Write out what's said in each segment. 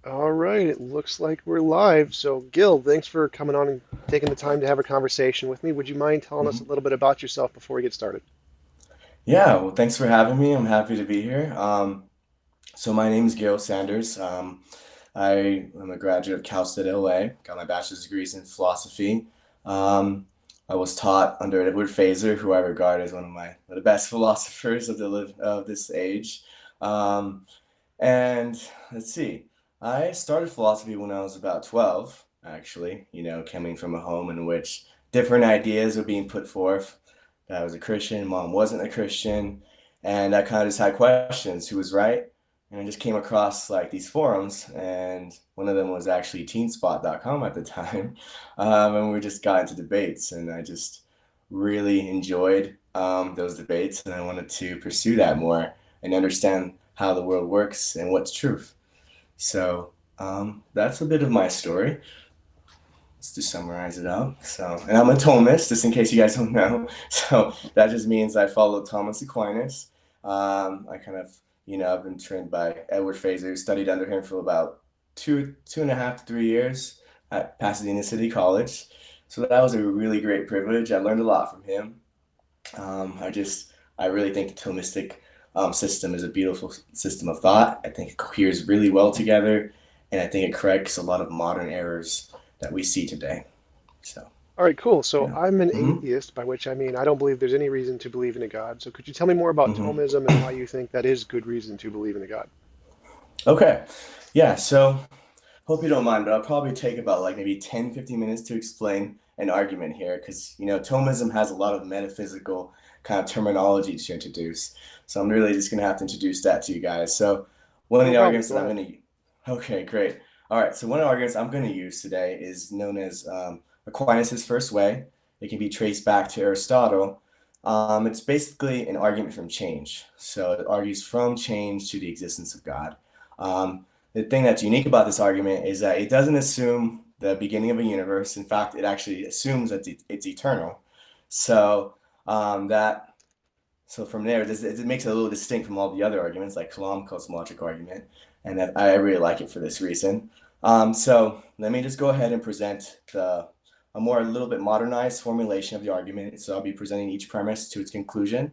All right, it looks like we're live. So, Gil, thanks for coming on and taking the time to have a conversation with me. Would you mind telling us a Mhm. little bit about yourself before we get started? Yeah, well, thanks for having me. I'm happy to be here. So my name is Gil Sanders. I am a graduate of Cal State LA. Got my bachelor's degrees in philosophy. Um, I was taught under Edward Fazer, who I regard as one of the best philosophers of this age. Um, and let's see, I started philosophy when I was about 12, actually. Coming from a home in which different ideas were being put forth. I was a Christian, mom wasn't a Christian, and I kind of just had questions, who was right? And I just came across like these forums, and one of them was actually teenspot.com at the time. And we just got into debates, and I just really enjoyed those debates, and I wanted to pursue that more and understand how the world works and what's truth. So that's a bit of my story. Just to summarize it out. So, and I'm a Thomist, just in case you guys don't know. So that just means I follow Thomas Aquinas. I kind of, I've been trained by Edward Fazer, studied under him for about 2.5 to 3 years at Pasadena City College. So that was a really great privilege. I learned a lot from him. I really think the Thomistic system is a beautiful system of thought. I think it coheres really well together, and I think it corrects a lot of modern errors that we see today. So, All right, cool. So, yeah. I'm an Mm-hmm. atheist, by which I mean I don't believe there's any reason to believe in a God. So, could you tell me more about Mm-hmm. Thomism and why you think that is good reason to believe in a God? Okay. Yeah, so hope you don't mind, but I'll probably take about like maybe 10, 15 minutes to explain an argument here because, Thomism has a lot of metaphysical kind of terminology to introduce. So I'm really just going to have to introduce that to you guys. So one of No the problem. arguments Go that I'm ahead. going to, okay, great. All right, so one of the arguments I'm going to use today is known as Aquinas' first way. It can be traced back to Aristotle. It's basically an argument from change. So it argues from change to the existence of God. The thing that's unique about this argument is that it doesn't assume the beginning of a universe. In fact, it actually assumes that it's eternal. So that so from there, it makes it a little distinct from all the other arguments, like Kalam cosmological argument, and that I really like it for this reason. So let me just go ahead and present a more a little bit modernized formulation of the argument. So I'll be presenting each premise to its conclusion,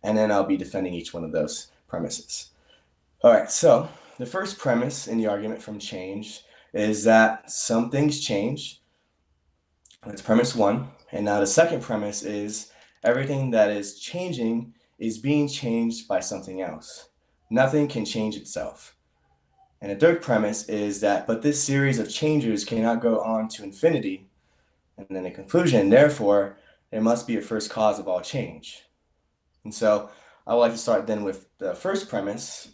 and then I'll be defending each one of those premises. All right, so the first premise in the argument from change is that some things change. That's premise one. And now the second premise is everything that is changing is being changed by something else. Nothing can change itself. And the third premise is that, but this series of changes cannot go on to infinity. And then the conclusion, therefore, there must be a first cause of all change. And so I would like to start then with the first premise.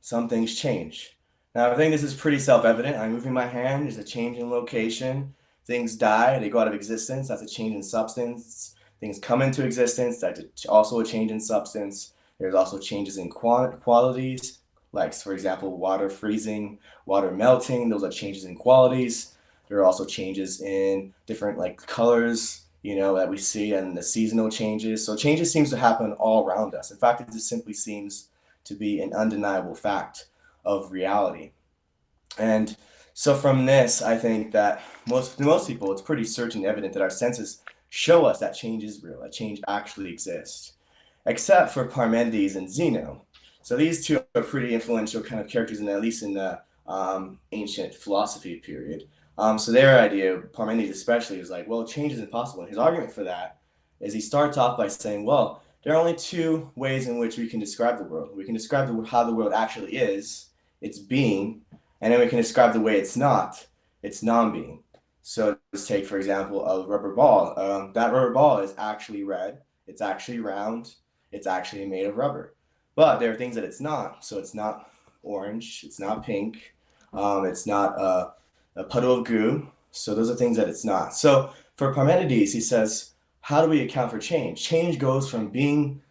Some things change. Now, I think this is pretty self-evident. I'm moving my hand, there's a change in location. Things die, they go out of existence. That's a change in substance. Things come into existence, that's also a change in substance. There's also changes in qualities, like, for example, water freezing, water melting. Those are changes in qualities. There are also changes in different like colors, that we see and the seasonal changes. So changes seems to happen all around us. In fact, it just simply seems to be an undeniable fact of reality. And so from this, I think that most people, it's pretty certain evident that our senses show us that change is real, that change actually exists, except for Parmenides and Zeno. So these two are pretty influential kind of characters, in at least in the ancient philosophy period. So their idea, Parmenides especially, is like, well, change is impossible. And his argument for that is he starts off by saying, well, there are only two ways in which we can describe the world. We can describe how the world actually is, its being, and then we can describe the way it's not, its non-being. So let's take, for example, a rubber ball. That rubber ball is actually red. It's actually round. It's actually made of rubber. But there are things that it's not. So it's not orange. It's not pink. It's not a puddle of goo. So those are things that it's not. So for Parmenides, he says, how do we account for change? Change goes from being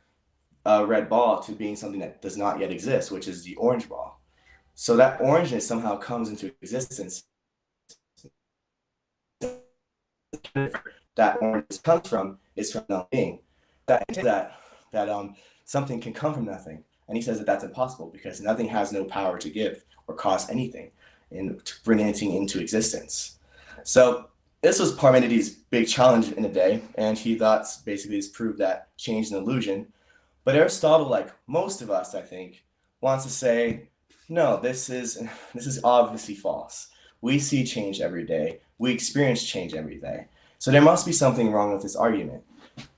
a red ball to being something that does not yet exist, which is the orange ball. So that orangeness somehow comes into existence. That orangeness comes from is from not being. That something can come from nothing. And he says that that's impossible because nothing has no power to give or cause anything and to bring anything into existence. So this was Parmenides' big challenge in a day, and he thought basically this proved that change is an illusion. But Aristotle, like most of us, I think, wants to say, no, this is obviously false. We see change every day. We experience change every day. So there must be something wrong with this argument.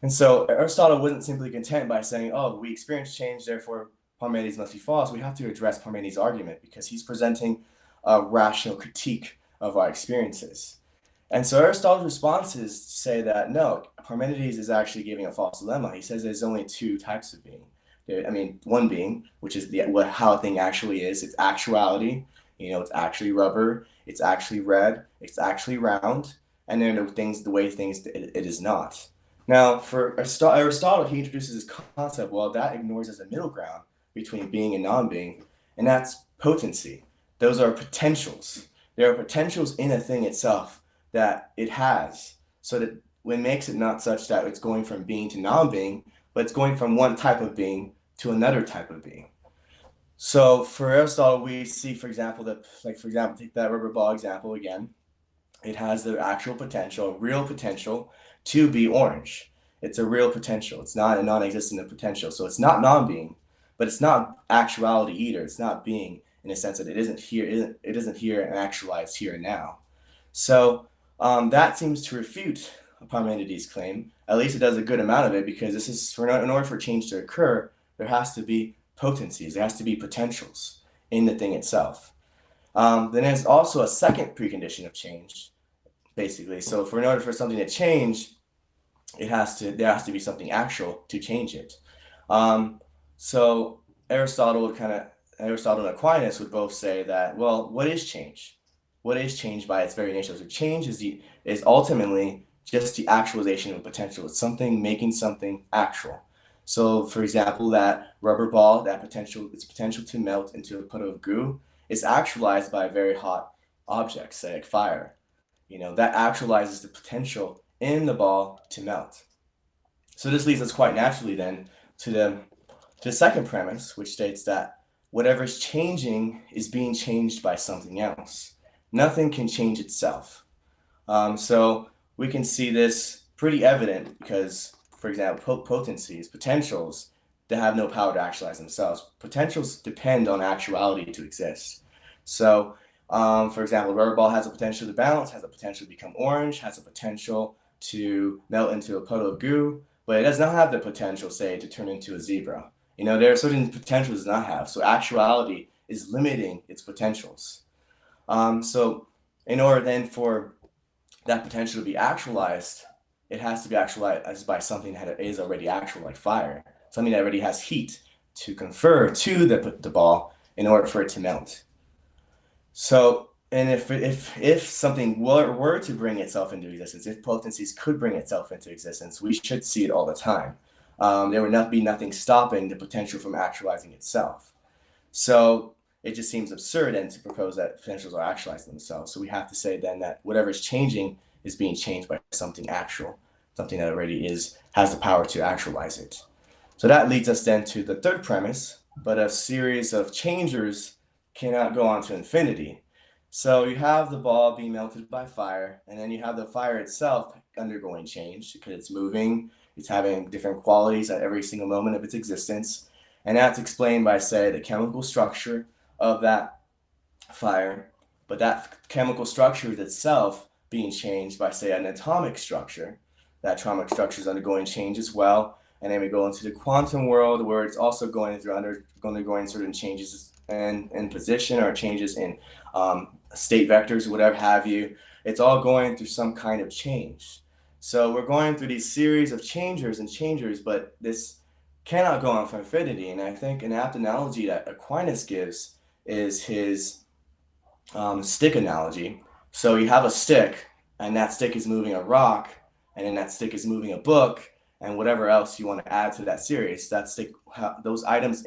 And so Aristotle wasn't simply content by saying, oh, we experience change, therefore Parmenides must be false. We have to address Parmenides' argument because he's presenting a rational critique of our experiences. And so Aristotle's response is to say that no, Parmenides is actually giving a false dilemma. He says there's only two types of being. One being, which is how a thing actually is. It's actuality. It's actually rubber. It's actually red. It's actually round. And then the way things it is not. Now, for Aristotle, he introduces this concept. Well, that ignores as a middle ground between being and non-being, and that's potency. Those are potentials. There are potentials in a thing itself that it has, so that when makes it not such that it's going from being to non-being, but it's going from one type of being to another type of being. So for Aristotle, we see, for example, take that rubber ball example again. It has the actual potential, real potential, to be orange. It's a real potential. It's not a non-existent potential. So it's not non-being, but it's not actuality either. It's not being in a sense that it isn't here and actualized here and now. So that seems to refute Parmenides' claim. At least it does a good amount of it, because in order for change to occur, there has to be potencies. There has to be potentials in the thing itself. Then there's also a second precondition of change, basically. So in order for something to change, there has to be something actual to change it. So Aristotle and Aquinas would both say that, well, what is change? What is change by its very nature? So change is ultimately just the actualization of potential. It's something making something actual. So, for example, that rubber ball, its potential to melt into a puddle of goo, is actualized by a very hot object, say like fire. That actualizes the potential in the ball to melt. So this leads us quite naturally then to the second premise, which states that whatever is changing is being changed by something else. Nothing can change itself. So we can see this pretty evident because, for example, potencies, potentials, they have no power to actualize themselves. Potentials depend on actuality to exist. So, for example, a rubber ball has a potential to bounce, has a potential to become orange, has a potential to melt into a puddle of goo, but it does not have the potential, say, to turn into a zebra. There are certain potentials it does not have. So actuality is limiting its potentials. So in order then for that potential to be actualized, it has to be actualized by something that is already actual, like fire, something that already has heat to confer to the ball in order for it to melt. So, and if something were to bring itself into existence, if potencies could bring itself into existence, we should see it all the time. There would not be nothing stopping the potential from actualizing itself. So it just seems absurd then to propose that potentials are actualizing themselves. So we have to say then that whatever is changing is being changed by something actual, something that already has the power to actualize it. So that leads us then to the third premise, but a series of changers cannot go on to infinity. So you have the ball being melted by fire, and then you have the fire itself undergoing change because it's moving, it's having different qualities at every single moment of its existence. And that's explained by, say, the chemical structure of that fire, but that chemical structure itself being changed by, say, an atomic structure. That atomic structure is undergoing change as well. And then we go into the quantum world, where it's also undergoing certain changes in position or changes in state vectors, whatever have you. It's all going through some kind of change. So we're going through these series of changers, but this cannot go on for infinity. And I think an apt analogy that Aquinas gives is his stick analogy. So you have a stick, and that stick is moving a rock, and then that stick is moving a book, and whatever else you want to add to that series. That stick, those items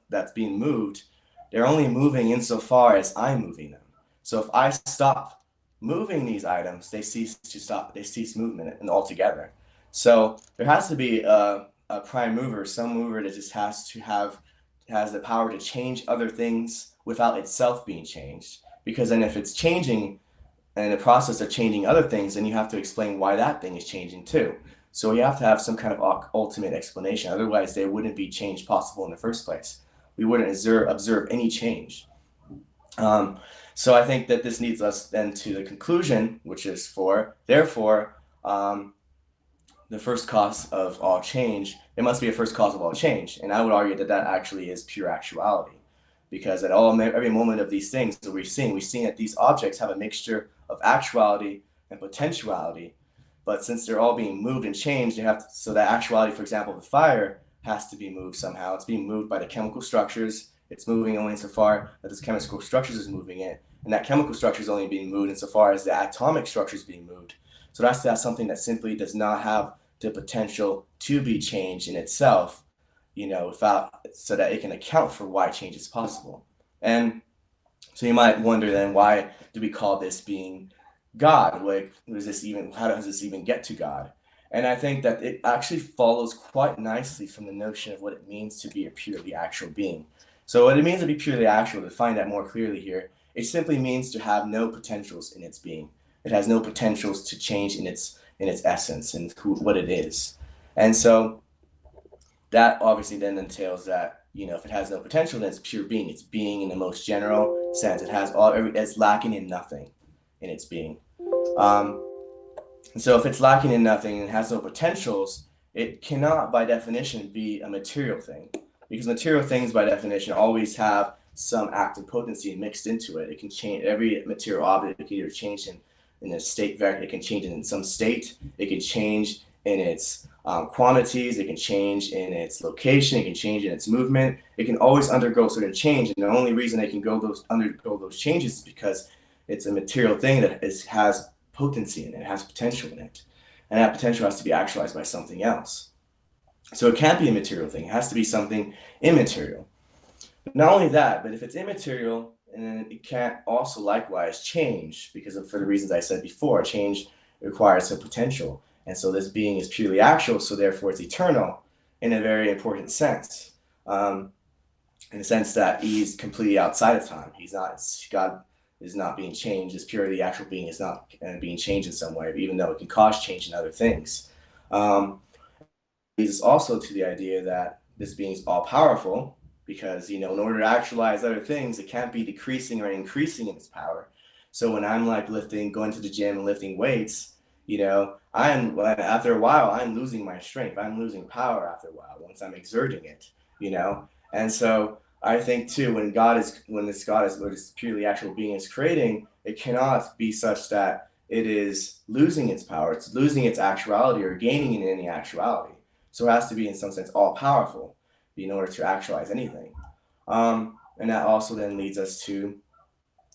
that's being moved, they're only moving insofar as I'm moving them. So if I stop moving these items, they cease movement and altogether. So there has to be a prime mover, some mover that just has to have has the power to change other things without itself being changed. Because then if it's changing and in the process of changing other things, then you have to explain why that thing is changing too. So you have to have some kind of ultimate explanation. Otherwise, there wouldn't be change possible in the first place. We wouldn't observe any change. Um, so I think that this leads us then to the conclusion, which is therefore, the first cause of all change, it must be a first cause of all change. And I would argue that that actually is pure actuality. Because at every moment of these things that we're seeing that these objects have a mixture of actuality and potentiality. But since they're all being moved and changed, so that actuality, for example, the fire has to be moved somehow. It's being moved by the chemical structures. It's moving only insofar that this chemical structures is moving it. And that chemical structure is only being moved insofar as the atomic structure is being moved. So that's something that simply does not have the potential to be changed in itself, so that it can account for why change is possible. And so you might wonder then, why do we call this being God? Like, how does this even get to God? And I think that it actually follows quite nicely from the notion of what it means to be a purely actual being. So what it means to be purely actual, to find that more clearly here, it simply means to have no potentials in its being. It has no potentials to change in its essence and what it is. And so that obviously then entails that, if it has no potential, then it's pure being. It's being in the most general sense. It's lacking in nothing in its being. And so if it's lacking in nothing and has no potentials, it cannot by definition be a material thing, because material things by definition always have some active potency mixed into it. It can change. Every material object, it can either change in a state vector, it can change in some state, it can change in its quantities, it can change in its location, it can change in its movement. It can always undergo certain change, and the only reason it can undergo those changes is because it's a material thing that has potency in it, has potential in it, and that potential has to be actualized by something else. So it can't be a material thing, it has to be something immaterial. Not only that, but if it's immaterial, and then it can't also likewise change, because for the reasons I said before, change requires a potential. And so this being is purely actual, so therefore it's eternal in a very important sense. In the sense that he's completely outside of time. God is not being changed. This purely actual being is not being changed in some way, even though it can cause change in other things. Leads us also to the idea that this being is all powerful, because in order to actualize other things, it can't be decreasing or increasing in its power. So when I'm like going to the gym and lifting weights, after a while, I'm losing my strength. I'm losing power after a while once I'm exerting it, And so I think too, when this God is what this purely actual being is creating, it cannot be such that it is losing its power, it's losing its actuality or gaining in any actuality. So it has to be in some sense all powerful in order to actualize anything. And that also then leads us to,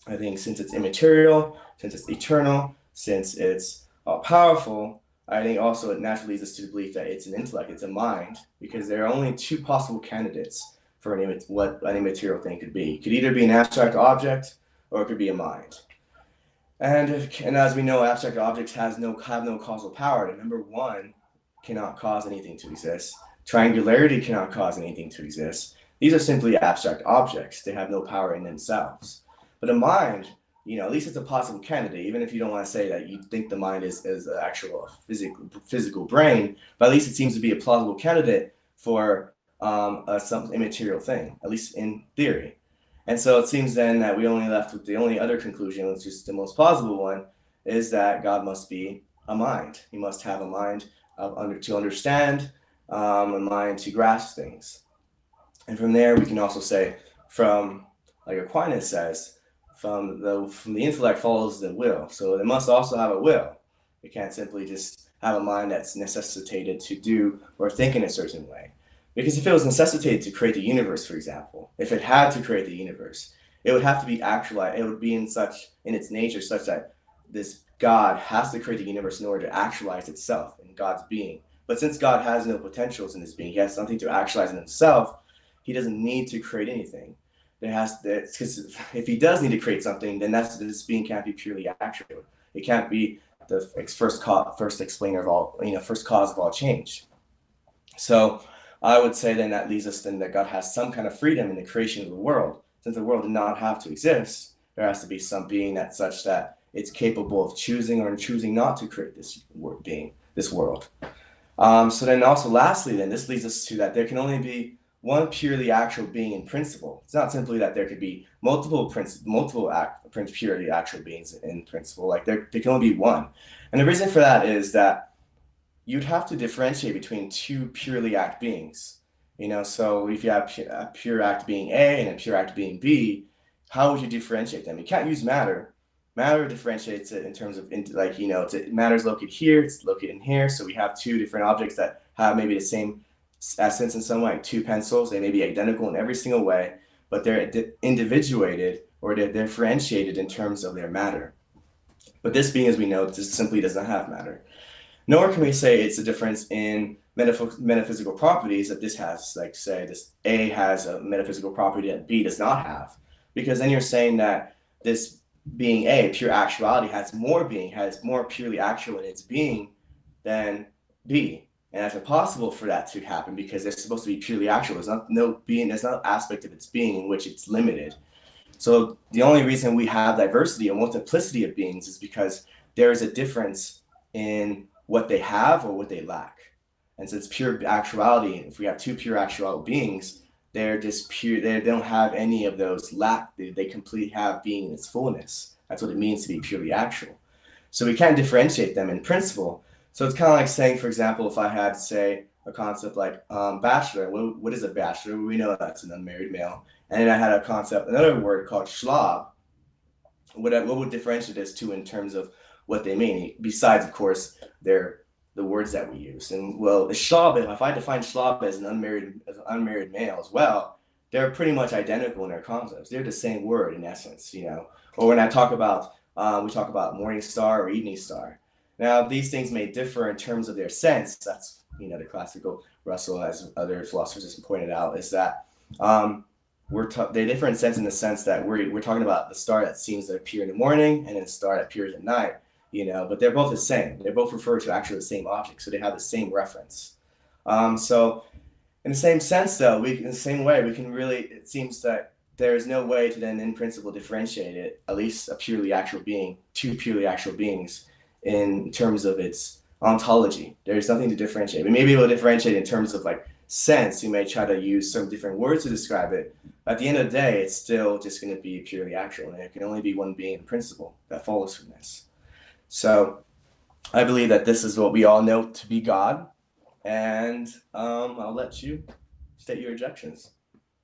I think, since it's immaterial, since it's eternal, since it's all powerful, I think also it naturally leads us to the belief that it's an intellect, it's a mind, because there are only two possible candidates for what any material thing could be. It could either be an abstract object or it could be a mind. And as we know, abstract objects have no causal power. And number one cannot cause anything to exist. Triangularity cannot cause anything to exist. These are simply abstract objects. They have no power in themselves. But a mind, at least it's a possible candidate, even if you don't want to say that you think the mind is an actual physical brain, but at least it seems to be a plausible candidate for some immaterial thing, at least in theory. And so it seems then that we only left with the only other conclusion, which is the most plausible one, is that God must be a mind. He must have a mind to understand, a mind to grasp things. And from there, we can also say, from, like Aquinas says, from the intellect follows the will. So it must also have a will. It can't simply just have a mind that's necessitated to do or think in a certain way. Because if it was necessitated to create the universe, for example, if it had to create the universe, it would have to be actualized. It would be in its nature such that this God has to create the universe in order to actualize itself in God's being. But since God has no potentials in his being, he has something to actualize in himself, he doesn't need to create anything. Because if he does need to create something, then this being can't be purely actual. It can't be the first explainer of all, first cause of all change. So I would say then that leads us then that God has some kind of freedom in the creation of the world. Since the world did not have to exist, there has to be some being that's such that it's capable of choosing or choosing not to create this being, this world. So then also lastly, then this leads us to that there can only be one purely actual being in principle. It's not simply that there could be purely actual beings in principle. Like there can only be one. And the reason for that is that you'd have to differentiate between two purely act beings. So if you have a pure act being A and a pure act being B, how would you differentiate them? You can't use matter. Matter differentiates it in terms of matter's located here, it's located in here. So we have two different objects that have maybe the same essence in some way, like two pencils. They may be identical in every single way, but they're individuated or they're differentiated in terms of their matter. But this being, as we know, just simply does not have matter. Nor can we say it's a difference in metaphysical properties that this has, like say this A has a metaphysical property that B does not have. Because then you're saying that this being A, pure actuality, has more purely actual in its being than B. And it's impossible for that to happen because it's supposed to be purely actual. There's no aspect of its being in which it's limited. So the only reason we have diversity and multiplicity of beings is because there is a difference in what they have or what they lack. And since pure actuality, if we have two pure actual beings, they're just pure, they don't have any of those lack. They completely have being in its fullness. That's what it means to be purely actual. So we can't differentiate them in principle. So it's kind of like saying, for example, if I had, say, a concept like bachelor, what is a bachelor? We know that's an unmarried male. And then I had a concept, another word called schlob. What would differentiate this two in terms of what they mean? Besides, of course, they're the words that we use. And well, the schlob, if I define schlob as an unmarried male as well, they're pretty much identical in their concepts. They're the same word in essence, Or when I talk about, we talk about morning star or evening star. Now, these things may differ in terms of their sense. That's, the classical Russell, as other philosophers have pointed out, is that they differ in sense that we're talking about the star that seems to appear in the morning and then the star that appears at night. But they're both the same. They both refer to actually the same object, so they have the same reference. So in the same sense, though, in the same way, it seems that there is no way to then, in principle, differentiate it, at least two purely actual beings, in terms of its ontology. There's nothing to differentiate. We may be able to differentiate in terms of like sense. You may try to use some different words to describe it. At the end of the day, it's still just going to be purely actual, and there can only be one being in principle that follows from this. So I believe that this is what we all know to be God, and I'll let you state your objections.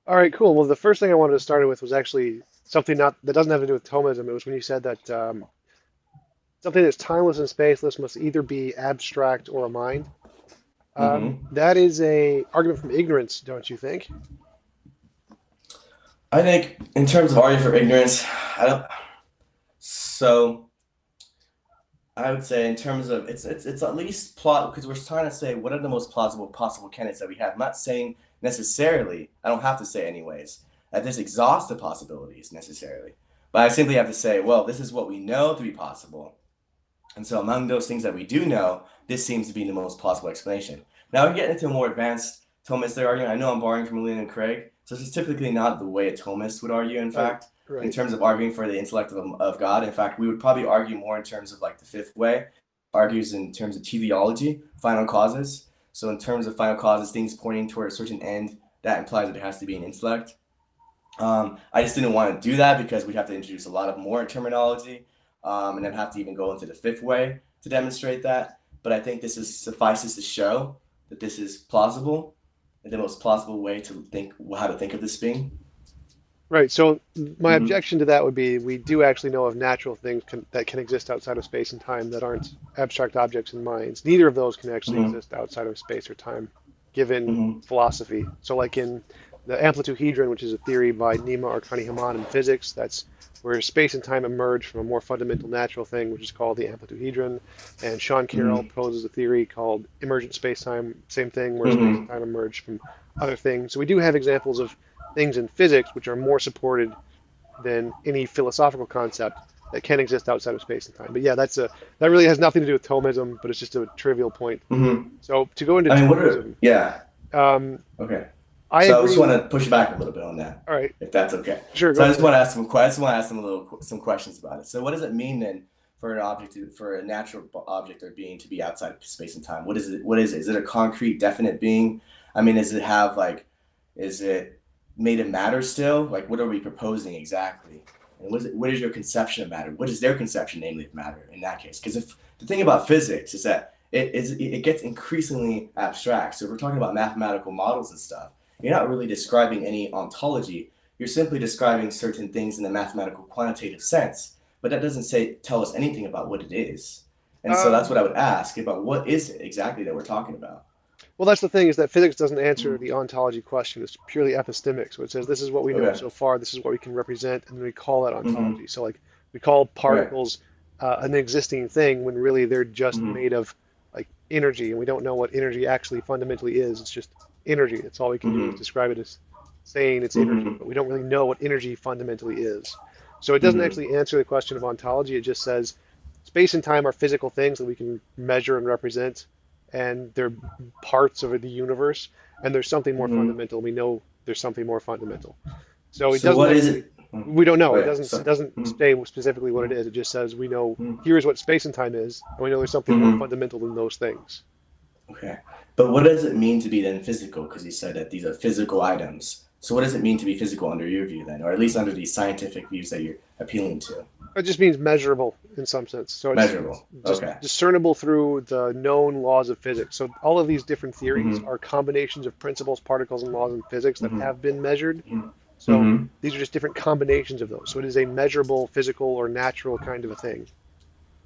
All right, cool. Well, the first thing I wanted to start with was actually something not that doesn't have to do with Thomism. It was when you said that something that's timeless and spaceless must either be abstract or a mind. That is a argument from ignorance, don't you think? I think in terms of arguing for ignorance, so I would say in terms of it's at least plot because we're trying to say what are the most plausible possible candidates that we have. I'm not saying necessarily, I don't have to say anyways, that this exhausts the possibilities necessarily. But I simply have to say, well, this is what we know to be possible. And so among those things that we do know, this seems to be the most plausible explanation. Now we get into a more advanced Thomistic argument. I know I'm borrowing from Leland and Craig, so this is typically not the way a Thomist would argue, in fact, in terms of arguing for the intellect of God. In fact, we would probably argue more in terms of like the fifth way, argues in terms of teleology, final causes. So in terms of final causes, things pointing toward a certain end, that implies that there has to be an intellect. I just didn't want to do that because we'd have to introduce a lot of more terminology and then have to even go into the fifth way to demonstrate that. But I think this suffices to show that this is plausible, and the most plausible way to think how to think of this being. Right. So my objection to that would be we do actually know of natural things that can exist outside of space and time that aren't abstract objects and minds. Neither of those can actually exist outside of space or time, given philosophy. So like in the amplituhedron, which is a theory by Nima Arkani-Hammad in physics, that's where space and time emerge from a more fundamental natural thing, which is called the amplituhedron. And Sean Carroll poses a theory called emergent space-time, same thing, where space and time emerge from other things. So we do have examples of things in physics which are more supported than any philosophical concept that can exist outside of space and time. But yeah, that really has nothing to do with Thomism, but it's just a trivial point. So to go into I mean, Thomism, yeah. Um, Okay. I So I just agree want with. to push back a little bit on that, All right, if that's okay. sure, So go I just for it. want to ask I just want to ask some some questions about it. So what does it mean then for an object for a natural object or being to be outside of space and time? What is it? What is it? Is it a concrete, definite being? I mean, does it have like, is it made of matter still? Like, what are we proposing exactly? And what is your conception of matter? What is their conception, namely, of matter in that case? Because if the thing about physics is that it gets increasingly abstract. So if we're talking about mathematical models and stuff, you're not really describing any ontology. You're simply describing certain things in the mathematical quantitative sense, but that doesn't tell us anything about what it is. And so that's what Um, I would ask about what is it exactly that we're talking about. well, that's the thing is that physics doesn't answer Mm. the ontology question. It's purely epistemic. So it says this is what we know Okay. so far. This is what we can represent, and then we call that Mm-hmm. ontology. So like we call Right. particles an existing thing when really they're just Mm-hmm. made of like energy, and we don't know what energy actually fundamentally is. It's just energy. That's all we can do is Mm-hmm. describe it as saying it's energy, Mm-hmm. but we don't really know what energy fundamentally is. So it doesn't Mm-hmm. actually answer the question of ontology. It just says space and time are physical things that we can measure and represent, and they're parts of the universe, and there's something more Mm-hmm. fundamental. We know there's something more fundamental. So it So doesn't what is actually, it? Mm. we don't know. Oh It yeah. doesn't it So. doesn't Mm-hmm. say specifically what it is. It just says we know Mm-hmm. here's what space and time is, and we know there's something more Mm-hmm. fundamental than those things. Okay. But what does it mean to be then physical? Because you said that these are physical items. So what does it mean to be physical under your view then, or at least under these scientific views that you're appealing to? It just means measurable in some sense. So it's Measurable. just Okay. discernible through the known laws of physics. So all of these different theories Mm-hmm. are combinations of principles, particles, and laws in physics that Mm-hmm. have been measured. So Mm-hmm. these are just different combinations of those. So it is a measurable, physical, or natural kind of a thing.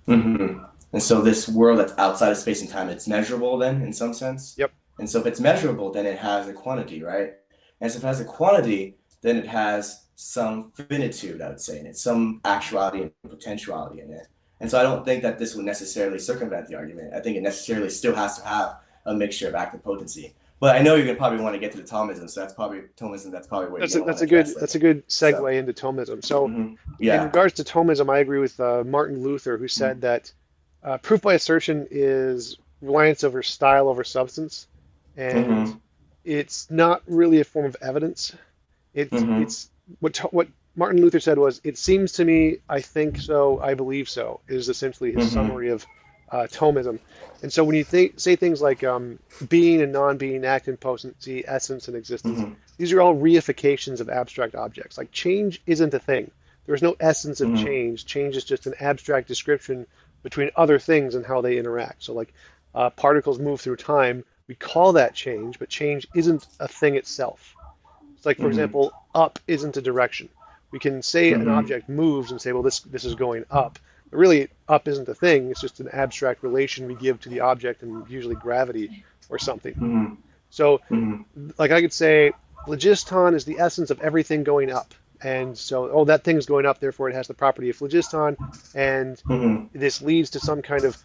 Mm-hmm. And so this world that's outside of space and time, it's measurable then in some sense. Yep. And so if it's measurable, then it has a quantity, right? And so if it has a quantity, then it has some finitude, I would say, in it, some actuality and potentiality in it. And so I don't think that this would necessarily circumvent the argument. I think it necessarily still has to have a mixture of active potency. But I know you're gonna probably want to get to the Thomism, so that's probably where you're That's a, gonna want that's to a good address that's later. a good So, segue into Thomism. So in yeah. regards to Thomism, I agree with Martin Luther, who said that proof by assertion is reliance over style over substance, and Mm-hmm. it's not really a form of evidence. Mm-hmm. It's what Martin Luther said was, "It seems to me, I think so, I believe so," is essentially his Mm-hmm. summary of Thomism. And so when you say things like being and non-being, act and potency, essence and existence, Mm-hmm. these are all reifications of abstract objects. Like change isn't a thing. There is no essence of Mm-hmm. change. Change is just an abstract description between other things and how they interact. So like particles move through time, we call that change, but change isn't a thing itself. It's like, for Mm-hmm. example, up isn't a direction. We can say an Mm-hmm. object moves and say, well, this is going up. But really, up isn't a thing. It's just an abstract relation we give to the object, and usually gravity or something. Mm-hmm. So, Mm-hmm. like I could say, phlogiston is the essence of everything going up. And so, oh, that thing's going up, therefore it has the property of phlogiston. And Mm-hmm. this leads to some kind of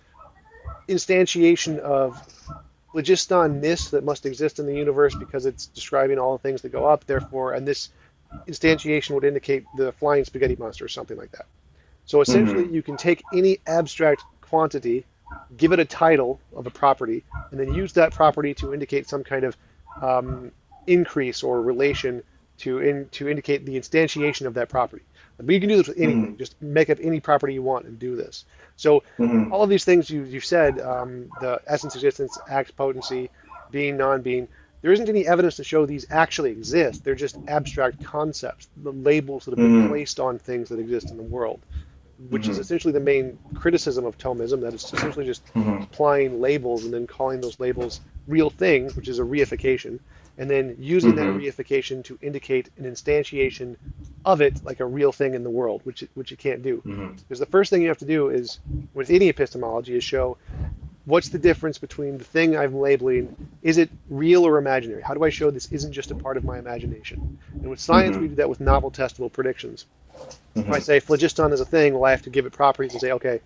instantiation of phlogiston-ness that must exist in the universe because it's describing all the things that go up, therefore, and this instantiation would indicate the flying spaghetti monster or something like that. So essentially, Mm-hmm. you can take any abstract quantity, give it a title of a property, and then use that property to indicate some kind of um, increase or relation to indicate the instantiation of that property. But you can do this with anything. Mm-hmm. Just make up any property you want and do this. So Mm-hmm. all of these things you said, the essence, existence, act, potency, being, non-being, there isn't any evidence to show these actually exist. They're just abstract concepts, the labels that have been Mm-hmm. placed on things that exist in the world, which is Mm-hmm. essentially the main criticism of Thomism, that it's essentially just Mm-hmm. applying labels and then calling those labels real things, which is a reification, and then using that Mm-hmm. reification to indicate an instantiation of it like a real thing in the world, which it can't do. Mm-hmm. Because the first thing you have to do is, with any epistemology, is show what's the difference between the thing I'm labeling, is it real or imaginary? How do I show this isn't just a part of my imagination? And with science, we Mm-hmm. do that with novel testable predictions. If I Mm-hmm. say phlogiston is a thing, well, I have to give it properties and say, okay,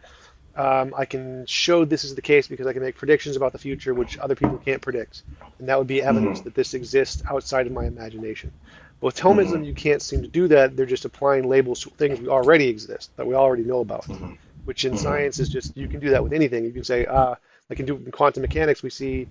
I can show this is the case because I can make predictions about the future which other people can't predict. And that would be evidence Mm-hmm. that this exists outside of my imagination. But with Thomism, Mm-hmm. you can't seem to do that. They're just applying labels to things we already exist, that we already know about, Mm-hmm. which in Mm-hmm. science is just, you can do that with anything. You can say, like in quantum mechanics, we see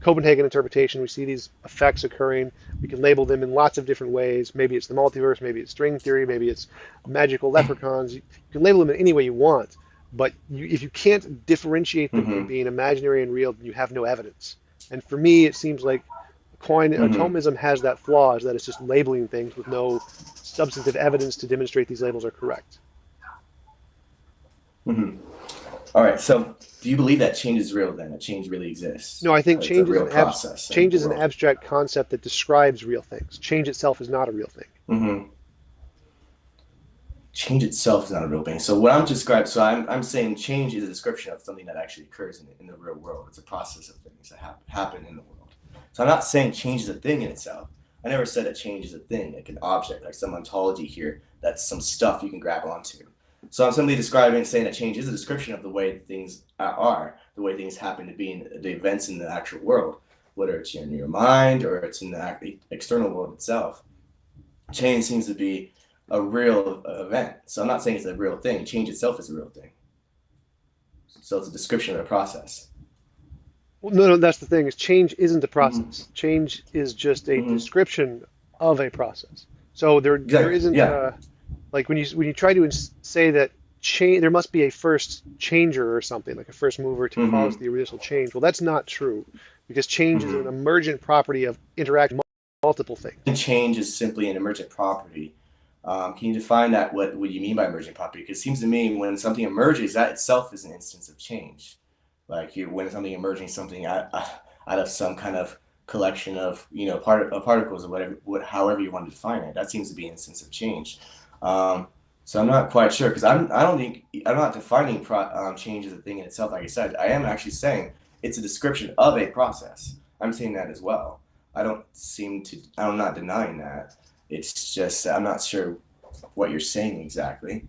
Copenhagen interpretation, we see these effects occurring. We can label them in lots of different ways. Maybe it's the multiverse, maybe it's string theory, maybe it's magical leprechauns. You can label them in any way you want, but if you can't differentiate them from Mm-hmm. being imaginary and real, then you have no evidence. And for me, it seems like Mm-hmm. Thomism has that flaw, is that it's just labeling things with no substantive evidence to demonstrate these labels are correct. Mm-hmm. All right. So, do you believe that change is real then? That change really exists? No, I think That it's a real process in change the is an world? abstract concept that describes real things. Change itself is not a real thing. Mm-hmm. Change itself is not a real thing. So what I'm describing, so I'm saying change is a description of something that actually occurs in the real world. It's a process of things that happen in the world. So I'm not saying change is a thing in itself. I never said that change is a thing, like an object, like some ontology here. That's some stuff you can grab onto. So I'm simply describing, saying that change is a description of the way things are, the way things happen to be in the events in the actual world, whether it's in your mind or it's in the external world itself. Change seems to be a real event. So I'm not saying it's a real thing. Change itself is a real thing. So it's a description of a process. Well, no, that's the thing, is change isn't a Mm-hmm. process. Change is just a Mm-hmm. description of a process. So there Exactly. isn't Yeah. like when you try to say that change, there must be a first changer or something, like a first mover to cause Mm-hmm. the initial change. Well, that's not true, because change is an Mm-hmm. emergent property of interacting multiple things. And change is simply an emergent property. Can you define that? What you mean by emergent property? Because it seems to me when something emerges, that itself is an instance of change. Like when something emerging, something out of some kind of collection of particles or whatever, however you want to define it. That seems to be an instance of change. Um, so I'm not quite sure because I don't think I'm not defining change as a thing in itself. Like I said, I am actually saying it's a description of a process. I'm saying that as well. I'm not denying that. It's just I'm not sure what you're saying exactly.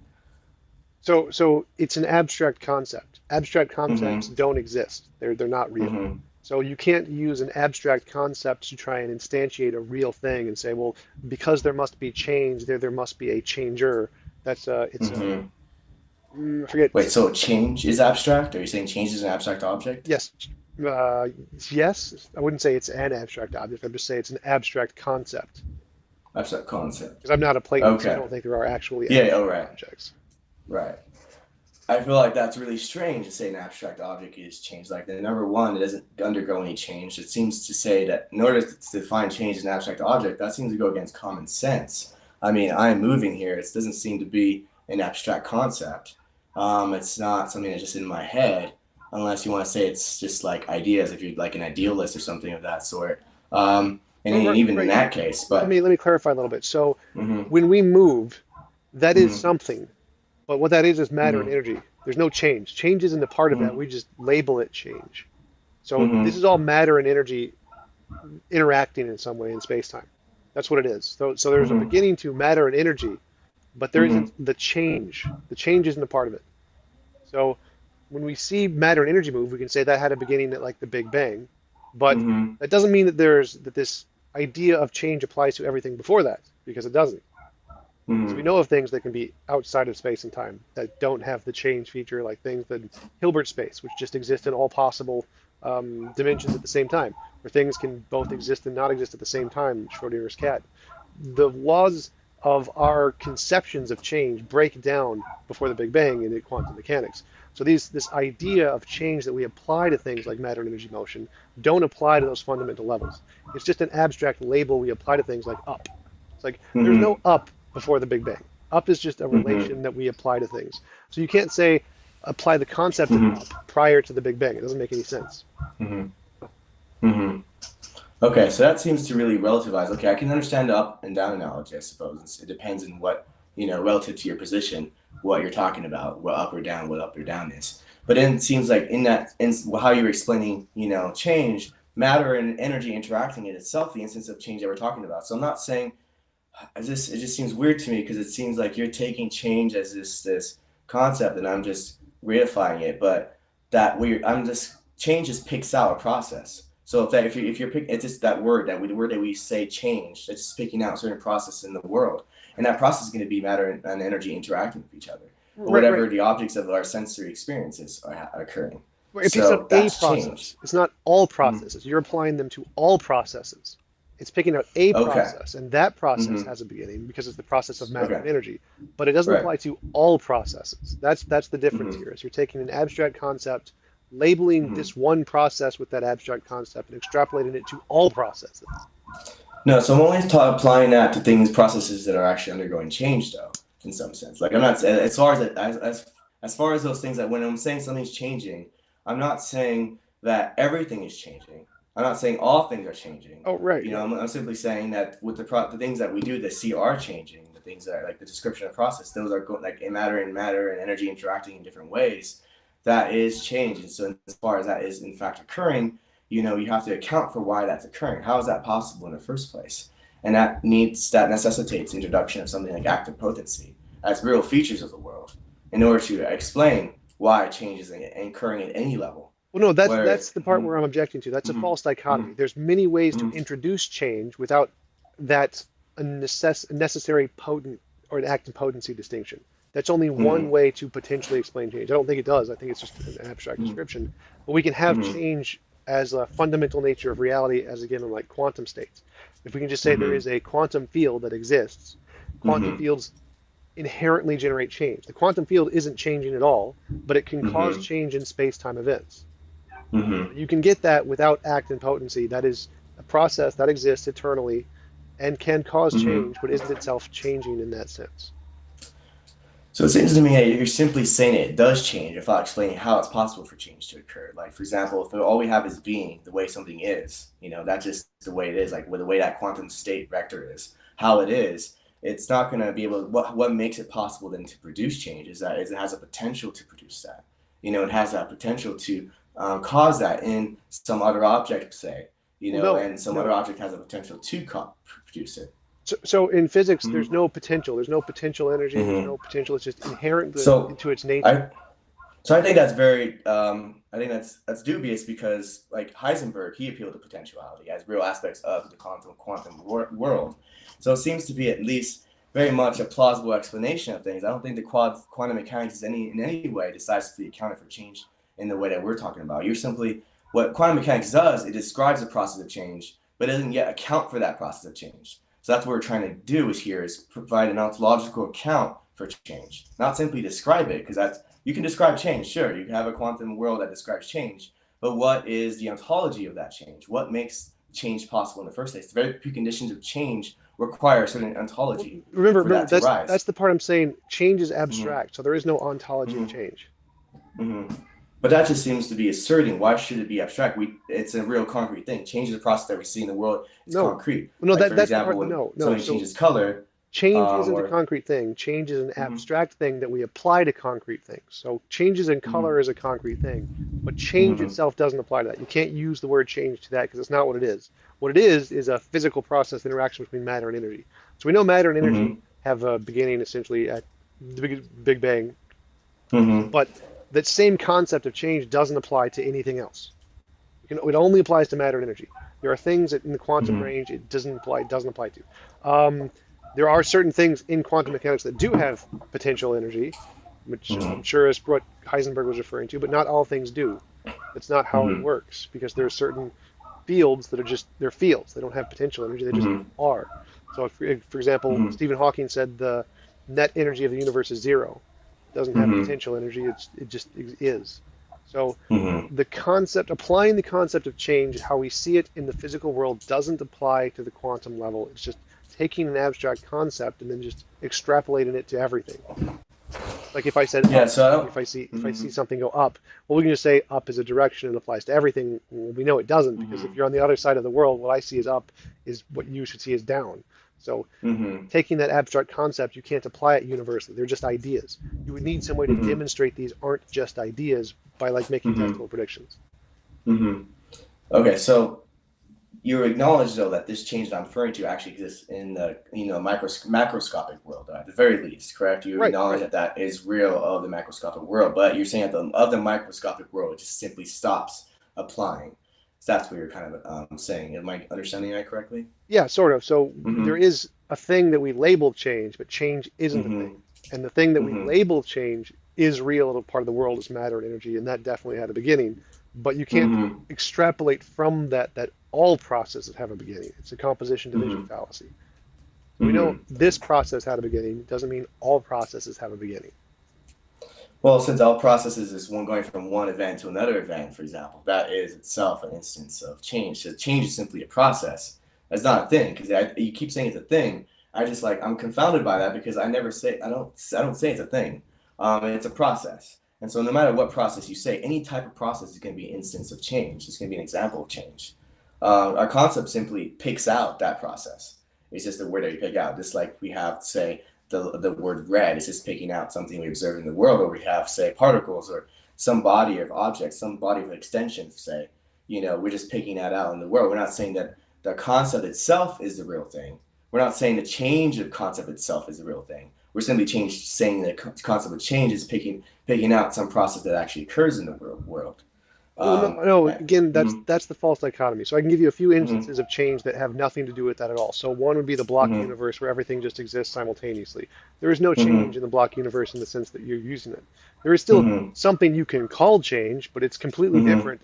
So it's an abstract concept. Abstract concepts Mm-hmm. don't exist. They're not real. Mm-hmm. So you can't use an abstract concept to try and instantiate a real thing and say, well, because there must be change, there must be a changer. That's it's Mm-hmm. I forget. Wait, so change is abstract? Are you saying change is an abstract object? Yes, uh, yes. I wouldn't say it's an abstract object. I'd just say it's an abstract concept. Abstract concept. Because I'm not a Platonist, so I Okay. don't think there are actually Yeah, oh abstract right. objects. Right. I feel like that's really strange to say an abstract object is change. Like the number one, it doesn't undergo any change. It seems to say that in order to define change as an abstract object, that seems to go against common sense. I mean, I'm moving here. It doesn't seem to be an abstract concept. It's not something that's just in my head, unless you want to say it's just like ideas, if you're like an idealist or something of that sort. And Well, even in right. that case, Let but me clarify a little bit. So mm-hmm, when we move, that is mm-hmm, something. But what that is matter and mm-hmm, energy. There's no change. Change isn't a part of that. mm-hmm, We just label it change. So this mm-hmm, is all matter and energy interacting in some way in space-time. That's what it is. So there's a mm-hmm, beginning to matter and energy, but there mm-hmm, isn't the change. The change isn't a part of it. So when we see matter and energy move, we can say that had a beginning at like the Big Bang, but mm-hmm, that doesn't mean that this idea of change applies to everything before that, because it doesn't. Because we mm-hmm. know of things that can be outside of space and time that don't have the change feature, like things that Hilbert space, which just exist in all possible dimensions at the same time, where things can both exist and not exist at the same time, Schrodinger's cat. The laws of our conceptions of change break down before the Big Bang in quantum mechanics. So this idea of change that we apply to things like matter and energy motion don't apply to those fundamental levels. It's just an abstract label we apply to things like up. It's like there's Mm-hmm. no up before the Big Bang. Up is just a Mm-hmm. relation that we apply to things. So you can't say apply the concept of Mm-hmm. up prior to the Big Bang. It doesn't make any sense. Mm-hmm. Mm-hmm. Okay, so that seems to really relativize. Okay, I can understand the up and down analogy, I suppose. It depends on what, relative to your position, what you're talking about, what up or down is. But then it seems like in how you're explaining, change, matter and energy interacting in itself, the instance of change that we're talking about. So I'm not saying it just seems weird to me because it seems like you're taking change as this concept and I'm just reifying it, but that we I'm just change just picks out a process. So if you're picking it's just that word the word that we say change, it's just picking out a certain process in the world, and that process is going to be matter and energy interacting with each other, or Right, right. whatever the objects of our sensory experiences are occurring. It picks out So a that's change. process. It's not all Mhm. processes. You're applying them to all processes. It's picking out a Okay. process, and that process Hmm. has a beginning because it's the process of matter Okay. and energy. But it doesn't Right. apply to all processes. That's the difference Hmm. here. Is you're taking an abstract concept, labeling Hmm. this one process with that abstract concept, and extrapolating it to all processes. No, so I'm only applying that to things, processes that are actually undergoing change, though, in some sense. Like I'm not as far as as far as those things that when I'm saying something's changing, I'm not saying that everything is changing. I'm not saying all things are changing. Oh, right, You know, right. I'm simply saying that with the things that we do that see are changing, the things that are like the description of process, those are going like in matter and energy interacting in different ways. That is change, and so as far as that is in fact occurring, you have to account for why that's occurring. How is that possible in the first place? And that necessitates the introduction of something like active potency as real features of the world in order to explain why change is occurring at any level. Well, no, Whether that's the part where I'm objecting to. That's a mm-hmm, false dichotomy. mm-hmm, There's many ways to mm-hmm, introduce change without that necessary potent or an active potency distinction. That's only one mm-hmm, way to potentially explain change. I don't think it does. I think it's just an abstract description. But we can have mm-hmm, change as a fundamental nature of reality, as again in like quantum states. If we can just say there mm-hmm, is a quantum field that exists, quantum mm-hmm, fields inherently generate change. The quantum field isn't changing at all, but it can cause mm-hmm, change in space-time events. mm-hmm, You can get that without act and potency. That is a process that exists eternally and can cause mm-hmm. change, but isn't itself changing in that sense. So it seems to me that you're simply saying it does change without explaining how it's possible for change to occur. Like, for example, if all we have is being, the way something is, that's just the way it is, like with the way that quantum state vector is, how it is, it's not going to be able to, what makes it possible then to produce change is it has a potential to produce that. It has that potential to cause that in some other object, say, Well, no, and some other no. object has a potential to produce it. So in physics, there's Mm-hmm. no potential. There's no potential energy. There's Mm-hmm. no potential. It's just inherent So into its nature. I So I think that's very, I think that's dubious because like Heisenberg, he appealed to potentiality as real aspects of the world. So it seems to be at least very much a plausible explanation of things. I don't think the quantum mechanics is in any way decisively accounted for change in the way that we're talking about. You're simply what quantum mechanics does. It describes the process of change, but it doesn't yet account for that process of change. So that's what we're trying to do is provide an ontological account for change, not simply describe it, because that's you can describe change, sure. You can have a quantum world that describes change, but what is the ontology of that change? What makes change possible in the first place? The very preconditions of change require a certain Well, ontology for remember that to that's rise. the part I'm saying. Change is Mm-hmm, abstract, so there is no ontology of mm-hmm, change. mm-hmm. But that just seems to be asserting why should it be abstract? It's a real concrete thing. Change is a process that we see in the world. It's No, concrete. no, Like for that's the example, part. when No, no. something So changes color, change isn't a or concrete thing. Change is an mm-hmm, abstract thing that we apply to concrete things. So changes in mm-hmm, color is a concrete thing, but change mm-hmm, itself doesn't apply to that. You can't use the word change to that because it's not what it is. What it is a physical process interaction between matter and energy. So we know matter and energy mm-hmm, have a beginning essentially at the Big Bang, mm-hmm, but that same concept of change doesn't apply to anything else. It only applies to matter and energy. There are things that in the quantum mm-hmm, range it doesn't apply to. Um, there are certain things in quantum mechanics that do have potential energy, which I'm mm-hmm, sure is what Heisenberg was referring to, but not all things do. That's not how it mm-hmm, works because there are certain fields that are just they're fields. They don't have potential energy. They just mm-hmm. are. So, if, for example, Mm-hmm. Stephen Hawking said the net energy of the universe is zero. It doesn't have Mm-hmm. potential energy. It just is. So Mm-hmm. the concept, applying the concept of change, how we see it in the physical world, doesn't apply to the quantum level. It's just taking an abstract concept and then just extrapolating it to everything. Like if I said Yeah, up, so I don't. if I see Mm-hmm. something go up, well, we can just say up is a direction and applies to everything. Well, we know it doesn't because if Mm-hmm. you're on the other side of the world, what I see as up is what you should see as down. So Mm-hmm. taking that abstract concept, you can't apply it universally. They're just ideas. You would need some way to Mm-hmm. demonstrate these aren't just ideas by like making Mm-hmm. testable predictions. Mm-hmm. Okay, so you acknowledge though that this change that I'm referring to actually exists in the macroscopic world at the very least, correct? You Right, acknowledge right. that that is real of the macroscopic world, but you're saying that of the microscopic world, it just simply stops applying. So that's what you're kind of saying. Am I understanding that correctly? Yeah, sort of. So there Mm-hmm. is a thing that we label change, but change isn't a thing. Mm-hmm. And the thing that we Mm-hmm. label change is real, a part of the world is matter and energy, and that definitely had a beginning. But you can't Hmm. extrapolate from that that all processes have a beginning. It's a composition division Hmm. fallacy. So we know Hmm. this process had a beginning. It doesn't mean all processes have a beginning. Well, since all processes is one going from one event to another event, for example, that is itself an instance of change. So change is simply a process. That's not a thing because you keep saying it's a thing. I'm confounded by that because I don't say it's a thing. It's a process. And so no matter what process you say, any type of process is going to be an instance of change. It's going to be an example of change. Our concept simply picks out that process. It's just a word that you pick out. Just like we have, say, the word red is just picking out something we observe in the world, or we have, say, particles or some body of objects, some body of extension, say, we're just picking that out in the world. We're not saying that the concept itself is the real thing. We're not saying the change of concept itself is the real thing. We're simply saying the concept of change is picking out some process that actually occurs in the world. Well, no, Um, no. eh, Again, mhm, that's the false dichotomy. So I can give you a few mhm, instances of change that have nothing to do with that at all. So one would be the block mhm, universe, where everything just exists simultaneously. There is no change mhm, in the block universe in the sense that you're using it. There is still mhm, something you can call change, but it's mhm,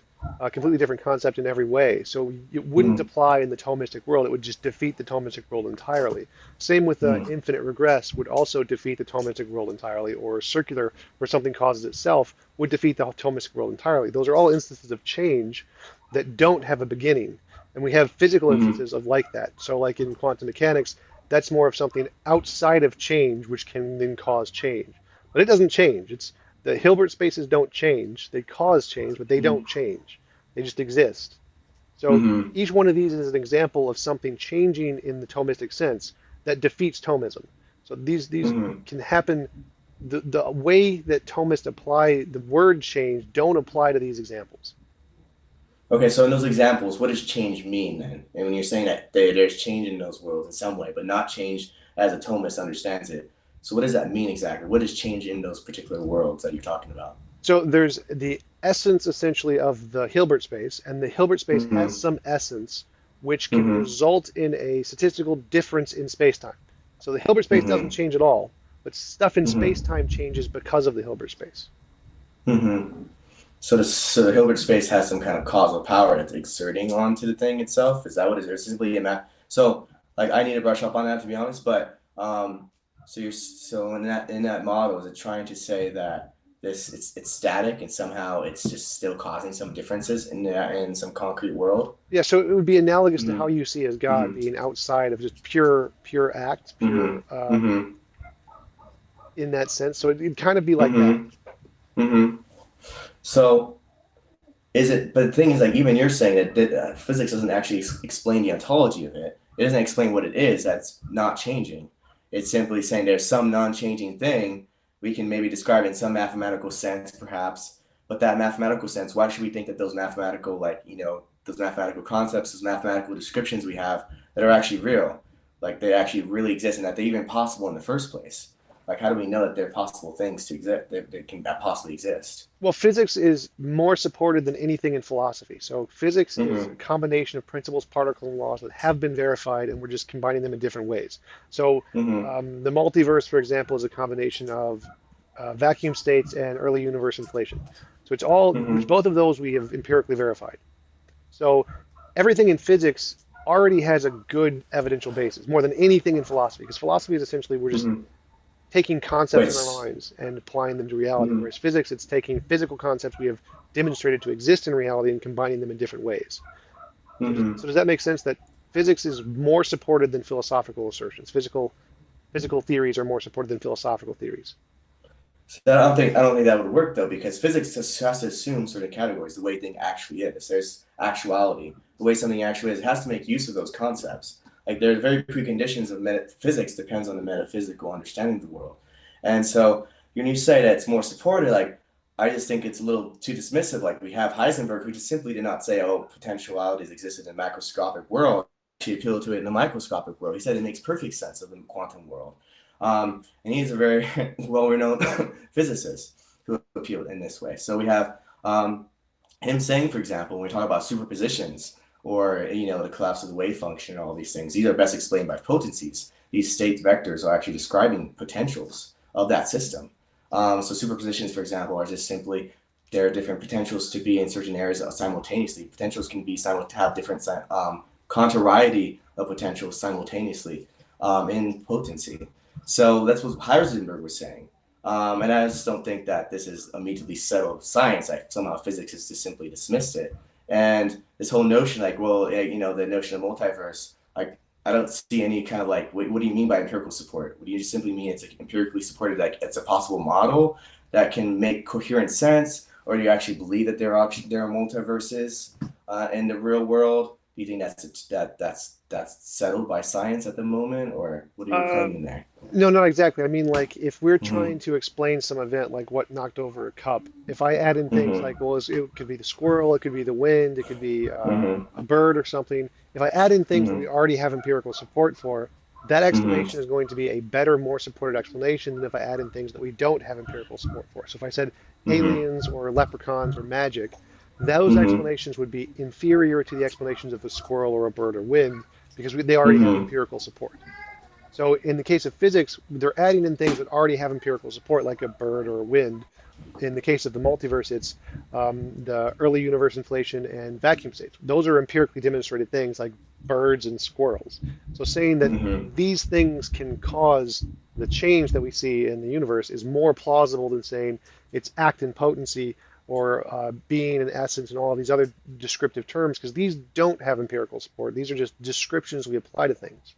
completely different concept in every way. So it wouldn't mhm, apply in the Thomistic world. It would just defeat the Thomistic world entirely. Same with mhm, infinite regress would also defeat the Thomistic world entirely, or circular, where something causes itself, would defeat the Thomistic world entirely. Those are all instances of change that don't have a beginning. And we have physical mhm, instances of like that. So like in quantum mechanics, that's more of something outside of change, which can then cause change. But it doesn't change. It's the Hilbert spaces don't change. They cause change, but they don't mhm, change. They just exist. So mhm. each one of these is an example of something changing in the Thomistic sense that defeats Thomism. So these Mhm. can happen. The way that Thomists apply the word change don't apply to these examples. Okay, so in those examples, what does change mean then? And when you're saying that there's change in those worlds in some way, but not change as a Thomist understands it. So what does that mean exactly? What is change in those particular worlds that you're talking about? So there's the essence essentially of the Hilbert space, and the Hilbert space has Mm-hmm. some essence which can Mm-hmm. result in a statistical difference in spacetime. So the Hilbert space doesn't Mm-hmm. change at all, but stuff in Mm-hmm. spacetime changes because of the Hilbert space. Mm-hmm. So the Hilbert space has some kind of causal power that's exerting onto the thing itself. Is that what it is? Or simply a math? So like I need to brush up on that to be honest. But so in that model, is it trying to say that it's static and somehow it's just still causing some differences in some concrete world? Yeah, so it would be analogous to how Mm-hmm. you see as God Mm-hmm. being outside of just pure act, pure Mm-hmm. Mm-hmm. in that sense. So it'd kind of be like that. Mm-hmm. Mm-hmm. So is it? But the thing is, like even you're saying that physics doesn't actually explain the ontology of it. It doesn't explain what it is that's not changing. It's simply saying there's some non-changing thing we can maybe describe in some mathematical sense, perhaps. But that mathematical sense, why should we think that those mathematical, those mathematical concepts, those mathematical descriptions we have that are actually real, like they actually really exist and that they're even possible in the first place? Like, how do we know that they're possible things to exist that can possibly exist? Well, physics is more supported than anything in philosophy. So physics is a Mm-hmm. combination of principles, particles, and laws that have been verified, and we're just combining them in different ways. So Mm-hmm. the multiverse, for example, is a combination of vacuum states and early universe inflation. So which Mm-hmm. both of those we have empirically verified. So everything in physics already has a good evidential basis, more than anything in philosophy, because philosophy is essentially we're just Mm-hmm. taking concepts in our Wait. minds and applying them to reality. Mm-hmm. Whereas physics, it's taking physical concepts we have demonstrated to exist in reality and combining them in different ways. Mm-hmm. So does that make sense that physics is more supported than philosophical assertions? Physical theories are more supported than philosophical theories. So I don't think that would work though, because physics just has to assume certain categories, the way thing actually is. There's actuality, the way something actually is. It has to make use of those concepts. Like there are very preconditions of physics depends on the metaphysical understanding of the world. And so when you say that it's more supported, like I just think it's a little too dismissive. Like we have Heisenberg, who just simply did not say, "Oh, potentialities exist in the macroscopic world." She appealed to it in the microscopic world. He said it makes perfect sense of the quantum world. And he's a very well-renowned physicist who appealed in this way. So we have him saying, for example, when we talk about superpositions or the collapse of the wave function and all these things, these are best explained by potencies. These state vectors are actually describing potentials of that system. So superpositions, for example, are just simply there are different potentials to be in certain areas simultaneously. Potentials can be have different contrariety of potentials simultaneously in potency. So that's what Heisenberg was saying. And I just don't think that this is immediately settled science. Like somehow physics has just simply dismissed it. And this whole notion, like, well, the notion of multiverse, like, I don't see any kind of like, what do you mean by empirical support? Do you just simply mean it's like empirically supported, like it's a possible model that can make coherent sense? Or do you actually believe that there are multiverses in the real world? Do you think that's settled by science at the moment, or what are you Uh, claiming there? no, not exactly. I mean, like, if we're Mm-hmm. trying to explain some event, like what knocked over a cup, if I add in things Mm-hmm. like, well, it could be the squirrel, it could be the wind, it could be Mm-hmm. a bird or something. If I add in things that Mm-hmm. we already have empirical support for, that Mm-hmm. explanation is going to be a better, more supported explanation than if I add in things that we don't have empirical support for. So if I said Mm-hmm. aliens or leprechauns or magic, those Mm-hmm. explanations would be inferior to the explanations of the squirrel or a bird or wind because they already have Mm-hmm. empirical support. So in the case of physics, they're adding in things that already have empirical support, like a bird or a wind. In the case of the multiverse, it's the early universe inflation and vacuum states. Those are empirically demonstrated things like birds and squirrels. So saying that Mm-hmm. these things can cause the change that we see in the universe is more plausible than saying it's act and potency or being and essence and all of these other descriptive terms, because these don't have empirical support. These are just descriptions we apply to things.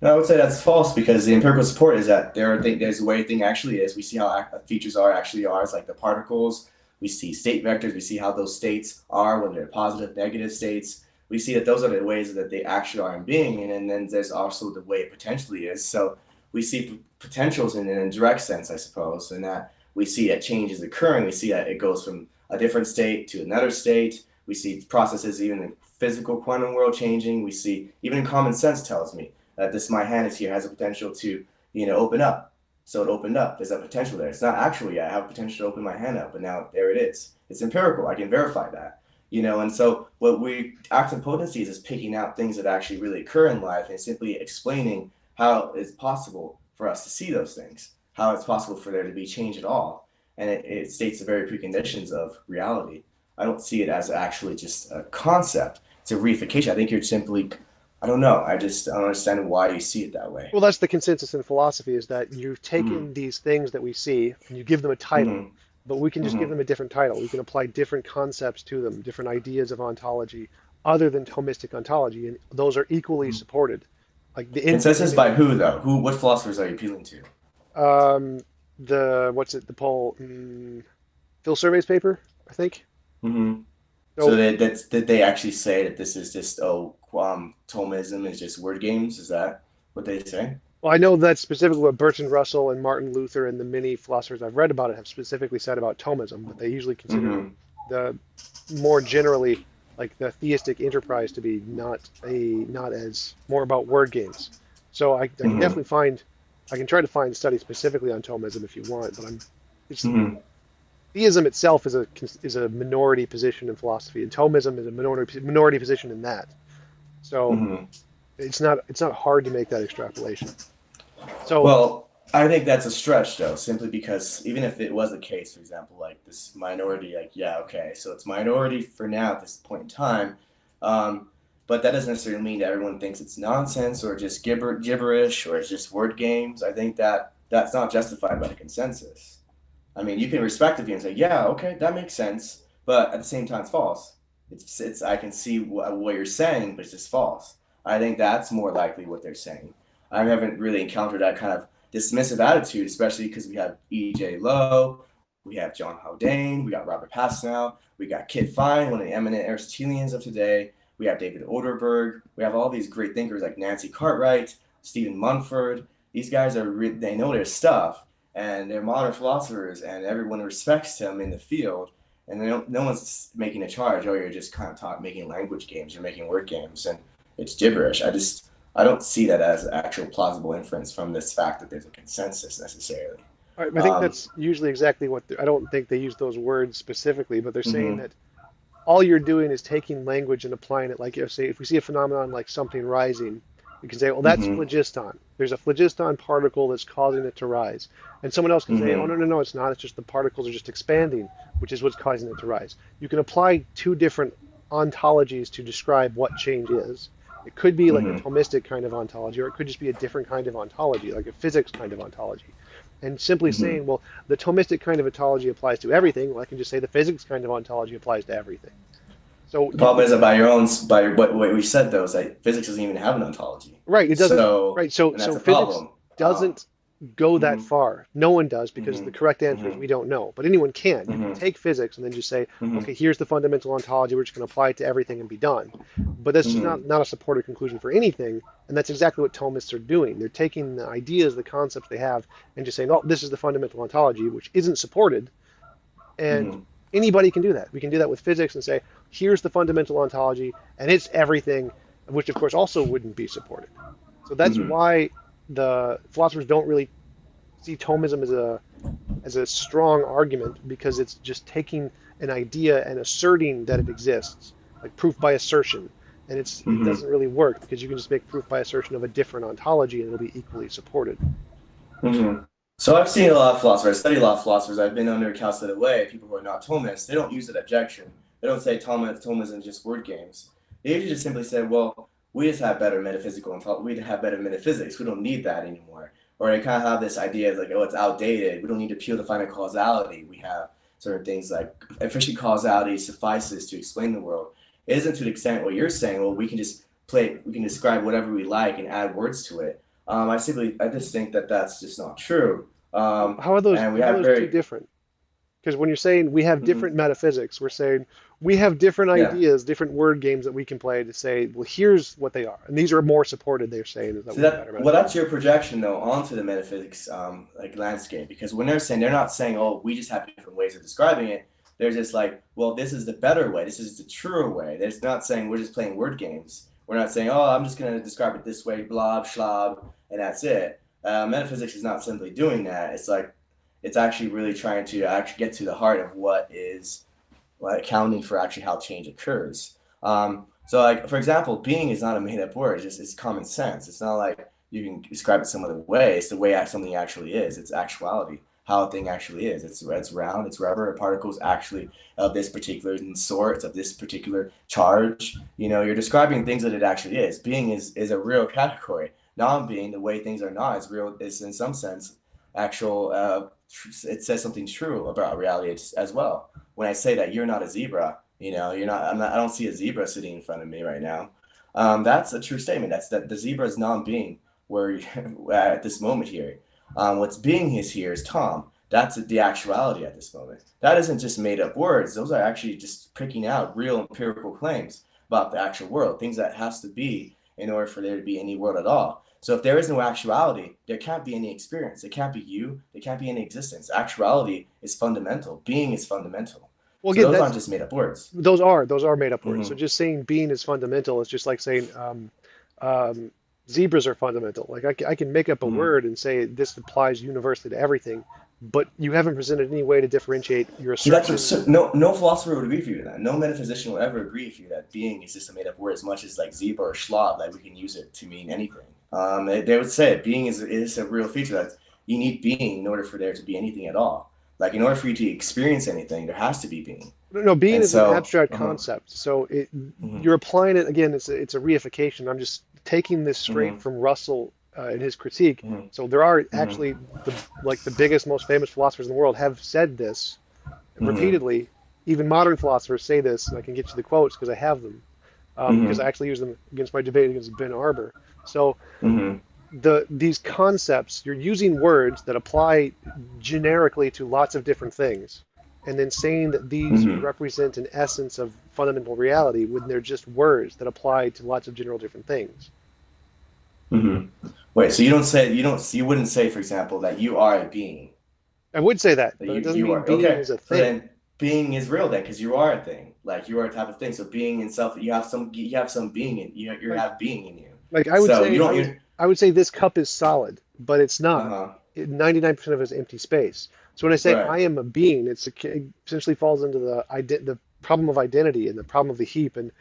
No, I would say that's false because the empirical support is that there's the way a thing actually is. We see how features are actually are. It's like the particles. We see state vectors. We see how those states are, whether they're positive, negative states. We see that those are the ways that they actually are in being. And then there's also the way it potentially is. So we see potentials in an indirect sense, I suppose, in that we see that change is occurring. We see that it goes from a different state to another state. We see processes even in physical quantum world changing. We see even common sense tells me that this my hand is here has a potential to open up. So it opened up. There's a potential there. It's not actual yet. I have potential to open my hand up, but now there it is. It's empirical. I can verify that. And so what we active potencies is picking out things that actually really occur in life and simply explaining how it's possible for us to see those things, how it's possible for there to be change at all. And it states the very preconditions of reality. I don't see it as actually just a concept. It's a reification. I think you're simply I don't know. I don't understand why you see it that way. Well, that's the consensus in philosophy is that you've Mm-hmm. taken these things that we see and you give them a title, Mm-hmm. but we can just give Mm-hmm. them a different title. We can apply different concepts to them, different ideas of ontology other than Thomistic ontology, and those are equally supported. Like the Consensus infinite, by who though? What philosophers are you appealing to? um, what's it, the Paul, Phil Survey's paper, I think. Mm-hmm. So So, did they actually say that this is just Thomism is just word games? Is that what they say? well, I know that's specifically what Bertrand Russell and Martin Luther and the many philosophers I've read about it have specifically said about Thomism, but they usually consider Mm-hmm. the more generally like the theistic enterprise to be not as more about word games. So I can Mm-hmm. definitely find I can try to find studies specifically on Thomism if you want, but it's Mm-hmm. theism itself is a minority position in philosophy, and Thomism is a minority position in that. So Mm-hmm. it's not hard to make that extrapolation. So Well, I think that's a stretch though, simply because even if it was the case, for example, like this minority, like yeah, okay, so it's minority for now at this point in time, um, but that doesn't necessarily mean that everyone thinks it's nonsense or just gibberish or it's just word games. I think that that's not justified by the consensus. I mean, you can respect the view and say, yeah, okay, that makes sense, but at the same time, it's false. It's I can see what you're saying, but it's just false. I think that's more likely what they're saying. I haven't really encountered that kind of dismissive attitude, especially because we have E.J. Lowe, we have John Haldane, we got Robert Pasnow, we got Kit Fine, one of the eminent Aristotelians of today. We have David Oderberg. We have all these great thinkers like Nancy Cartwright, Stephen Munford. These guys they know their stuff, and they're modern philosophers, and everyone respects them in the field. And no one's making a charge. Oh, you're just kind of making language games. You're making word games, and it's gibberish. I don't see that as actual plausible inference from this fact that there's a consensus necessarily. I think Um, that's usually exactly I don't think they use those words specifically, but they're saying mm-hmm. that all you're doing is taking language and applying it. Like, say, if we see a phenomenon like something rising, You can say, well, that's Mm-hmm. phlogiston. There's a phlogiston particle that's causing it to rise. And someone else can say, oh, Mm-hmm. no, no, no, it's not. It's just the particles are just expanding, which is what's causing it to rise. You can apply two different ontologies to describe what change is. It could be like a Mm-hmm. Thomistic kind of ontology, or it could just be a different kind of ontology, like a physics kind of ontology. And simply Mm-hmm. saying, well, the Thomistic kind of ontology applies to everything, well, I can just say the physics kind of ontology applies to everything. So The you, problem is that by your own, by what we said though, is that physics doesn't even have an ontology. right, it doesn't, So, right. So, and that's so a physics problem. doesn't go that Mm-hmm. far. No one does because the Mm-hmm. correct answer is Mm-hmm. we don't know. But anyone can. You can Mm-hmm. take physics and then just say, Mm-hmm. okay, here's the fundamental ontology. We're just going to apply it to everything and be done. But that's just Mm-hmm. not a supported conclusion for anything. And that's exactly what Thomists are doing. They're taking the ideas, the concepts they have, and just saying, oh, this is the fundamental ontology, which isn't supported. And Mm-hmm. anybody can do that. We can do that with physics and say, here's the fundamental ontology, and it's everything, which of course also wouldn't be supported. So that's Mm-hmm. why the philosophers don't really see Thomism as a strong argument because it's just taking an idea and asserting that it exists, like proof by assertion. And it Mm-hmm. doesn't really work because you can just make proof by assertion of a different ontology and it'll be equally supported. Mm-hmm. So I've seen a lot of philosophers, I study a lot of philosophers. I've been under calculated way, people who are not Thomists, they don't use that objection. They don't say Thomism is just word games. They usually just simply say, well, we just have better metaphysical and we have better metaphysics. We don't need that anymore. Or they kind of have this idea of like, oh, it's outdated. We don't need to appeal to final causality. We have certain things like efficient causality suffices to explain the world. It isn't to the extent what you're saying, well, we can just we can describe whatever we like and add words to it. I just think that that's just not true. And we How are have those two very, different? Because when you're saying we have mhm, different metaphysics, we're saying we have different yeah. ideas, different word games that we can play to say, well, here's what they are. And these are more supported, they're saying, is that So we have better well, that's metaphysics. your projection though onto the metaphysics like landscape because when they're not saying, oh, we just have different ways of describing it. They're just like, well, this is the better way. This is the truer way. They're not saying we're just playing word games. We're not saying, oh, I'm just going to describe it this way, blob, schlob, and that's it. Metaphysics is not simply doing that. It's like it's actually really trying to actually get to the heart of what is like, accounting for actually how change occurs. So, like for example, being is not a made-up word. It's common sense. It's not like you can describe it some other way. It's the way something actually is. It's actuality, how a thing actually is. It's round. It's rubber. A particle is actually of this particular sort. It's of this particular charge. You know, you're describing things that it actually is. Being is a real category. Non-being, the way things are not, is real. Is in some sense actual. It says something true about reality as well when I say that you're not a zebra, you know, you're not, I'm not, I don't see a zebra sitting in front of me right now. That's a true statement. That's that the zebra is non-being where at this moment here. What's being is here is Tom. That's the actuality at this moment. That isn't just made up words. Those are actually just picking out real empirical claims about the actual world, things that has to be in order for there to be any world at all. So if there is no actuality, there can't be any experience. There can't be you. There can't be any existence. Actuality is fundamental. Being is fundamental. Well, So again, those aren't that's just made up words. those are made up words. So Mm-hmm. just saying being is fundamental is just like saying um, zebras are fundamental. Like I can make up a Mm-hmm. word and say this applies universally to everything, but you haven't presented any way to differentiate your So that's what, assertion. so no philosopher would agree with you with that. No metaphysician will ever agree with you that being is just a made up word as much as like zebra or schlob that we can use it to mean anything. They would say being is a real feature that you need being in order for there to be anything at all. Like in order for you to experience anything, there has to be being. No, being And is an so, abstract concept. So mm-hmm. you're applying it again. It's a reification. I'm just taking this straight Mm-hmm. from Russell in his critique. Mm-hmm. So there are Mm-hmm. actually the biggest, most famous philosophers in the world have said this Mm-hmm. repeatedly. Even modern philosophers say this, and I can get you the quotes because I have them. Because I Mm-hmm. actually use them against my debate against Ben Arbour. So Mm-hmm. these concepts, you're using words that apply generically to lots of different things, and then saying that these Mm-hmm. represent an essence of fundamental reality when they're just words that apply to lots of general different things. Mm-hmm. Wait, so you wouldn't say, for example, that you are a being. I would say that, That but it doesn't you mean are being okay. is a So thing. then being is real then, because you are a thing. Like you are a type of thing. So being in self, you have some being in you Like have being in you. like So you don't. You I would say this cup is solid, but it's uh not. huh. 99% of it is empty space. So when I say Right. I am a being, it essentially falls into the problem of identity and the problem of the heap and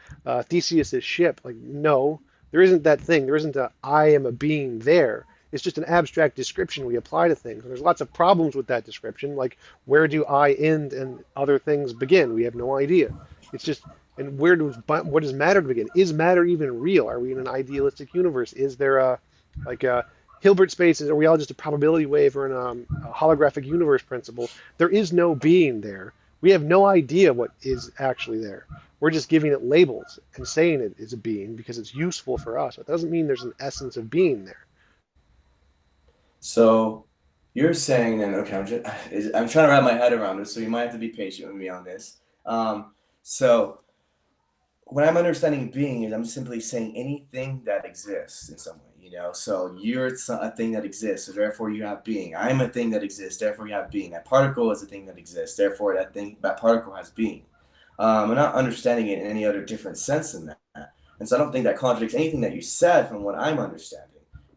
Theseus's ship. Like, no, There isn't that thing. There isn't a I am a being there. It's just an abstract description we apply to things. And there's lots of problems with that description, like where do I end and other things begin? We have no idea. It's just, and what does matter begin? Is matter even real? Are we in an idealistic universe? Is there like a Hilbert spaces? Are we all just a probability wave or a holographic universe principle? There is no being there. We have no idea what is actually there. We're just giving it labels and saying it is a being because it's useful for us. It doesn't mean there's an essence of being there. So you're saying then, okay, I'm trying to wrap my head around this, so you might have to be patient with me on this. So when I'm understanding being is I'm simply saying anything that exists in some way, you know? So you're a thing that exists, so therefore you have being. I'm a thing that exists, therefore you have being. That particle is a thing that exists, therefore that particle has being. I'm not understanding it in any other different sense than that. And so I don't think that contradicts anything that you said from what I'm understanding.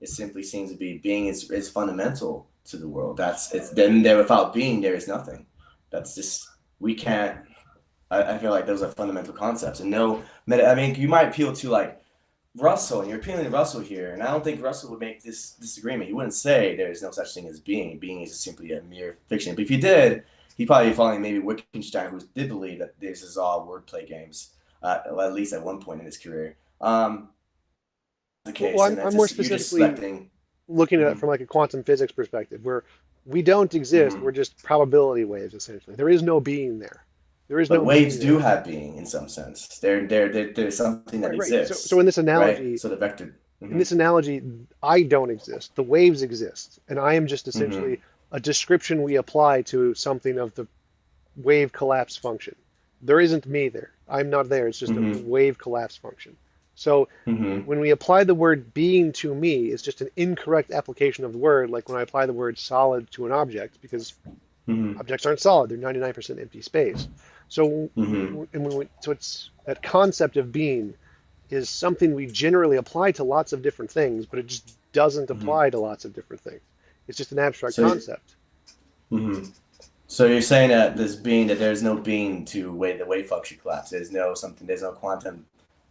It simply seems to be being is fundamental to the world. It's then there without being there is nothing. That's just we can't. I feel like those are fundamental concepts, and I mean, you might appeal to like Russell, and you're appealing to Russell here, and I don't think Russell would make this disagreement. He wouldn't say there is no such thing as being. Being is just simply a mere fiction. But if he did, he'd probably be following maybe Wittgenstein, who did believe that this is all wordplay games, at least at one point in his career. The Well, case, and I'm that's more just you're just specifically selecting. looking at it Mhm, from like a quantum physics perspective, where we don't exist. We're mhm. just probability waves, essentially. There is no being there. There is But no waves being do there. have being in some sense. There's something that Right, right. So exists, in this right? analogy, So the vector. in Hmm. this analogy, I don't exist. The waves exist, and I am just Hmm. essentially a description we apply to something of the wave collapse function. There isn't me there. I'm not there. It's just a Hmm. wave collapse function. So Hmm. when we apply the word being to me, it's just an incorrect application of the word, like when I apply the word solid to an object, because Hmm. objects aren't solid, they're 99% empty space. So, Hmm. so it's that concept of being is something we generally apply to lots of different things, but it just doesn't Hmm. apply to lots of different things. It's just an abstract So, concept. hmm so you're saying that there's no being to the wave function collapse. There's no quantum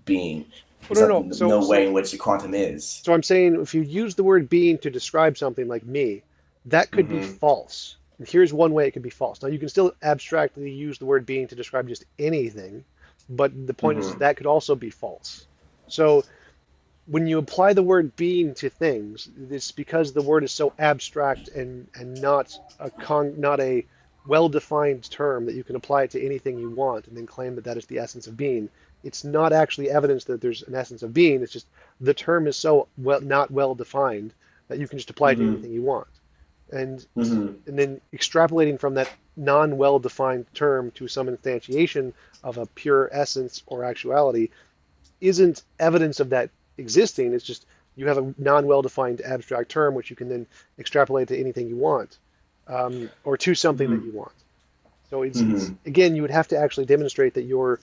being. Oh, There's no, no, no. no way in which the quantum is. So I'm saying if you use the word being to describe something like me, that could be Hmm. false. And here's one way it could be false. Now you can still abstractly use the word being to describe just anything, but the point is Hmm. that could also be false. So when you apply the word being to things, it's because the word is so abstract and not a well-defined term that you can apply it to anything you want and then claim that that is the essence of being. It's not actually evidence that there's an essence of being. It's just the term is so not well defined that you can just apply it to Hmm. anything you want. And Hmm. and then extrapolating from that non-well defined term to some instantiation of a pure essence or actuality isn't evidence of that existing. It's just you have a non-well-defined abstract term which you can then extrapolate to anything you want, or to something that Hmm. you want. So it's Hmm. again, you would have to actually demonstrate that your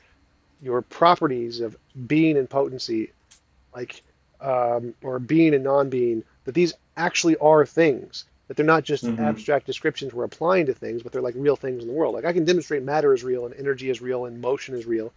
properties of being and potency, like or being and non-being, that these actually are things. That they're not just Hmm. abstract descriptions we're applying to things, but they're like real things in the world. Like I can demonstrate matter is real and energy is real and motion is real,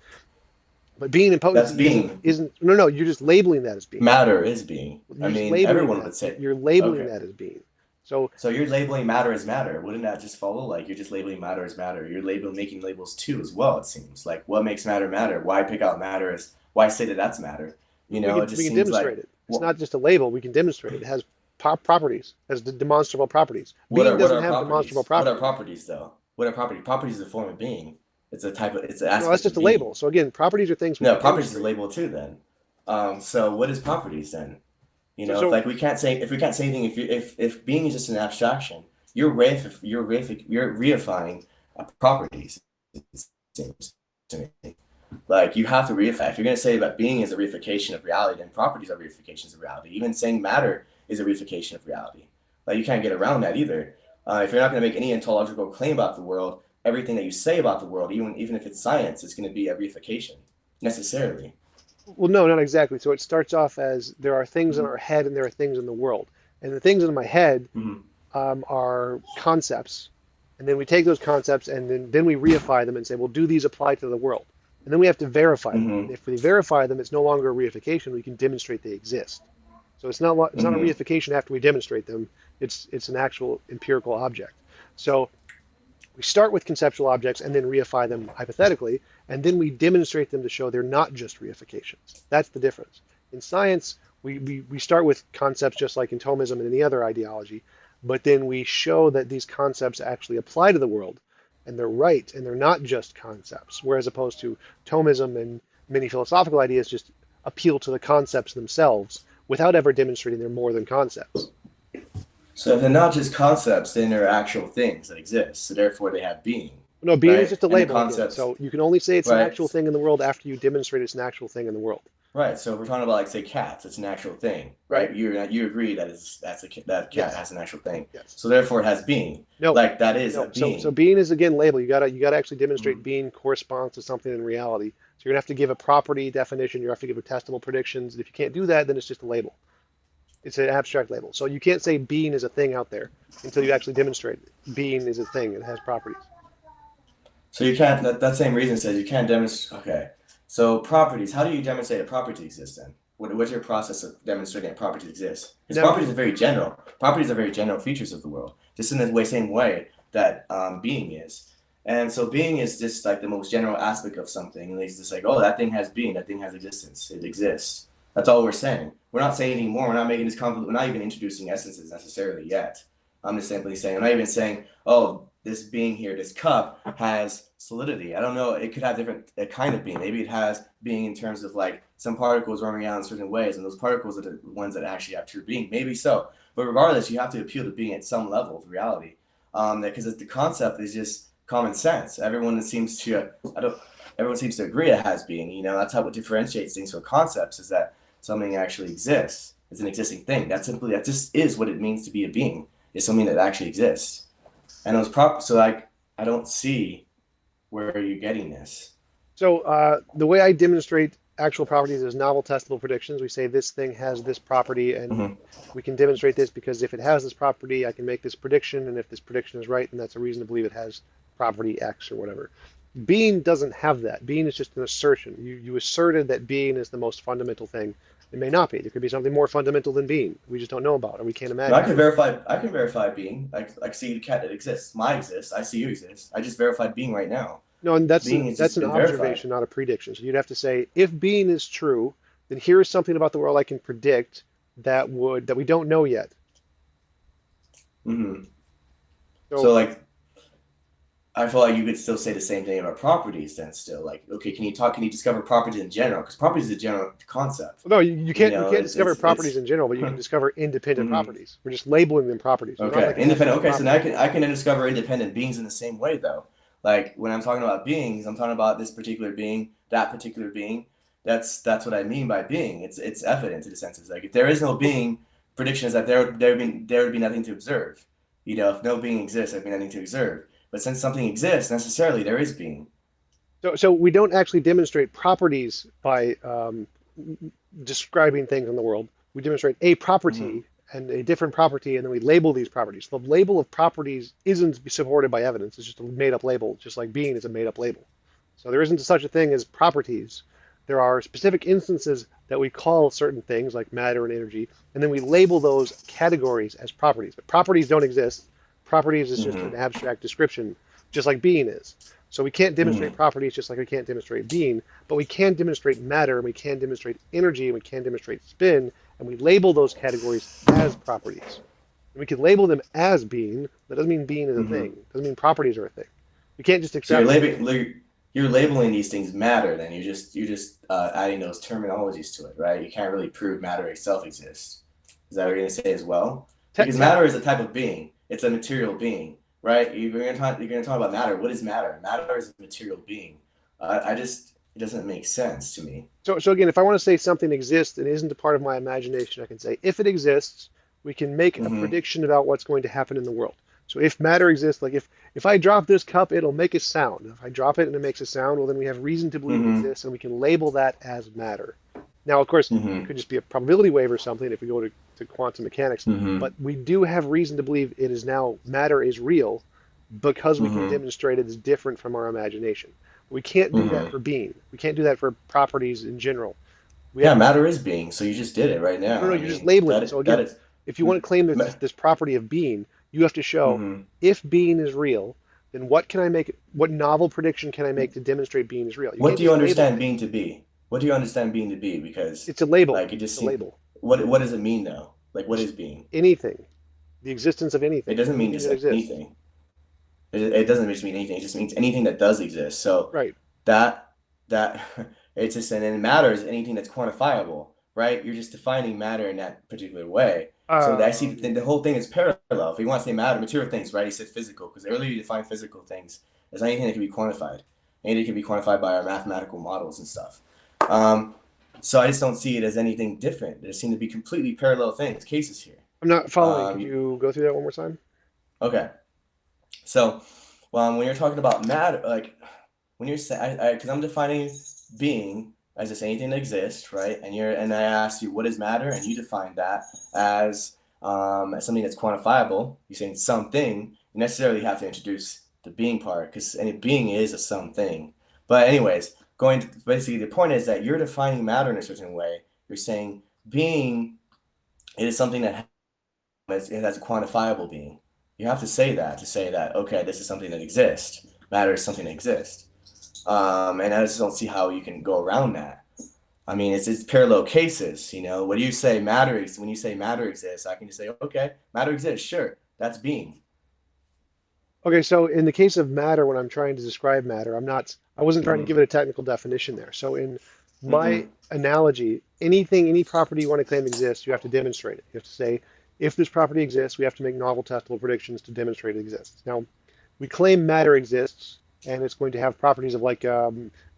but being and That's potency being. isn't no, no, you're just labeling that as being. Matter is being. I You're just mean, labeling everyone that. would say, You're labeling okay. that as being. So So you're labeling matter as matter. Wouldn't that just follow? Like you're just labeling matter as matter. You're making labels too as well, it seems. Like what makes matter matter? Why pick out matter as why say that that's matter? It we just can seems demonstrate like it. It's what not just a label. We can demonstrate it. It has properties, has demonstrable properties. Being what doesn't are have demonstrable properties? What are properties. properties though? What are properties? Properties is a form of being. It's an No, that's aspect just of a being. label. So again, properties are things we No, can properties is a demonstrate. label too then. So what is properties then? So If so like we can't say anything if being is just an abstraction, you're reifying properties. It seems to me. Like you have to reify. If you're gonna say that being is a reification of reality, then properties are reifications of reality. Even saying matter is a reification of reality. Like you can't get around that either. If you're not gonna make any ontological claim about the world, everything that you say about the world, even if it's science, is gonna be a reification necessarily. well, no, not exactly. So it starts off as there are things in Mm-hmm. our head and there are things in the world, and the things in my head Mm-hmm. are concepts, and then we take those concepts and then we reify them and say, well, do these apply to the world? And then we have to verify them. And Hmm. if we verify them, it's no longer a reification. We can demonstrate they exist. So it's not a Hmm. reification after we demonstrate them. It's an actual empirical object. So we start with conceptual objects and then reify them hypothetically, and then we demonstrate them to show they're not just reifications. That's the difference. In science, we start with concepts just like in Thomism and any other ideology, but then we show that these concepts actually apply to the world, and they're right, and they're not just concepts, whereas opposed to Thomism and many philosophical ideas just appeal to the concepts themselves without ever demonstrating they're more than concepts. So if they're not just concepts, then they're actual things that exist. So therefore, they have being, No, being is right? just a And the label again. concepts, So you can only say it's an right? actual thing in the world after you demonstrate it's an actual thing in the world. Right. So if we're talking about like say cats, it's an actual thing, Right? right? You agree that that cat Yes. has an actual thing. Yes. So therefore, it has being. No. Like that is a No. So being. being is again label. You gotta actually demonstrate Mhm. being corresponds to something in reality. So you're gonna have to give a property definition. You have to give a testable predictions. And if you can't do that, then it's just a label. It's an abstract label. So you can't say being is a thing out there until you actually demonstrate it. Being is a thing. It has properties. So you can't. That same reason says you can't demonstrate. Okay. So properties. How do you demonstrate a property exists then? What's your process of demonstrating that properties exist? Because Now, properties are very general. Properties are very general features of the world, just in the same way that being is. And so being is just like the most general aspect of something. And it's just like, oh, that thing has being. That thing has existence. It exists. That's all we're saying. We're not saying anymore. We're not making this conflict. We're not even introducing essences necessarily yet. I'm just simply saying. I'm not even saying, oh, this being here, this cup has solidity. I don't know. It could have different a kind of being. Maybe it has being in terms of like some particles roaming around in certain ways, and those particles are the ones that actually have true being. Maybe so. But regardless, you have to appeal to being at some level of reality. Because the concept is just common sense. I don't. Everyone seems to agree it has being. That's how what differentiates things from concepts is that something actually exists. It's an existing thing. That just is what it means to be a being. It's something that actually exists. And those so like I don't see where you're getting this. so the way I demonstrate actual properties is novel testable predictions. We say this thing has this property, and Hmm. we can demonstrate this because if it has this property, I can make this prediction, and if this prediction is right, then that's a reason to believe it has property X or whatever. Being doesn't have that. Being is just an assertion. You asserted that being is the most fundamental thing. It may not be. There could be something more fundamental than being. We just don't know about, or we can't No, I imagine. can verify. I can verify being. I see the cat that exists. My exists. I see you exist. I just verified being right now. No, and that's Being has that's just an been verified. observation, not a prediction. So you'd have to say, if being is true, then here is something about the world I can predict that we don't know yet. Hmm. So So like I feel like you could still say the same thing about properties. Then still like okay, can you discover properties in general? Because properties is a general concept. no, you You can't you know, can't it's discover it's properties it's. in general, but you can discover independent Hmm. properties. We're just labeling them properties. They're not Okay, like an independent. absolute Okay, so now property. I can then discover independent beings in the same way though. Like when I'm talking about beings, I'm talking about this particular being, that particular being. That's what I mean by being. It's evident to the senses. Like if there is no being, prediction is that there would be nothing to observe. If no being exists, there'd be nothing to observe. But since something exists, necessarily there is being. So we don't actually demonstrate properties by describing things in the world. We demonstrate a Hmm. property and a different property, and then we label these properties. The label of properties isn't supported by evidence. It's just a made-up label, just like being is a made-up label. So there isn't such a thing as properties. There are specific instances that we call certain things like matter and energy, and then we label those categories as properties. But properties don't exist. Properties is just an Hmm. abstract description, just like being is. So we can't demonstrate Hmm. properties just like we can't demonstrate being, but we can demonstrate matter, and we can demonstrate energy, and we can demonstrate spin, and we label those categories as properties. And we can label them as being. That doesn't mean being is a thing. Hmm. It doesn't mean properties are a thing. We can't just So you're extrapolate that. labeling you're labeling these things matter. Then you're just adding those terminologies to it, right? You can't really prove matter itself exists. Is that what you're gonna say as well? Te- Because te- matter is a type of being. It's a material being, right? You're gonna talk about matter. What is matter? Matter is a material being. I just it doesn't make sense to me. so again, if I want to say something exists and isn't a part of my imagination, I can say if it exists, we can make a Hmm. prediction about what's going to happen in the world. So if matter exists, like if I drop this cup, it'll make a sound. If I drop it and it makes a sound, well then we have reason to believe it Hmm. exists, and we can label that as matter. Now, of course, it Hmm. could just be a probability wave or something if we go to quantum mechanics, Hmm. but we do have reason to believe matter is real because we can Hmm. demonstrate it is different from our imagination. We can't do that Hmm. for being. We can't do that for properties in general. We Yeah, have matter is being. So you just did it right no, now. no, I you're just mean, labeling it. So that again, is. if you want to claim Ma- this property of being, you have to show mhm. if being is real, then what can I make? What novel prediction can I make to demonstrate being is real? You What can't do you just label understand being things. to be? What do you understand being to be? Because It's a label. like it just It's a seems. label. What does it mean though? Like what It's is being? anything, the existence of It anything, doesn't mean anything just that exists. anything. It doesn't just mean anything. It just means anything that does exist. So Right. that that it's just and then matter is anything that's quantifiable, right? You're just defining matter in that particular way. So I see the Um, whole thing is parallel. If you want to say matter, material things, right? He said physical because earlier you defined physical things as anything that can be quantified. Anything can be quantified by our mathematical models and stuff. Um, so I just don't see it as anything different. There seem to be completely parallel things, cases here. I'm not following. Could You, you go through that one more time? okay. So, when you're talking about matter, like when you're saying, because I'm defining being as just anything that exists, right? And I ask you what is matter, and you define that as something that's quantifiable. You're saying something. You necessarily have to introduce the being part because any being is a something. But anyways, going to, basically the point is that you're defining matter in a certain way. You're saying being is something that it has a quantifiable being. You have to say that okay, this is something that exists. Matter is something that exists. And I just don't see how you can go around that. I mean, it's parallel cases. What do you say matter is when you say matter exists? I can just say, okay, matter exists. Sure, that's being. Okay, so in the case of matter, when I'm trying to describe matter, I wasn't trying to Mm-hmm. give it a technical definition there. So in my Mm-hmm. analogy, anything, any property you want to claim exists, you have to demonstrate it. You have to say, if this property exists, we have to make novel testable predictions to demonstrate it exists. Now, we claim matter exists, and it's going to have properties of like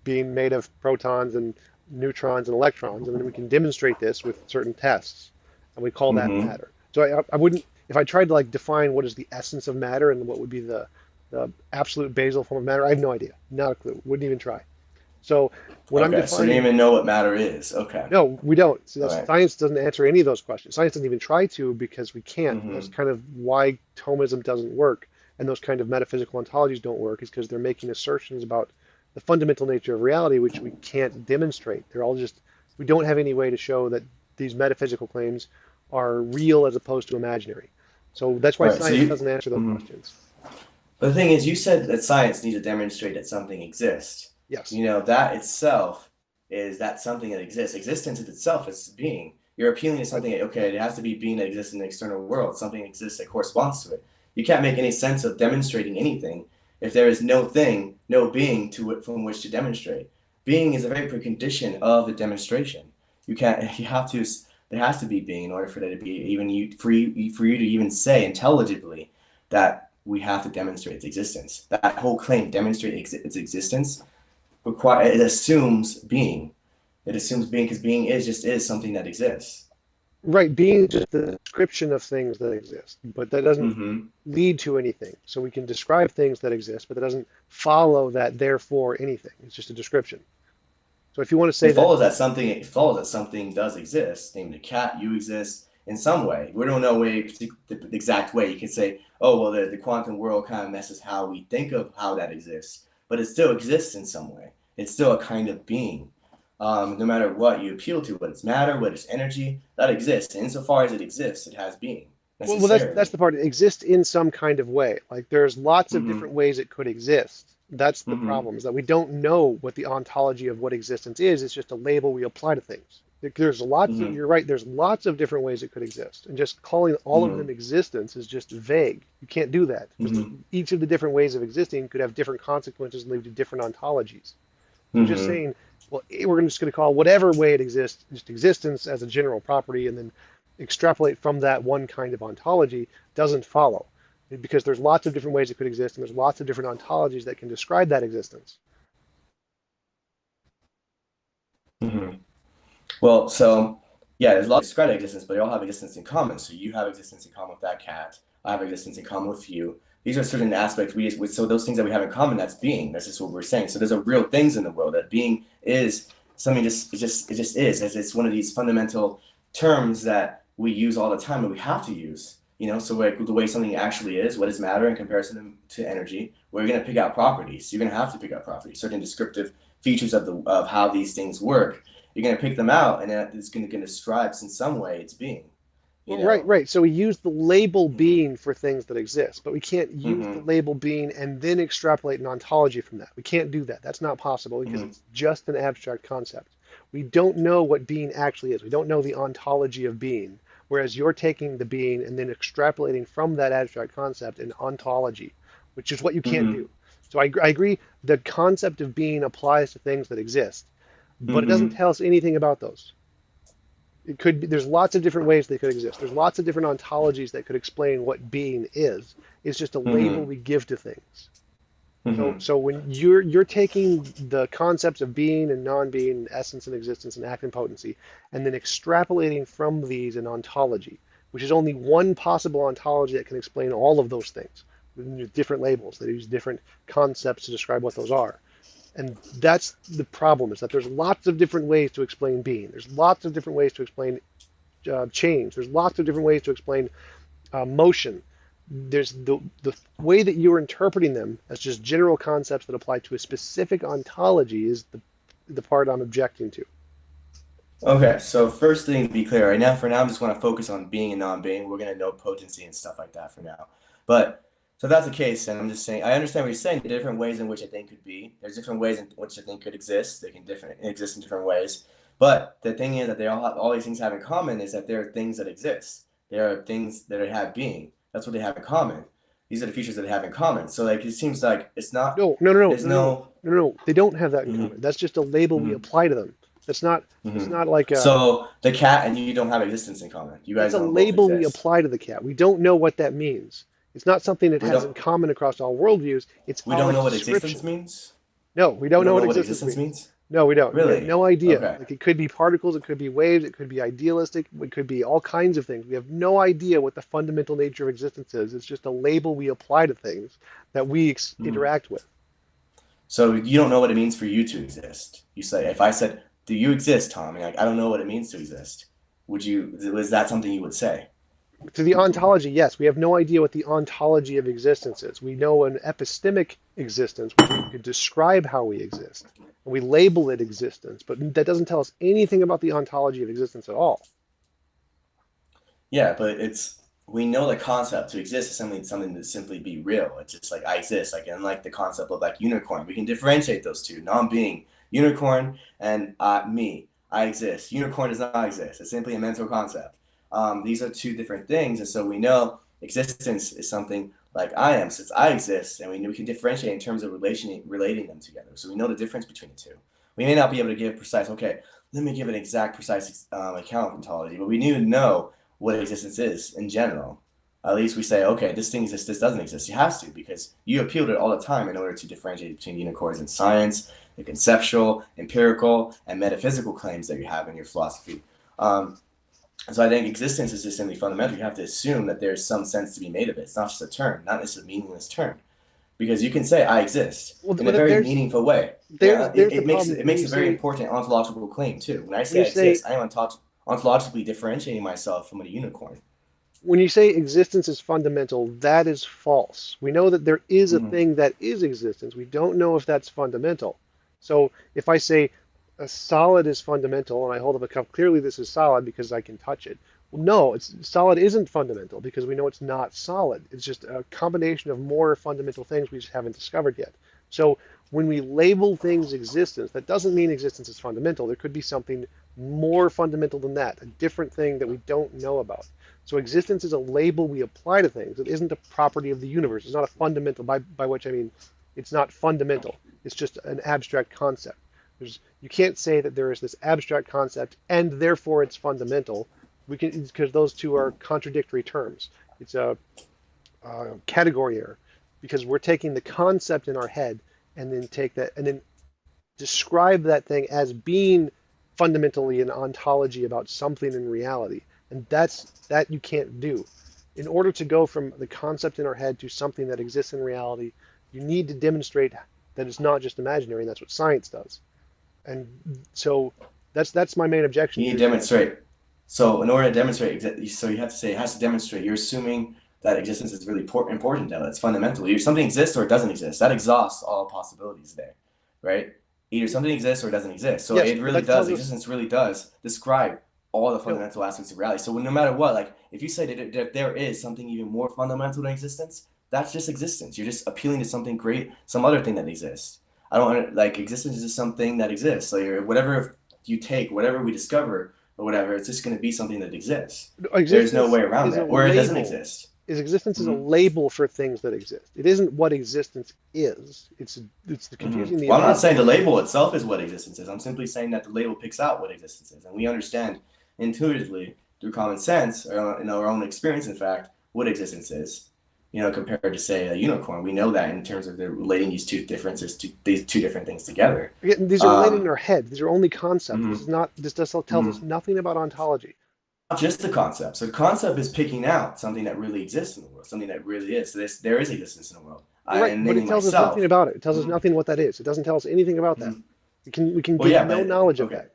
being made of protons and neutrons and electrons, and then we can demonstrate this with certain tests, and we call that Mm-hmm. matter. So I wouldn't, if I tried to like define what is the essence of matter and what would be the absolute basal form of matter, I have no idea, not a clue, wouldn't even try. So when I'm Okay, so you don't defining, even know what matter is. Okay. no, we don't. So All that's right. science doesn't answer any of those questions. Science doesn't even try to because we can't. That's Mm-hmm. kind of why Thomism doesn't work and those kind of metaphysical ontologies don't work is because they're making assertions about the fundamental nature of reality, which we can't demonstrate. They're all just, we don't have any way to show that these metaphysical claims are real as opposed to imaginary. So that's why All right. So science you. doesn't answer those Mhm. questions. But the thing is, you said that science needs to demonstrate that something exists. Yes. That itself is that something that exists. Existence in itself is being. You're appealing to Right. something, okay, it has to be being that exists in the external world. Something exists that corresponds to it. You can't make any sense of demonstrating anything if there is no thing, no being to it from which to demonstrate. Being is a very precondition of the demonstration. You can't, you have to, there has to be being in order for there to be even for you to even say intelligibly that we have to demonstrate its existence. That whole claim, demonstrate its existence, it assumes being. It assumes being because being is something that exists. Right. Being is just the description of things that exist, but that doesn't Mm-hmm. lead to anything. So we can describe things that exist, but that doesn't follow that therefore anything. It's just a description. So if you want to say that, It follows that something does exist. Named a cat, you exist in some way. We don't know the exact way. You can say, oh well, the quantum world kind of messes how we think of how that exists, but it still exists in some way. It's still a kind of being. No matter what you appeal to, whether it's matter, whether it's energy, that exists. And insofar as it exists, it has being well, that's necessarily. the part. It exists in some kind of way. Like there's lots of Mm-hmm. different ways it could exist. That's the Mm-hmm. problem, is that we don't know what the ontology of what existence is. It's just a label we apply to things. There's lots of, Mm-hmm. you're right, there's lots of different ways it could exist. And just calling all of Mm-hmm. them existence is just vague. You can't do that because Mm-hmm. each of the different ways of existing could have different consequences and lead to different ontologies. So just Mm-hmm. saying, well, we're just going to call whatever way it exists, just existence as a general property, and then extrapolate from that one kind of ontology doesn't follow. Because there's lots of different ways it could exist, and there's lots of different ontologies that can describe that existence. Mm-hmm. Well, so yeah, there's a lot of described existence, but they all have existence in common. So you have existence in common with that cat. I have existence in common with you. These are certain aspects so those things that we have in common, that's being. That's just what we're saying. So there's a real things in the world that being is something it just is. It's one of these fundamental terms that we use all the time and we have to use. So like the way something actually is, what is matter in comparison to energy, we're going to pick out properties. You're going to have to pick out properties, certain descriptive features of how these things work. You're going to pick them out, and it's going to describe in some way its being, you Well, right, know? right. So we use the label Mm-hmm. being for things that exist, but we can't use the Mm-hmm. label being and then extrapolate an ontology from that. We can't do that. That's not possible because Mm-hmm. it's just an abstract concept. We don't know what being actually is. We don't know the ontology of being, whereas you're taking the being and then extrapolating from that abstract concept an ontology, which is what you can't Mm-hmm. do. So I agree the concept of being applies to things that exist, but it doesn't Mm-hmm. tell us anything about those. It could be, there's lots of different ways they could exist. There's lots of different ontologies that could explain what being is. It's just a label Mm-hmm. we give to things. So, Mm-hmm. so when you're taking the concepts of being and non-being, essence and existence and act and potency, and then extrapolating from these an ontology, which is only one possible ontology that can explain all of those things with different labels. They use different concepts to describe what those are. And that's the problem, is that there's lots of different ways to explain being. There's lots of different ways to explain change. There's lots of different ways to explain motion. There's the way that you're interpreting them as just general concepts that apply to a specific ontology is the part I'm objecting to. Okay, so first thing to be clear, right now, for now, I just want to focus on being and non-being. We're gonna know potency and stuff like that for now. But so if that's the case, then I'm just saying I understand what you're saying. The different ways in which a thing could be. There's different ways in which a thing could exist. They can different exist in different ways. But the thing is that they all these things have in common is that there are things that exist. There are things that have being. That's what they have in common. These are the features that they have in common. So like it seems like it's not. No, no, no, no, There's no, no, no. no, no, no. They don't have that in Mhm, common. That's just a label we mhm. apply to them. That's not. It's Hmm. not like a. So the cat and you don't have existence in common. You That's guys a don't both label we exist. apply to the cat. We don't know what that means. It's not something it We has don't in common across all worldviews. It's we our don't know what existence description. means? No, we We don't know don't what know what existence existence means. means? No, we don't. We have Really? no idea. Okay. Like it could be particles, it could be waves, it could be idealistic, it could be all kinds of things. We have no idea what the fundamental nature of existence is. It's just a label we apply to things that we Mhm. interact with. So you don't know what it means for you to exist. You say, if I said, "Do you exist, Tom?" And like, I don't know what it means to exist. Would you? Was that something you would say? To the ontology, yes, we have no idea what the ontology of existence is. We know an epistemic existence, which we could describe how we exist, and we label it existence, but that doesn't tell us anything about the ontology of existence at all. Yeah, but we know the concept to exist is something to simply be real. It's just like I exist, like unlike the concept of like unicorn. We can differentiate those two, non-being unicorn and me. I exist. Unicorn does not exist. It's simply a mental concept. These are two different things, and so we know existence is something like I am, since I exist, and we can differentiate in terms of relating them together. So we know the difference between the two. We may not be able to give precise. Okay, let me give an exact, precise account of ontology, but we need to know what existence is in general. At least we say, okay, this thing exists, this doesn't exist. It has to, because you appeal to it all the time in order to differentiate between unicorns and science, the conceptual, empirical, and metaphysical claims that you have in your philosophy. Um, so I think existence is just simply fundamental. You have to assume that there's some sense to be made of it. It's not just a term, not just a meaningless term. Because you can say I exist Well, in a very there's meaningful way. there's there's the It makes problem it when makes you a very say important ontological claim too. When I when say you I say exist, I am ontologically differentiating myself from a unicorn. when you say existence is fundamental, that is false. We know that there is a Mm-hmm. thing that is existence. We don't know if that's fundamental. So if I say a solid is fundamental and I hold up a cup, clearly this is solid because I can touch it. Well, no, it's solid isn't fundamental because we know it's not solid. It's just a combination of more fundamental things we just haven't discovered yet. So when we label things existence, that doesn't mean existence is fundamental. There could be something more fundamental than that, a different thing that we don't know about. So existence is a label we apply to things. It isn't a property of the universe. It's not a fundamental, by which I mean it's not fundamental. It's just an abstract concept. You can't say that there is this abstract concept and therefore it's fundamental. We can because those two are contradictory terms. It's a category error because we're taking the concept in our head and then take that and then describe that thing as being fundamentally an ontology about something in reality. And that you can't do. In order to go from the concept in our head to something that exists in reality, you need to demonstrate that it's not just imaginary, and that's what science does. And so that's my main objection You to need your to statement. demonstrate. So in order to demonstrate, so you have to say it has to demonstrate. You're assuming that existence is really important though. It's fundamental. Either something exists or it doesn't exist. That exhausts all possibilities there, right? Either something exists or it doesn't exist. So Yes, it but really that does, tells us existence really does describe all the no. fundamental aspects of reality. So no matter what, like if you say that there is something even more fundamental than existence, that's just existence. You're just appealing to something great, some other thing that exists. I don't like existence is just something that exists. Like whatever you take, whatever we discover or whatever, it's just going to be something that exists. There's no Existence way around is a that, or it doesn't label. exist. Existence is a Hmm. label for things that exist. It isn't what existence is. It's the Hmm. confusing the Well, I'm not idea. saying the label itself is what existence is. I'm simply saying that the label picks out what existence is, and we understand intuitively through common sense, or in our own experience, in fact, what existence is. Compared to say a unicorn, we know that in terms of the relating these two differences to these two different things together. Again, these are related in Um, our head. These are only concepts. This mhm, is not. This does tells us mhm. nothing about ontology. Not just the concept. So the concept is picking out something that really exists in the world, something that really is. So there is existence in the world, You're right, and but namely it tells us nothing myself. about it. It tells us Mhm, nothing what that is. It doesn't tell us anything about that. mhm. We can Well, get yeah, no but knowledge of okay. that.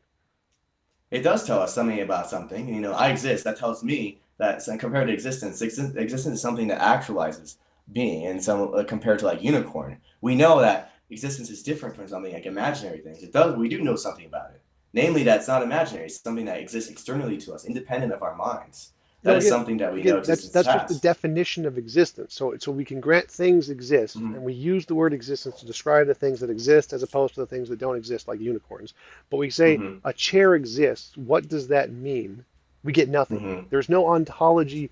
It does tell us something about something. I exist. That tells me that compared to existence, existence is something that actualizes being. And so compared to like unicorn, we know that existence is different from something like imaginary things. It does. We do know something about it, namely that it's not imaginary. It's something that exists externally to us, independent of our minds. That No, is again, something that we know again, existence that's just the has. definition of existence. So we can grant things exist, Mm-hmm. and we use the word existence to describe the things that exist as opposed to the things that don't exist, like unicorns. But we say Mm-hmm. a chair exists. What does that mean? We get nothing. Mm-hmm. There's no ontology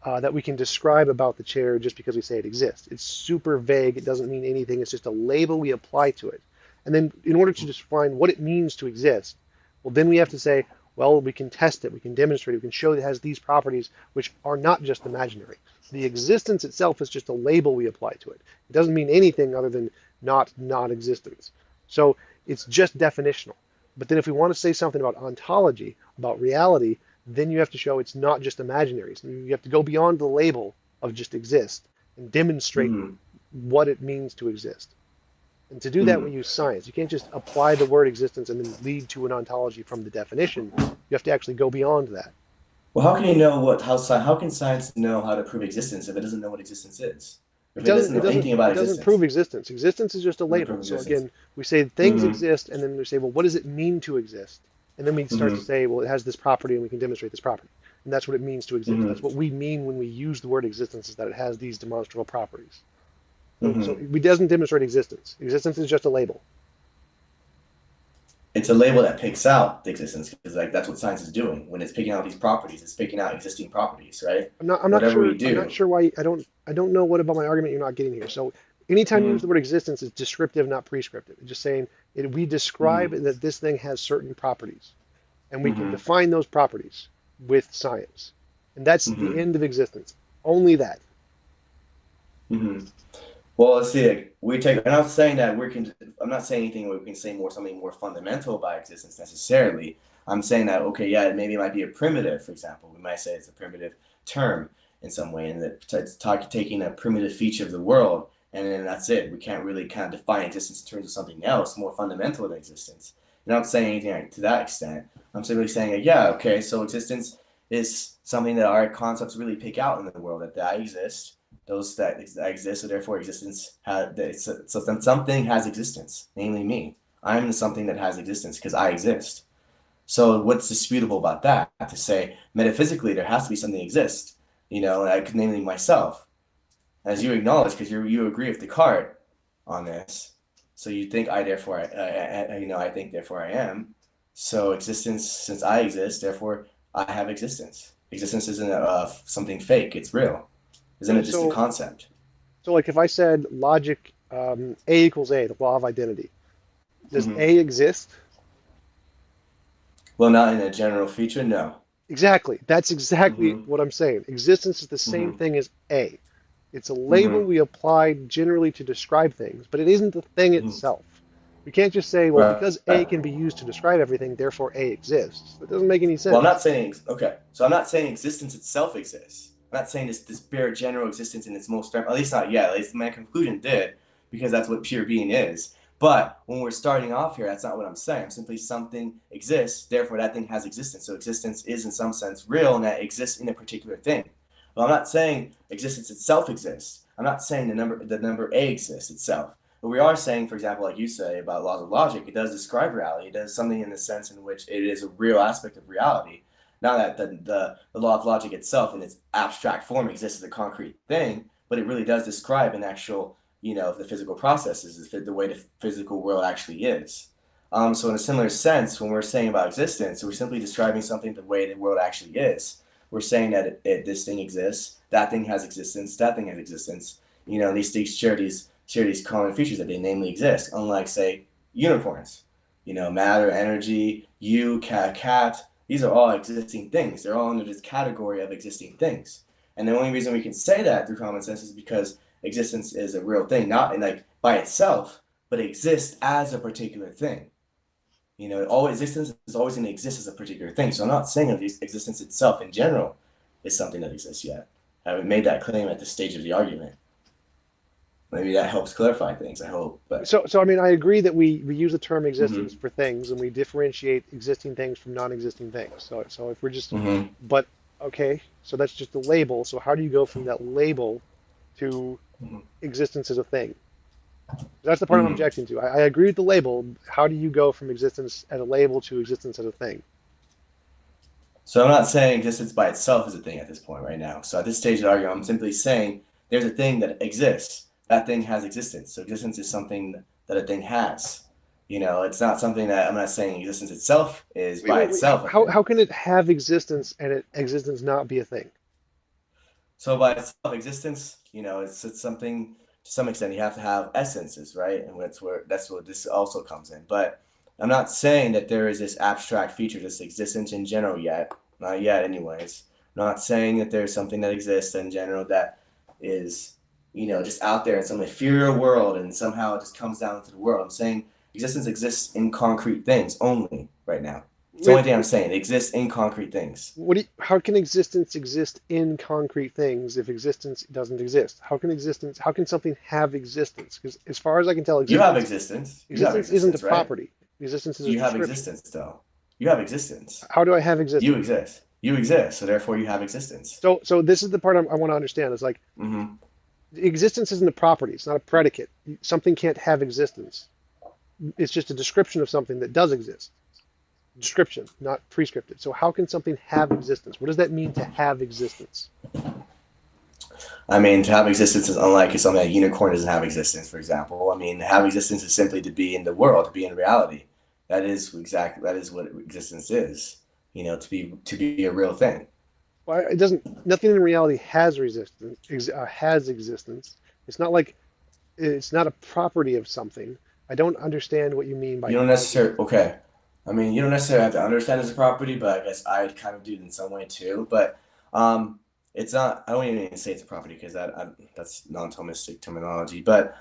that we can describe about the chair just because we say it exists. It's super vague. It doesn't mean anything. It's just a label we apply to it. And then in order to define what it means to exist, well, then we have to say, well, we can test it, we can demonstrate it, we can show that it has these properties which are not just imaginary. The existence itself is just a label we apply to it. It doesn't mean anything other than not existence. So it's just definitional. But then if we want to say something about ontology, about reality, then you have to show it's not just imaginary. So you have to go beyond the label of just exist and demonstrate Mm-hmm. what it means to exist. And to do that, Mm-hmm. we use science. You can't just apply the word existence and then lead to an ontology from the definition. You have to actually go beyond that. Well, how can you know how can science know how to prove existence if it doesn't know what existence is? It If it doesn't. doesn't It know doesn't. anything about It doesn't prove existence, existence. Existence is just a it doesn't label. prove So existence. again, we say things Mm-hmm. exist, and then we say, well, what does it mean to exist? And then we start to Mm-hmm. say, well, it has this property, and we can demonstrate this property. And that's what it means to exist. That's Mm-hmm. what we mean when we use the word existence, is that it has these demonstrable properties. So Mm-hmm. it doesn't demonstrate existence. Existence is just a label. It's a label that picks out the existence because like that's what science is doing when it's picking out these properties. It's picking out existing properties, right? I'm not. I'm not Whatever we sure. I'm not do. sure why. I don't know what about my argument you're not getting here. So anytime you use Mm-hmm. the word existence, it's descriptive, not prescriptive. It's just saying we describe Mm-hmm. that this thing has certain properties, and we can Mm-hmm. define those properties with science, and that's the Mm-hmm. end of existence. Only that. Mm-hmm. Well, let's see. Like, we take. I'm not saying that we can. I'm not saying anything where we can say more something more fundamental about existence necessarily. I'm saying that okay, yeah, maybe it might be a primitive. For example, we might say it's a primitive term in some way, and that it's taking a primitive feature of the world, and then that's it. We can't really kind of define existence in terms of something else more fundamental than existence. I'm not saying anything like, to that extent. I'm simply saying, like, yeah, okay, so existence is something that our concepts really pick out in the world that exist those that exist, so therefore existence has so something has existence, namely me. I'm the something that has existence because I exist. So what's disputable about that? To say metaphysically there has to be something exist, like namely myself, as you acknowledge, because you agree with Descartes on this. So you think I therefore I think therefore I am. So existence, since I exist, therefore I have existence. Existence isn't something fake; it's real. Isn't So it just a so concept? so like if I said logic, A equals A, the law of identity. Does Hmm. A exist? Well, not in a general feature, no. Exactly. That's exactly Hmm. what I'm saying. Existence is the same Hmm. thing as A. It's a label Hmm. we apply generally to describe things, but it isn't the thing Hmm. itself. We can't just say, well, because A Right. can be used to describe everything, therefore A exists. That doesn't make any Well, I'm sense. not saying okay. So I'm not saying existence itself exists. I'm not saying this bare general existence in its most at least not yet. At least my conclusion did, because that's what pure being is. But when we're starting off here, that's not what I'm saying. I'm simply something exists, therefore that thing has existence. So existence is in some sense real and that exists in a particular thing. Well, I'm not saying existence itself exists. I'm not saying the number A exists itself. But we are saying, for example, like you say about laws of logic, it does describe reality. It does something in the sense in which it is a real aspect of reality. Not that the law of logic itself in its abstract form exists as a concrete thing, but it really does describe an actual, the physical processes, the way the physical world actually is. So in a similar sense, when we're saying about existence, we're simply describing something the way the world actually is. We're saying that this thing exists, that thing has existence, that thing has existence. These things share these common features that they namely exist, unlike, say, unicorns. Matter, energy, cat. These are all existing things. They're all under this category of existing things. And the only reason we can say that through common sense is because existence is a real thing, not like by itself, but it exists as a particular thing. All existence is always going to exist as a particular thing. So I'm not saying that existence itself in general is something that exists yet. I haven't made that claim at this stage of the argument. Maybe that helps clarify things, I hope. But So I mean, I agree that we use the term hmm existence for things, and we differentiate existing things from non-existing things. So if we're just, hmm but okay, so that's just a label. So how do you go from that label to hmm existence as a thing? That's the part I'm hmm objecting to. I agree with the label. How do you go from existence as a label to existence as a thing? So I'm not saying existence by itself is a thing at this point right now. So at this stage of the argument, I'm simply saying there's a thing that exists. That thing has existence. So existence is something that a thing has. It's not something that I'm not saying existence itself is by Wait. How, itself a how thing. how can it have existence and existence not be a thing? So by itself, existence, it's something to some extent you have to have essences, right? And that's where this also comes in. But I'm not saying that there is this abstract feature, this existence in general yet. Not yet, anyways. I'm not saying that there's something that exists in general that is, just out there in some ethereal world and somehow it just comes down to the world. I'm saying existence exists in concrete things only right now. It's the only Wait, thing I'm saying. It exists in concrete things. how can existence exist in concrete things if existence doesn't exist? How can something have existence? Because as far as I can tell, You have existence. You have existence isn't a existence, right? property. Existence is a You have description. existence, though. You have existence. How do I have You existence? exist. You exist, so therefore you have existence. So this is the part I want to understand. It's like Mm-hmm. existence isn't a property. It's not a predicate. Something can't have existence. It's just a description of something that does exist. Description, not prescriptive. So how can something have existence? What does that mean to have existence? I mean, to have existence is unlike something like a unicorn doesn't have existence, for example. I mean, to have existence is simply to be in the world, to be in reality. That is what existence is. To be a real thing. Well, it doesn't. Nothing in reality has resistance. Has existence. It's not like it's not a property of something. I don't understand what you mean by You don't has necessarily existence. okay. I mean, you don't necessarily have to understand it as a property, but I guess I kind of do it in some way too. But it's not. I don't even say it's a property because that's non-Thomistic terminology. But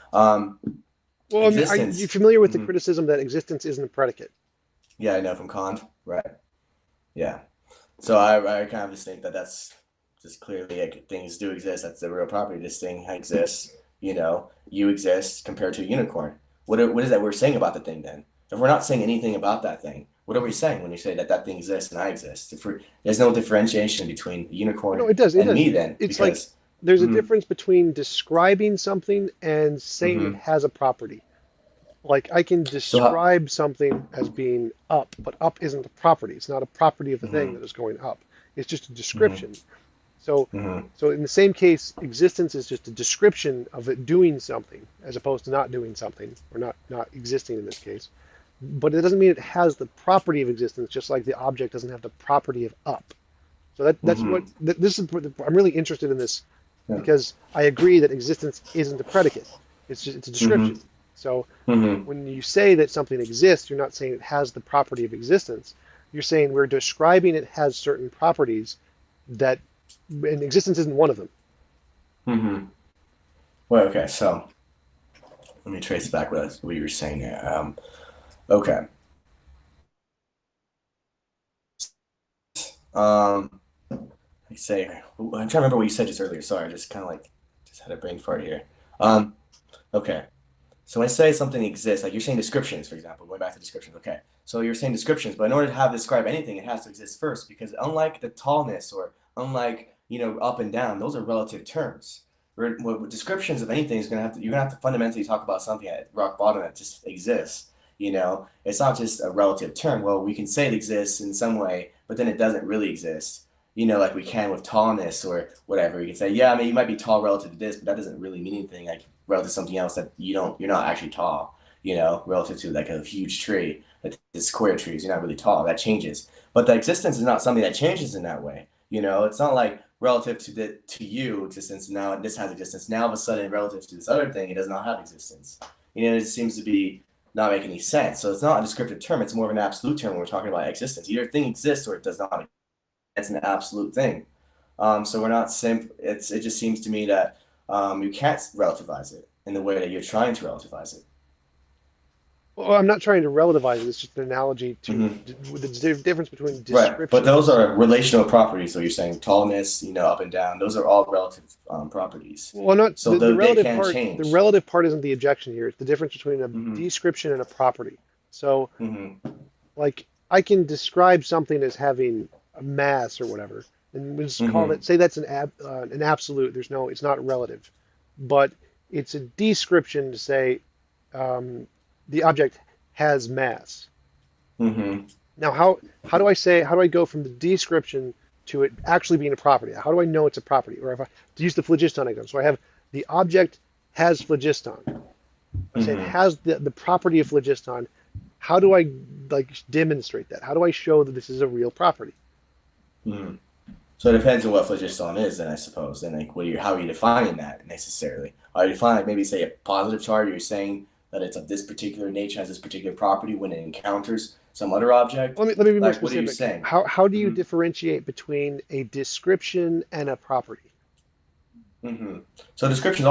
Well, I mean, are you existence. familiar with the Mhm. criticism that existence isn't a predicate? Yeah, I know from Kant. Right. Yeah. So I kind of just think that that's just clearly like, things do exist. That's the real property. This thing exists. You exist compared to a unicorn. What is that we're saying about the thing then? If we're not saying anything about that thing, what are we saying when you say that that thing exists and I exist? There's no differentiation between the No, unicorn it does. It and does. me then, It's like because there's a mm, difference between describing something and saying it hmm has a property. Like I can so how, describe something as being up, but up isn't a property. It's not a property of the thing hmm that is going up. It's just a hmm description. So, hmm so in the same case, existence is just a description of it doing something, as opposed to not doing something, or not existing in this case. But it doesn't mean it has the property of existence, just like the object doesn't have the property of up. So that's what hmm this is. I'm really interested in this yeah. because I agree that existence isn't a predicate. It's a hmm description. So hmm when you say that something exists, you're not saying it has the property of existence. You're saying we're describing it has certain properties that, and existence isn't one of them. hmm Well, okay, so let me trace back what you were saying there. Okay. Um, like say, I'm trying to remember what you said just earlier. Sorry, I just kind of like just had a brain fart here. Um, okay. So when I say something exists, like you're saying descriptions, for example, going back to descriptions. Okay. So you're saying descriptions, but in order to have describe anything, it has to exist first, because unlike the tallness or unlike, up and down, those are relative terms. Well, descriptions of anything is gonna have to you're gonna have to fundamentally talk about something at rock bottom that just exists. It's not just a relative term. Well, we can say it exists in some way, but then it doesn't really exist. Like we can with tallness or whatever. You can say, yeah, I mean, you might be tall relative to this, but that doesn't really mean anything. Like relative to something else that you're not actually tall. Relative to like a huge tree, like the square trees, you're not really tall. That changes. But the existence is not something that changes in that way. It's not like relative to you existence now this has existence. Now all of a sudden relative to this other thing, it does not have existence. It seems to be not make any sense. So it's not a descriptive term, it's more of an absolute term when we're talking about existence. Either a thing exists or it does not. It's an absolute thing. So we're not it just seems to me that you can't relativize it in the way that you're trying to relativize it. Well, I'm not trying to relativize it. It's just an analogy to Hmm. the difference between Right, but those descriptions. are relational properties. So you're saying tallness, up and down, those are all relative properties. Well, not So the they relative can part. The change. relative part isn't the objection here. It's the difference between a Hmm. description and a property. So, Hmm. like, I can describe something as having a mass or whatever, and we just call Hmm. it, say that's an absolute. It's not relative, but it's a description to say um, the object has mass. Hmm. Now, how do I go from the description to it actually being a property? How do I know it's a property? Or if I to use the phlogiston example, so I have the object has phlogiston. I say it Hmm. has the property of phlogiston. How do I like demonstrate that? How do I show that this is a real property? Hmm. So it depends on what phlogiston is, then I suppose. Then like, how are you defining that necessarily? Are you defining like maybe say a positive charge? You're saying that it's of this particular nature, has this particular property when it encounters some other object. Let me be more Like, what are you specific. saying? How do you Hmm. differentiate between a description and a property? Hmm. So descriptions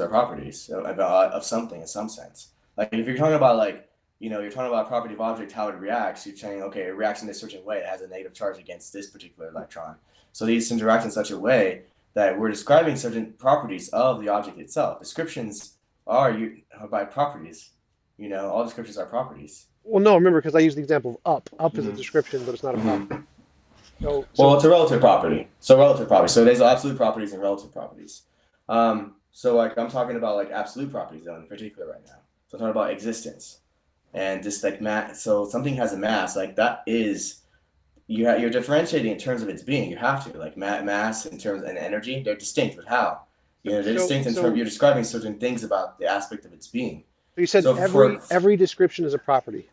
are properties of something in some sense. Like if you're talking about like, you're talking about a property of object, how it reacts, you're saying, okay, it reacts in this certain way, it has a negative charge against this particular electron. So these interact in such a way that we're describing certain properties of the object itself. Descriptions are by properties. All descriptions are properties. Well, no, remember because I used the example of up. Up is a Hmm. description, but it's not a property. Hmm. So Well, so it's a relative property. So relative property. So there's absolute properties and relative properties. So like I'm talking about like absolute properties though in particular right now. So I'm talking about existence and just like mass. So something has a mass like that is you're differentiating in terms of its being. You have to like mass in terms and energy. They're distinct, but how? They're so distinct in terms. so You're describing certain things about the aspect of its being. you said So for every description is a property.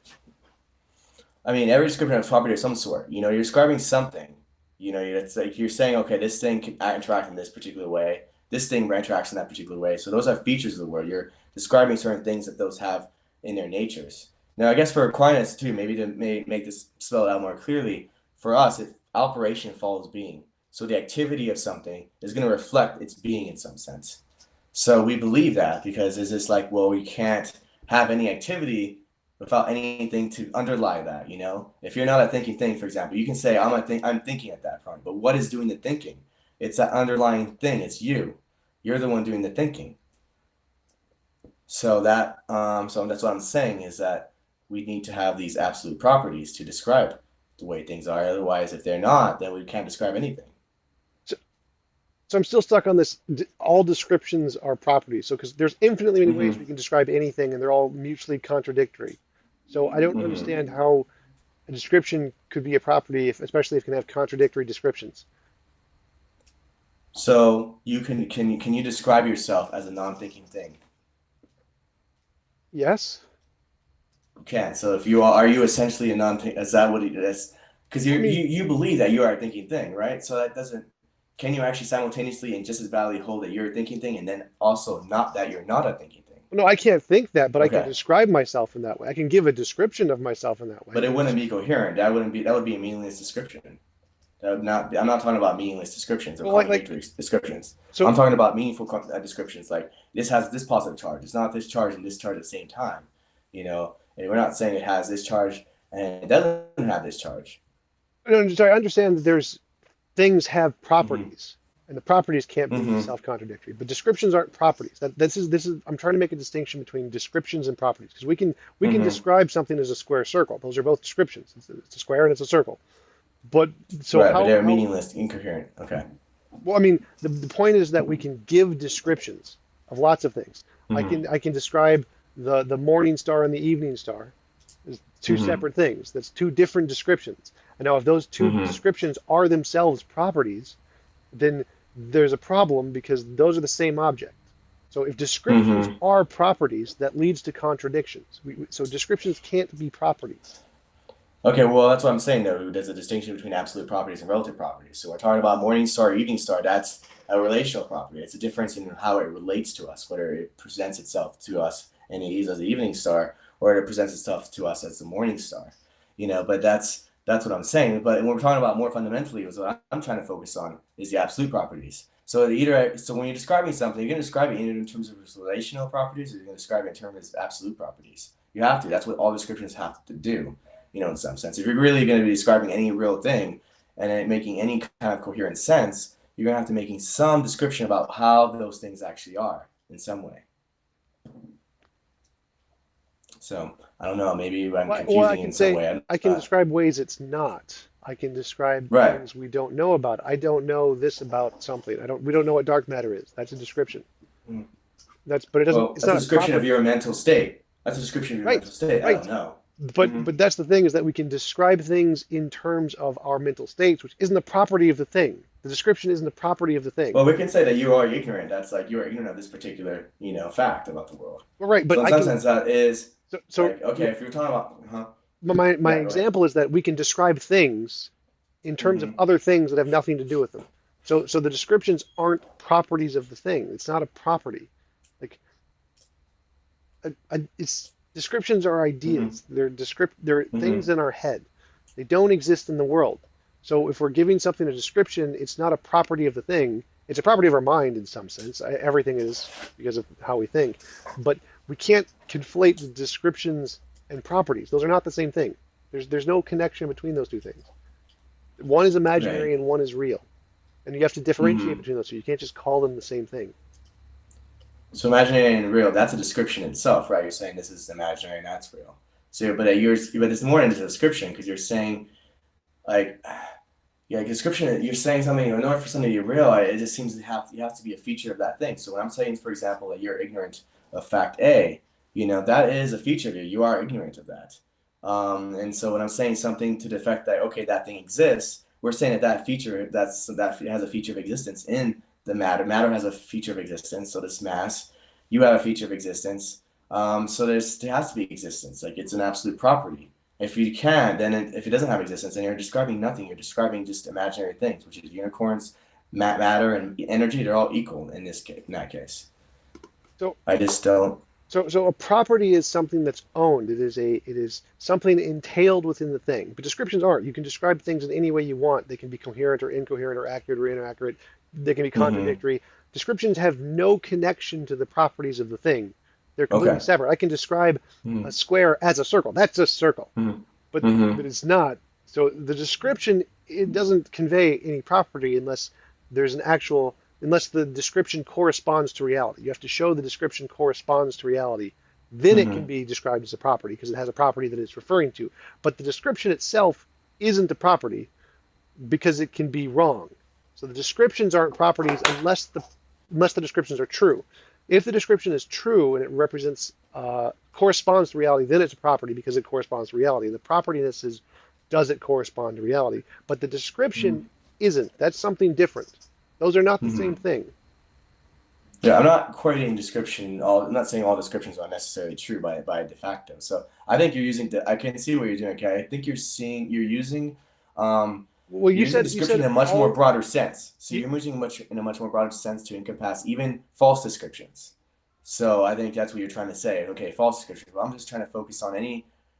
I mean, every description has a property of some sort. You're describing something. It's like you're saying, okay, this thing can interact in this particular way. This thing interacts in that particular way. So those are features of the word. You're describing certain things that those have in their natures. Now, I guess for Aquinas too, maybe to make this spell it out more clearly, for us, operation follows being. So the activity of something is going to reflect its being in some sense. So we believe that because it's just like, well, we can't have any activity without anything to underlie that. If you're not a thinking thing, for example, you can say I'm thinking at that point, but what is doing the thinking? It's that underlying thing. It's you. You're the one doing the thinking. So that's what I'm saying is that we need to have these absolute properties to describe the way things are. Otherwise, if they're not, then we can't describe anything. So, so I'm still stuck on this. All descriptions are properties. So because there's infinitely many ways Hmm. we can describe anything, and they're all mutually contradictory. So I don't Hmm. understand how a description could be a property, especially if it can have contradictory descriptions. So can you describe yourself as a non-thinking thing? Yes. You can. So if are you essentially a non-think? Is that what it is? Because Well, I mean, you believe that you are a thinking thing, right? So that doesn't. Can you actually simultaneously and just as validly hold that you're a thinking thing, and then also not that you're not a thinking thing? no, I can't think that, but I can Okay, describe myself in that way. I can give a description of myself in that way. but it But wouldn't be coherent. That would be a meaningless description. That would not. I'm not talking about meaningless descriptions or well, like contradictory descriptions. I'm so. talking about meaningful descriptions. Like this has this positive charge. It's not this charge and this charge at the same time. And we're not saying it has this charge and it doesn't have this charge. No, sorry, I understand that there's things have Hmm. properties, and the properties can't be Hmm. self-contradictory. But descriptions aren't properties. This is. I'm trying to make a distinction between descriptions and properties because we can Hmm. describe something as a square circle. Those are both descriptions. It's a square and it's a circle. But so Right, but how they're how meaningless, incoherent. Okay. Well, I mean, the point is that we can give descriptions of lots of things. Hmm. I can describe the morning star and the evening star as two Hmm. separate things. That's two different descriptions. And now, if those two Hmm. descriptions are themselves properties, then there's a problem because those are the same object. So if descriptions Hmm. are properties, that leads to contradictions. So descriptions can't be properties. Okay, well, that's what I'm saying, though. There's a distinction between absolute properties and relative properties. So we're talking about morning star, evening star. That's a relational property. It's a difference in how it relates to us, whether it presents itself to us and it is as the evening star, or it presents itself to us as the morning star. But that's what I'm saying. But when we're talking about more fundamentally, is what I'm trying to focus on is the absolute properties. So when you're describing something, you're going to describe it either in terms of its relational properties, or you're going to describe it in terms of absolute properties. You have to. That's what all descriptions have to do, in some sense. If you're really going to be describing any real thing and it making any kind of coherent sense, you're going to have to making some description about how those things actually are in some way. So I don't know, maybe I'm Well, I confusing can in some say way. I can describe ways it's not. I can describe Right. things we don't know about. I don't know this about something. We don't know what dark matter is. That's a description. But it doesn't, Well, it's that's a not a description of property. your mental state. That's a description of your Right, mental state. I don't right. know. But Hmm. but that's the thing is that we can describe things in terms of our mental states, which isn't a property of the thing. The description isn't a property of the thing. Well, we can say that you are ignorant. That's like you are ignorant of this particular, fact about the world. Well, right, but So in I some can sense, that is so like okay. If you're talking about, my yeah, go ahead. example is that we can describe things in terms of Hmm. other things that have nothing to do with them. So the descriptions aren't properties of the thing. It's not a property. Like it's descriptions are Hmm. ideas. They're things Hmm. in our head. They don't exist in the world. So if we're giving something a description, it's not a property of the thing. It's a property of our mind in some sense. Everything is because of how we think. But we can't conflate the descriptions and properties. Those are not the same thing. There's no connection between those two things. One is imaginary Right. and one is real. And you have to differentiate Hmm. between those two. You can't just call them the same thing. So imaginary and real, that's a description itself, right? You're saying this is imaginary and that's real. So, but it's more than just a description because you're saying like, yeah, description. You're saying something in order for something to be real. It just seems to have to be a feature of that thing. So when I'm saying, for example, that you're ignorant of fact A, that is a feature of you. You are ignorant of that. And so when I'm saying something to the effect that okay, that thing exists, we're saying that that has a feature of existence in the matter. Matter has a feature of existence. So this mass, you have a feature of existence. So there has to be existence. Like it's an absolute property. If you can, then if it doesn't have existence, then you're describing nothing. You're describing just imaginary things, which is unicorns, matter, and energy. They're all equal in this case. In that case, So I just don't. so a property is something that's owned. It is something entailed within the thing. But descriptions aren't. You can describe things in any way you want. They can be coherent or incoherent or accurate or inaccurate. They can be Hmm. contradictory. Descriptions have no connection to the properties of the thing. They're completely Okay. separate. I can describe a Hmm. square as a circle. That's a circle. Hmm. but Hmm. but it's not. So the description it doesn't convey any property there's an actual unless the description corresponds to reality. You have to show the description corresponds to reality. Then it can Hmm. be described as a property because it has a property that it's referring to. But the description itself isn't a property because it can be wrong. So the descriptions aren't properties unless the descriptions are true. If the description is true and it represents corresponds to reality, then it's a property because it corresponds to reality. The propertiness is does it correspond to reality? But the description isn't. That's something different. Those are not the Hmm. same thing. Yeah, I'm not equating description. I'm not saying all descriptions are necessarily true by de facto. So I think you're using. I can see what you're doing. Okay, I think you're using. Um, Well, You're using you description said in a much more all broader sense. So you, you're using much in a much more broader sense to encompass even false descriptions. So I think that's what you're trying to say. Okay, false descriptions. Well, I'm just trying to focus on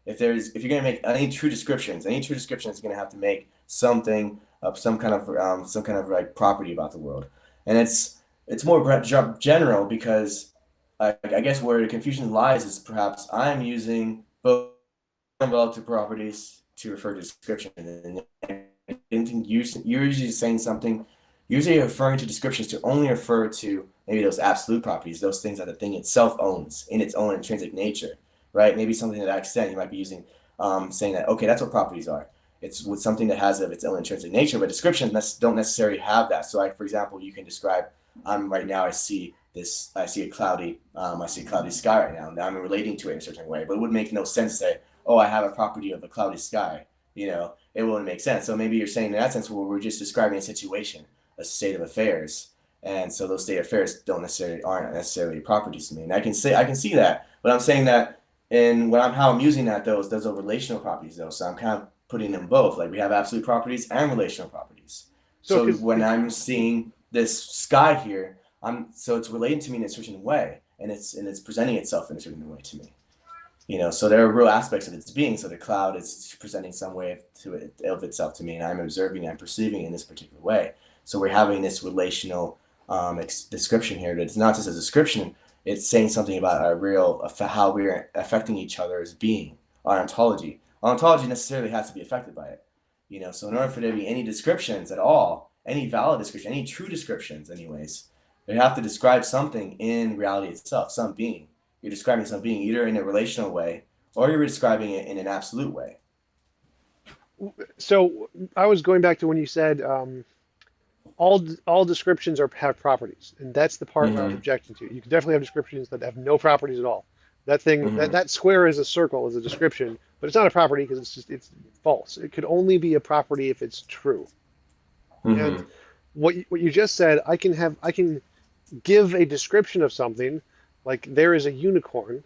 if you're going to make any true description is going to have to make something of some kind of like property about the world, and it's more general because I guess where the confusion lies is perhaps I'm using both relative properties to refer to description, and you're usually saying something, usually referring to descriptions to only refer to maybe those absolute properties, those things that the thing itself owns in its own intrinsic nature, right? Maybe something to that extent you might be using, saying that, okay, that's what properties are. It's with something that has of its own intrinsic nature, but descriptions don't necessarily have that. So, like for example, you can describe. Right now I see this. I see a cloudy. I see a cloudy sky right now. Now I'm relating to it in a certain way, but it would make no sense to say, "Oh, I have a property of a cloudy sky." It wouldn't make sense. So maybe you're saying in that sense, well, we're just describing a situation, a state of affairs, and so those state of affairs aren't necessarily properties to me. And I can see that, but I'm saying that in how I'm using that those are relational properties though. So I'm kind of putting them both. Like we have absolute properties and relational properties. So So when I'm seeing this sky here, so it's relating to me in a certain way, and it's presenting itself in a certain way to me. So there are real aspects of its being. So the cloud is presenting some way of itself to me, and I'm observing, I'm perceiving in this particular way. So we're having this relational description here. It's not just a description; it's saying something about how we're affecting each other as being, our ontology. Our ontology necessarily has to be affected by it. So in order for there to be any descriptions at all, any valid description, any true descriptions, anyways, they have to describe something in reality itself, some being. You're describing some being either in a relational way or you're describing it in an absolute way. so I was going back to when you said all descriptions have properties, and that's the part where I was Mm-hmm. objecting to. You can definitely have descriptions that have no properties at all. That thing Mm-hmm. that square is a circle is a description, but it's not a property because it's false. It could only be a property if it's true. And Mm-hmm. what you just said, I can give a description of something like there is a unicorn,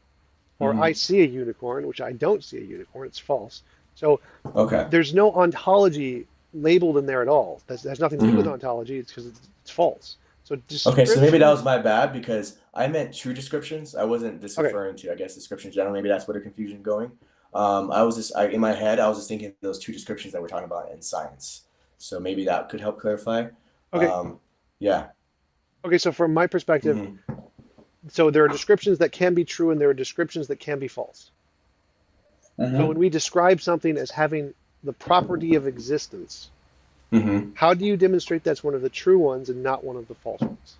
or I Mm-hmm. see a unicorn, which I don't see a unicorn. It's false. So Okay. there's no ontology labeled in there at all. That has nothing to do with Mm-hmm. ontology. It's because it's false. So Okay, so maybe that descriptions. was my bad because I meant true descriptions. I wasn't just Okay. referring to, I guess, descriptions general. Maybe that's where the confusion going. In my head, I was just thinking of those two descriptions that we're talking about in science. So maybe that could help clarify. Okay. Um, yeah. Okay. So from my perspective, Mm-hmm. so there are descriptions that can be true and there are descriptions that can be false. So when Mm-hmm. we describe something as having the property of existence, Mm-hmm. how do you demonstrate that's one of the true ones and not one of the false ones?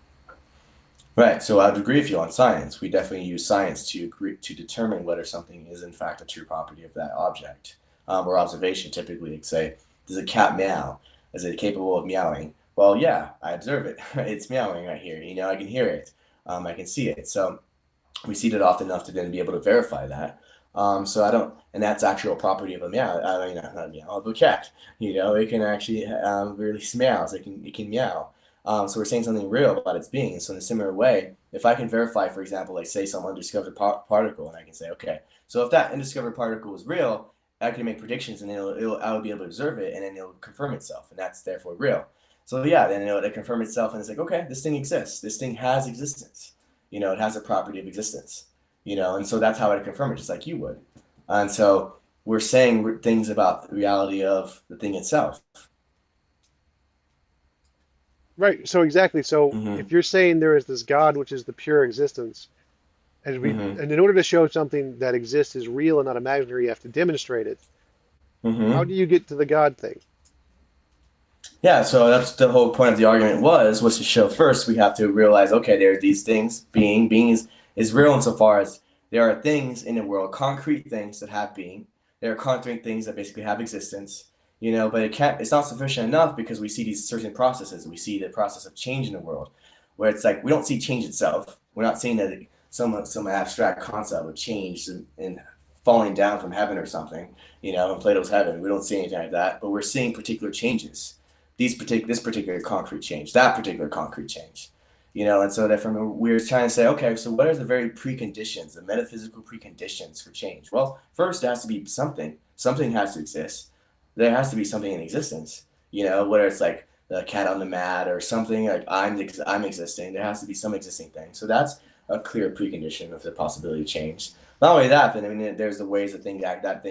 Right. So I'd agree with you on science. We definitely use science to determine whether something is in fact a true property of that object. Or observation, typically, like say, does a cat meow? Is it capable of meowing? Well, yeah, I observe it. It's meowing right here. I can hear it. I can see it. So we see it often enough to then be able to verify that. So I don't, and that's actual property of a meow. I mean, not a meow, of a cat. It can actually release meows. It can meow. So we're saying something real about its being. So in a similar way, if I can verify, for example, like say some undiscovered particle, and I can say, okay, so if that undiscovered particle is real, I can make predictions, and I will be able to observe it, and then it'll confirm itself, and that's therefore real. So yeah, then it'll confirm itself, and it's like, okay, this thing exists. This thing has existence. It has a property of existence. And so that's how I confirm it, just like you would. And so we're saying things about the reality of the thing itself. Right. So exactly. So Mm-hmm. if you're saying there is this God, which is the pure existence, Mm-hmm. and in order to show something that exists is real and not imaginary, you have to demonstrate it. How Mm-hmm. do you get to the God thing? Yeah, so that's the whole point of the argument was to show first we have to realize, okay, there are these things, being is real insofar as there are things in the world, concrete things that have being. There are concrete things that basically have existence, but it's not sufficient enough because we see these certain processes. We see the process of change in the world, where it's like we don't see change itself. We're not seeing that some abstract concept of change and falling down from heaven or something, in Plato's heaven. We don't see anything like that, but we're seeing particular changes this particular concrete change, that particular concrete change, and so that from we're trying to say, okay, so what are the very preconditions, the metaphysical preconditions for change? Well, first, it has to be something. Something has to exist. There has to be something in existence. Whether it's like the cat on the mat or something like I'm existing. There has to be some existing thing. So that's a clear precondition of the possibility of change. Not only that, but I mean, there's the ways that thing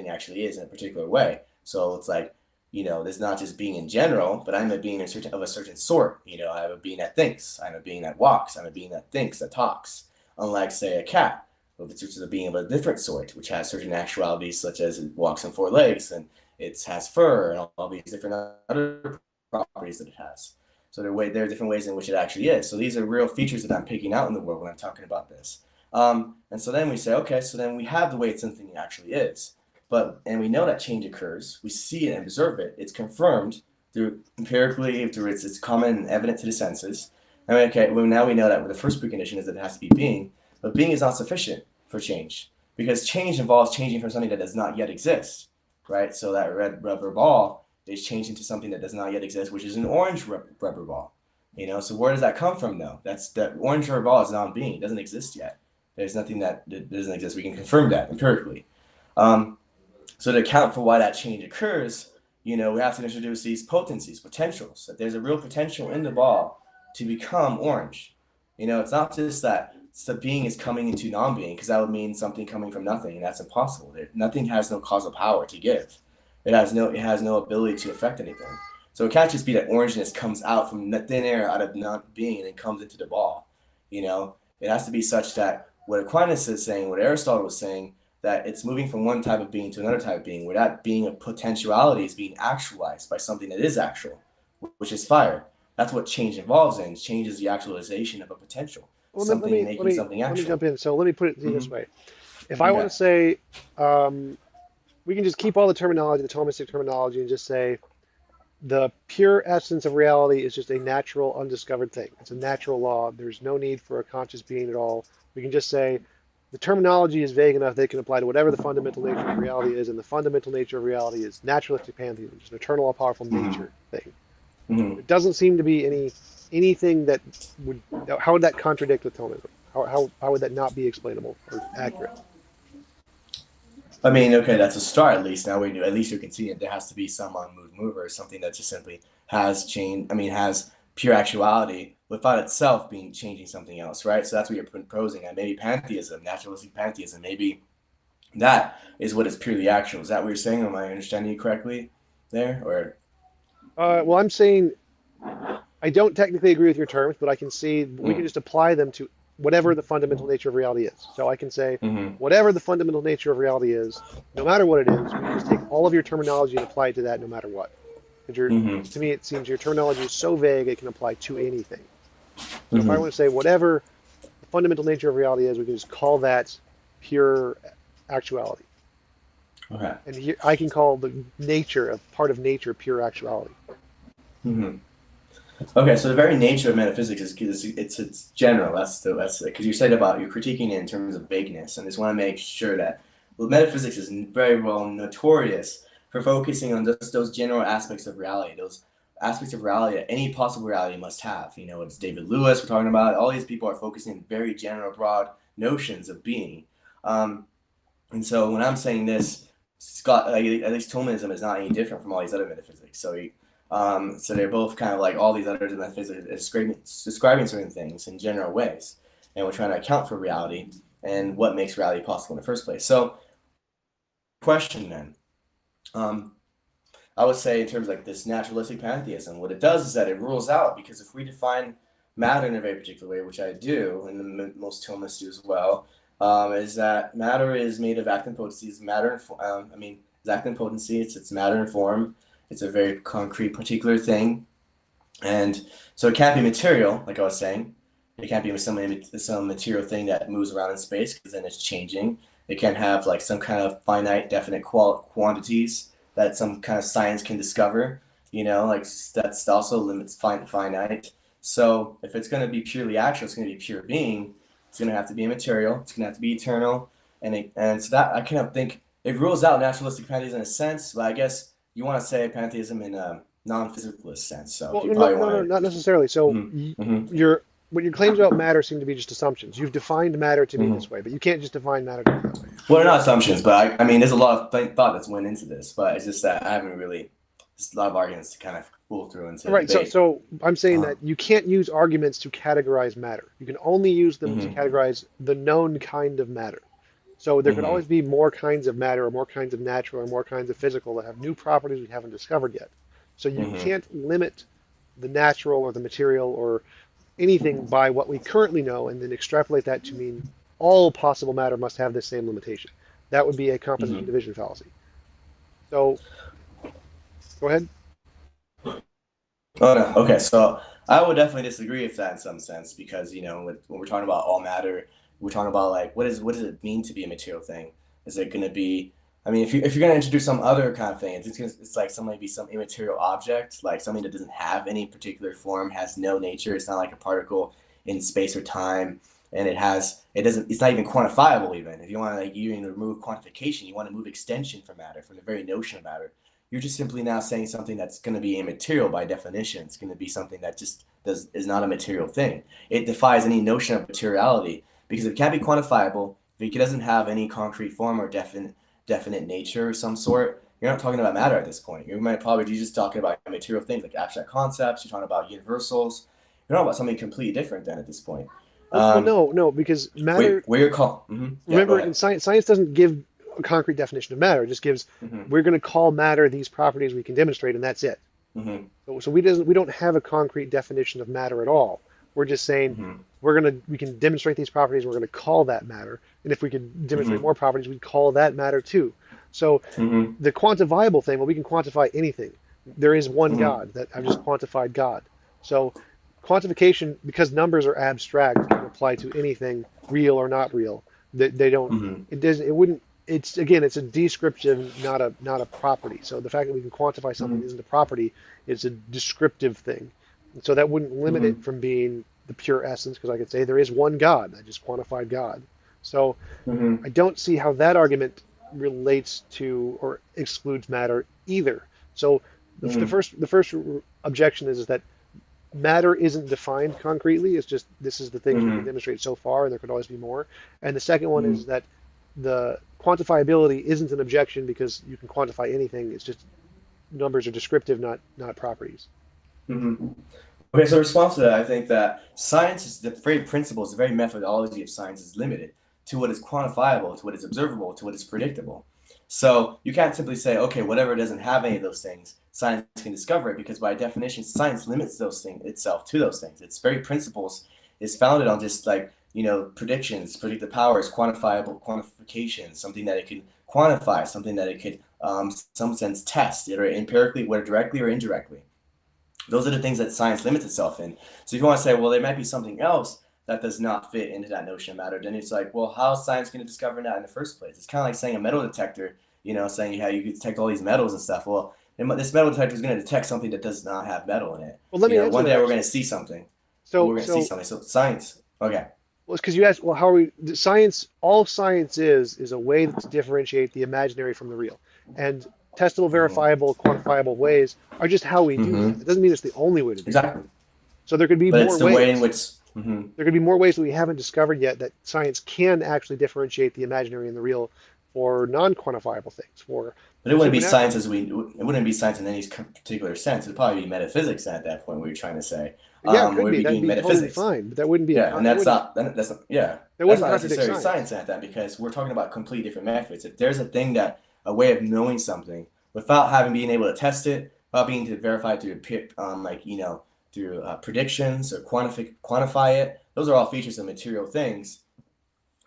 actually is in a particular way. So it's like there's not just being in general, but I'm a being of a certain sort. I have a being that thinks. I'm a being that walks. I'm a being that thinks, that talks. Unlike, say, a cat, which is a being of a different sort, which has certain actualities, such as it walks on four legs and it has fur and all these different other properties that it has. So there are different ways in which it actually is. So these are real features that I'm picking out in the world when I'm talking about this. And so then we say, okay, so then we have the way something actually is. and we know that change occurs. We see it and observe it. It's confirmed through empirically, through it's common and evident to the senses. I mean, okay, well, now we know that the first precondition is that it has to be being, but being is not sufficient for change, because change involves changing from something that does not yet exist, right? So that red rubber ball is changed into something that does not yet exist, which is an orange rubber ball. So where does that come from, though? That orange rubber ball is non-being. It doesn't exist yet. There's nothing that doesn't exist. We can confirm that empirically. So to account for why that change occurs, we have to introduce these potencies, potentials, that there's a real potential in the ball to become orange. It's not just that the being is coming into non-being, because that would mean something coming from nothing, and that's impossible. Nothing has no causal power to give. It has no ability to affect anything. So it can't just be that orangeness comes out from thin air, out of non-being, and then comes into the ball. It has to be such that what Aquinas is saying, what Aristotle was saying, that it's moving from one type of being to another type of being, where that being of potentiality is being actualized by something that is actual, which is fire. That's what change involves in. Change is the actualization of a potential. Well, Something making something let me actual. jump in. So let me put it to you this way. If I want Okay. to say, we can just keep all the terminology, the Thomistic terminology, and just say the pure essence of reality is just a natural, undiscovered thing. It's a natural law. There's no need for a conscious being at all. We can just say the terminology is vague enough that it can apply to whatever the fundamental nature of reality is, and the fundamental nature of reality is naturalistic pantheism, just an eternal, all powerful Mm-hmm. nature thing. Mm-hmm. It doesn't seem to be anything that would. How would that contradict with Thomism? How would that not be explainable or accurate? I mean, okay, that's a start at least. Now we do. At least you can see it. There has to be some unmoved mover, something that just simply has change. I mean, has pure actuality without itself being changing something else, right? So that's what you're proposing. And maybe pantheism, naturalistic pantheism, maybe that is what is purely actual. Is that what you're saying? Am I understanding you correctly there? Or Well, I'm saying I don't technically agree with your terms, but I can see we can mm, just apply them to whatever the fundamental nature of reality is. So I can say mm-hmm, whatever the fundamental nature of reality is, no matter what it is, we can just take all of your terminology and apply it to that no matter what. mm-hmm, Because to me, it seems your terminology is so vague it can apply to anything. So if I mm-hmm. want to say whatever the fundamental nature of reality is, we can just call that pure actuality. Okay. And here I can call the nature of part of nature pure actuality. Mm-hmm. Okay, so the very nature of metaphysics is it's general. That's because you said about you're critiquing it in terms of vagueness, and just want to make sure that metaphysics is very well notorious for focusing on just those general aspects of reality, those aspects of reality that any possible reality must have. It's David Lewis we're talking about. All these people are focusing on very general, broad notions of being. Um, and so when I'm saying this, Scott, like, at least Thomism is not any different from all these other metaphysics. So they're both kind of like all these other metaphysics describing certain things in general ways, and we're trying to account for reality and what makes reality possible in the first place. So, question then, um, I would say in terms of like this naturalistic pantheism, what it does is that it rules out, because if we define matter in a very particular way, which I do, and most Thomists do as well, is that matter is made of actin potencies. It's actin potency. It's matter and form. It's a very concrete, particular thing, and so it can't be material, like I was saying. It can't be some material thing that moves around in space, because then it's changing. It can have like some kind of finite, definite quantities that some kind of science can discover. Like that's also limits finite. So if it's going to be purely actual, it's going to be pure being. It's going to have to be immaterial. It's going to have to be eternal, and so that I kind of think it rules out naturalistic pantheism in a sense. But I guess you want to say pantheism in a non-physicalist sense. So Well, you no, probably no, want no, to. not necessarily. So Mm-hmm. your what your claims about matter seem to be just assumptions. You've defined matter to be Mm-hmm. this way, but you can't just define matter to be that way. Well, they're not assumptions, but I mean, there's a lot of thought that's went into this, but it's just that I haven't really. There's a lot of arguments to kind of pull through into All the right, so debate. so I'm saying Uh-huh. that you can't use arguments to categorize matter. You can only use them to Mm-hmm. categorize the known kind of matter. So there could Mm-hmm. always be more kinds of matter or more kinds of natural or more kinds of physical that have new properties we haven't discovered yet. So you Mm-hmm. can't limit the natural or the material or anything by what we currently know and then extrapolate that to mean all possible matter must have this same limitation. That would be a composition Mm-hmm. division fallacy. So go ahead. Oh no. Okay, so I would definitely disagree with that in some sense, because when we're talking about all matter, we're talking about like what does it mean to be a material thing? Is it going to be I mean, if you're gonna introduce some other kind of thing, it's like some maybe some immaterial object, like something that doesn't have any particular form, has no nature. It's not like a particle in space or time, and it's not even quantifiable. Even if you want to like you even remove quantification, you want to move extension from matter, from the very notion of matter. You're just simply now saying something that's going to be immaterial by definition. It's going to be something that just is not a material thing. It defies any notion of materiality because if it can't be quantifiable, if it doesn't have any concrete form or definite nature of some sort, you're not talking about matter at this point. You might probably be just talking about material things like abstract concepts. You're talking about universals. You're talking about something completely different then at this point. Well, no, because matter. Where you're call. Mm-hmm. Yeah, go Remember, ahead. in science doesn't give a concrete definition of matter. It just gives Mm-hmm. we're going to call matter these properties we can demonstrate, and that's it. Mm-hmm. So we don't have a concrete definition of matter at all. We're just saying Mm-hmm. we can demonstrate these properties. We're going to call that matter, and if we could demonstrate Mm-hmm. more properties, we'd call that matter too. So Mm-hmm. the quantifiable thing, well, we can quantify anything. There is one Mm-hmm. God that I've just quantified God. So quantification, because numbers are abstract, can apply to anything, real or not real. They don't. Mm-hmm. It doesn't. It wouldn't. It's again, it's a descriptive, not a property. So the fact that we can quantify something Mm-hmm. isn't a property; it's a descriptive thing. And so that wouldn't limit Mm-hmm. it from being the pure essence, because I could say there is one God. I just quantified God. So Mm-hmm. I don't see how that argument relates to or excludes matter either. So Mm-hmm. the first objection is that matter isn't defined concretely. It's just this is the things we can Mm-hmm. demonstrate so far, and there could always be more. And the second one Mm-hmm. is that the quantifiability isn't an objection because you can quantify anything. It's just numbers are descriptive, not properties. Mm-hmm. Okay, so in response to that, I think that science is the very principles, the very methodology of science is limited to what is quantifiable, to what is observable, to what is predictable. So you can't simply say, okay, whatever doesn't have any of those things, science can discover it because by definition, science limits those things itself to those things. Its very principles is founded on just like, predictions, predictive powers, quantifiable quantification, something that it can quantify, something that it could, some sense, test, either empirically, whether directly or indirectly. Those are the things that science limits itself in. So if you want to say, well, there might be something else that does not fit into that notion of matter, then it's like, well, how is science going to discover that in the first place? It's kind of like saying a metal detector, saying how you can detect all these metals and stuff. Well, this metal detector is going to detect something that does not have metal in it. Well, let me answer One that day we're going to actually. see something. So We're going to see so something. So science. Okay. well, it's because you asked, well, how are we? Science, all science is a way to differentiate the imaginary from the real, and testable, Mm-hmm. verifiable, quantifiable ways are just how we do that. Mm-hmm. It doesn't mean it's the only way to do that. Exactly. So there could be But it's more the way in ways. which. Mm-hmm. There could be more ways that we haven't discovered yet that science can actually differentiate the imaginary and the real for non-quantifiable things, But it for wouldn't be supernatural science things. it wouldn't be science in any particular sense. It'd probably be metaphysics at that point. What you're trying to say, Yeah, it could we'd be. be That'd doing be totally metaphysics. fine, but that wouldn't be Yeah, and that's not, yeah, that that's wouldn't not contradict necessarily science. science at that because we're talking about completely different methods. If there's a thing that a way of knowing something without having being able to test it, without being able to verify through through predictions or quantify it, those are all features of material things.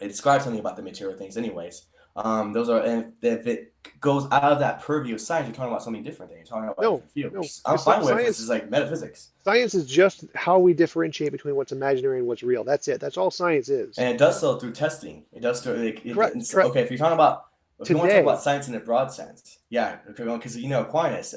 It describes something about the material things, anyways. Those are, and if it goes out of that purview of science, you're talking about something different. Then you're talking about a No, different field, no, which I'm because fine with. This is science like metaphysics. science is just how we differentiate between what's imaginary and what's real. That's it. That's all science is. And it does so through testing. It does through like Correct, it's correct. okay if you want to talk about Today, science in a broad sense, yeah, okay, well, because Aquinas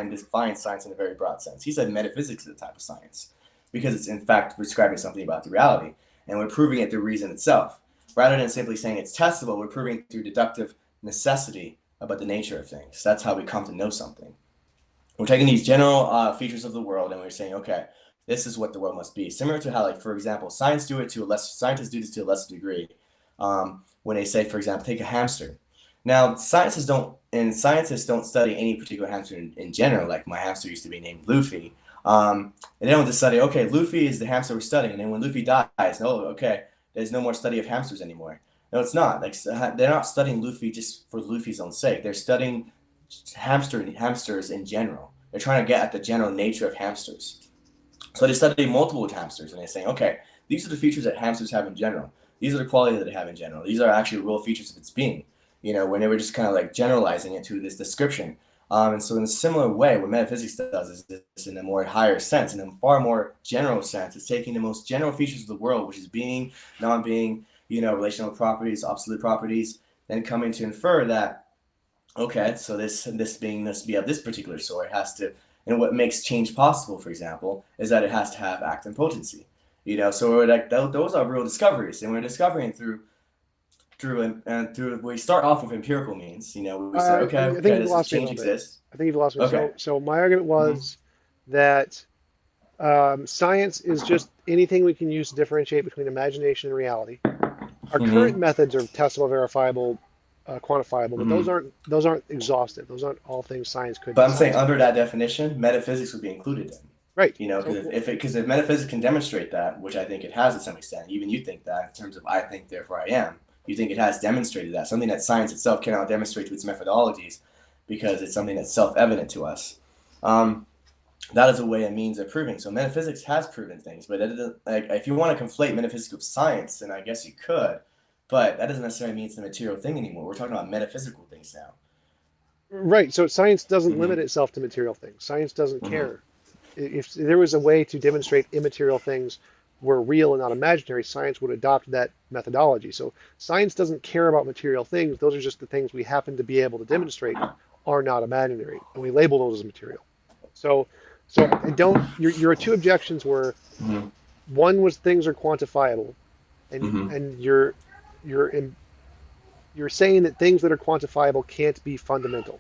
defines science in a very broad sense. He said metaphysics is a type of science because it's in fact describing something about the reality, and we're proving it through reason itself, rather than simply saying it's testable. We're proving it through deductive necessity about the nature of things. That's how we come to know something. We're taking these general features of the world and we're saying, okay, this is what the world must be. Similar to how, like, for example, scientists do this to a lesser degree. When they say, for example, take a hamster. Now, scientists don't study any particular hamster in general. Like my hamster used to be named Luffy. And they don't just study, okay, Luffy is the hamster we're studying, and then when Luffy dies, no, okay, there's no more study of hamsters anymore. No, it's not. Like they're not studying Luffy just for Luffy's own sake. They're studying hamsters in general. They're trying to get at the general nature of hamsters. So they study multiple hamsters and they're saying, okay, these are the features that hamsters have in general. These are the qualities that they have in general. These are actually real features of its being. When they were just kind of like generalizing it to this description. And so in a similar way, what metaphysics does is this in a more higher sense, in a far more general sense. It's taking the most general features of the world, which is being, non-being, relational properties, absolute properties, then coming to infer that Okay, so this being this be of this particular sort has to, and what makes change possible, for example, is that it has to have act and potency. So we're like those are real discoveries, and we're discovering through we start off with empirical means. We say, okay, I think okay, you've this is lost me a change little bit. exists. I think you've lost me. Okay. So my argument Mm-hmm. was that science is just anything we can use to differentiate between imagination and reality. Our current Mm-hmm. methods are testable, verifiable, quantifiable, but Mm-hmm. those aren't exhaustive. Those aren't all things science could But be I'm saying under satisfied. that definition, metaphysics would be included in. Right. Because So if metaphysics can demonstrate that, which I think it has to some extent, even you think that in terms of I think therefore I am, you think it has demonstrated that something that science itself cannot demonstrate to its methodologies, because it's something that's self-evident to us. Um, that is a way, a means of proving. So metaphysics has proven things, but like if you want to conflate metaphysics with science, then I guess you could, but that doesn't necessarily mean it's the material thing anymore. We're talking about metaphysical things now. right. So science doesn't limit Mm-hmm. itself to material things. Science doesn't Mm-hmm. care. If there was a way to demonstrate immaterial things were real and not imaginary, science would adopt that methodology. So science doesn't care about material things. Those are just the things we happen to be able to demonstrate are not imaginary, and we label those as material. So, so I don't. Your two objections were Mm-hmm. one was things are quantifiable, Mm-hmm. and you're in, you're saying that things that are quantifiable can't be fundamental.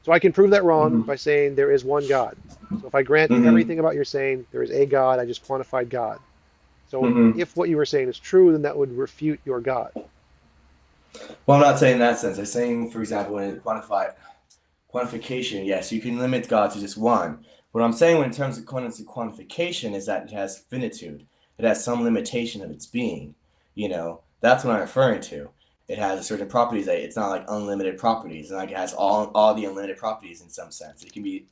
So I can prove that wrong Mm-hmm. by saying there is one God. So if I grant Mm-hmm. everything about you're saying there is a God, I just quantified God. So Mm-hmm. if what you were saying is true, then that would refute your God. Well, I'm not saying in that sense. I'm saying, for example, when it quantification, yes, you can limit God to just one. What I'm saying when in terms of quantification is that it has finitude. It has some limitation of its being. That's what I'm referring to. It has certain properties that it's not like unlimited properties, and like it has all the unlimited properties in some sense. It can be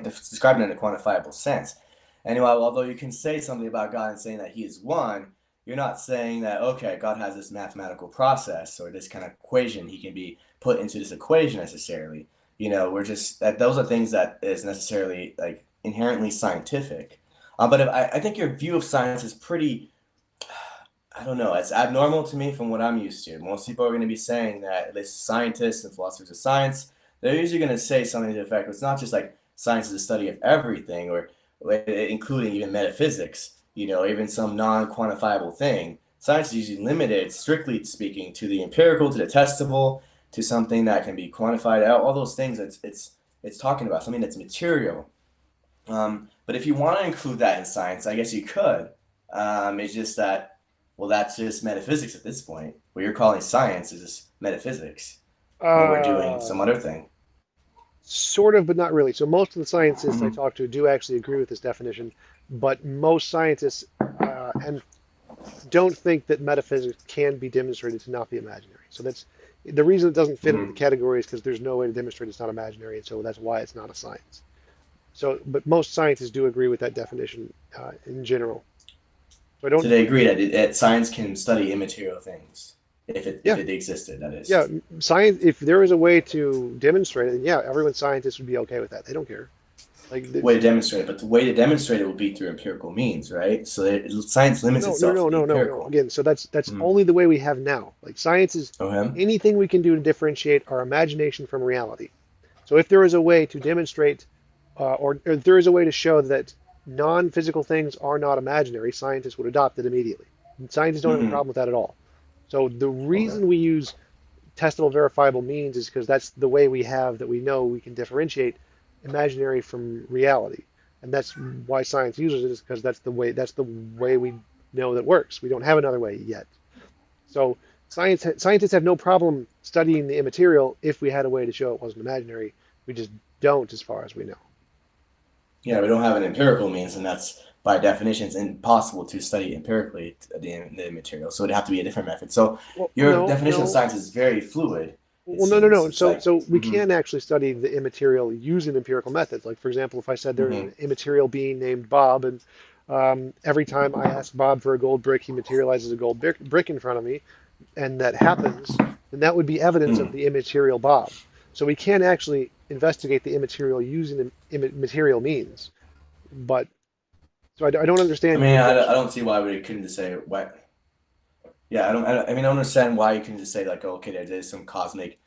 described in a quantifiable sense. Anyway, although you can say something about God and saying that He is one, you're not saying that okay, God has this mathematical process or this kind of equation. He can be put into this equation necessarily. We're just that those are things that is necessarily like inherently scientific. But I think your view of science is pretty, I don't know, it's abnormal to me from what I'm used to. Most people are going to be saying that, at least scientists and philosophers of science, they're usually going to say something to the effect, it's not just like science is the study of everything, or including even metaphysics, even some non-quantifiable thing. Science is usually limited, strictly speaking, to the empirical, to the testable, to something that can be quantified out. All those things, it's talking about something that's material. But if you want to include that in science, I guess you could. It's just that, well, that's just metaphysics at this point. What you're calling science is just metaphysics when we're doing some Uh, other thing. Sort of, but not really. So most of the scientists I Mm-hmm. talk to do actually agree with this definition, but most scientists and don't think that metaphysics can be demonstrated to not be imaginary. So that's the reason it doesn't fit into the Mm-hmm. category is because there's no way to demonstrate it's not imaginary, and so that's why it's not a science. So, but most scientists do agree with that definition in general. So I So don't, they agree that science can study immaterial things if it if yeah, it existed, that is. yeah, science. If there is a way to demonstrate it, then yeah, everyone scientists would be okay with that. They don't care. Like, Way to demonstrate it, but the way to demonstrate it would be through empirical means, right? So science limits itself to the no. empirical. Again, so that's Mm-hmm. only the way we have now. Like science is Okay. anything we can do to differentiate our imagination from reality. So if there is a way to demonstrate, or if there is a way to show that non-physical things are not imaginary, scientists would adopt it immediately. And scientists don't have a Mm-hmm. problem with that at all. So the Okay. reason we use testable, verifiable means is because that's the way we have that we know we can differentiate imaginary from reality, and that's why science uses it is because that's the way we know that works. We don't have another way yet. So scientists have no problem studying the immaterial if we had a way to show it wasn't imaginary. We just don't, as far as we know. Yeah, we don't have an empirical means, and that's by definition it's impossible to study empirically the material. So it'd have to be a different method. So Well, your no, definition of no. science is very fluid. It Well, seems no. it's So, like, so we mm-hmm, can actually study the immaterial using empirical methods. Like, for example, if I said there's mm-hmm, an immaterial being named Bob, and every time I ask Bob for a gold brick, he materializes a gold brick in front of me, and that happens, then that would be evidence of mm. the immaterial Bob. So we can actually investigate the immaterial using immaterial means. But so I don't I understand your mean, I objection. don't see why we couldn't just say what. Yeah, I mean, I don't understand why you couldn't just say like, oh, okay, there's some cosmic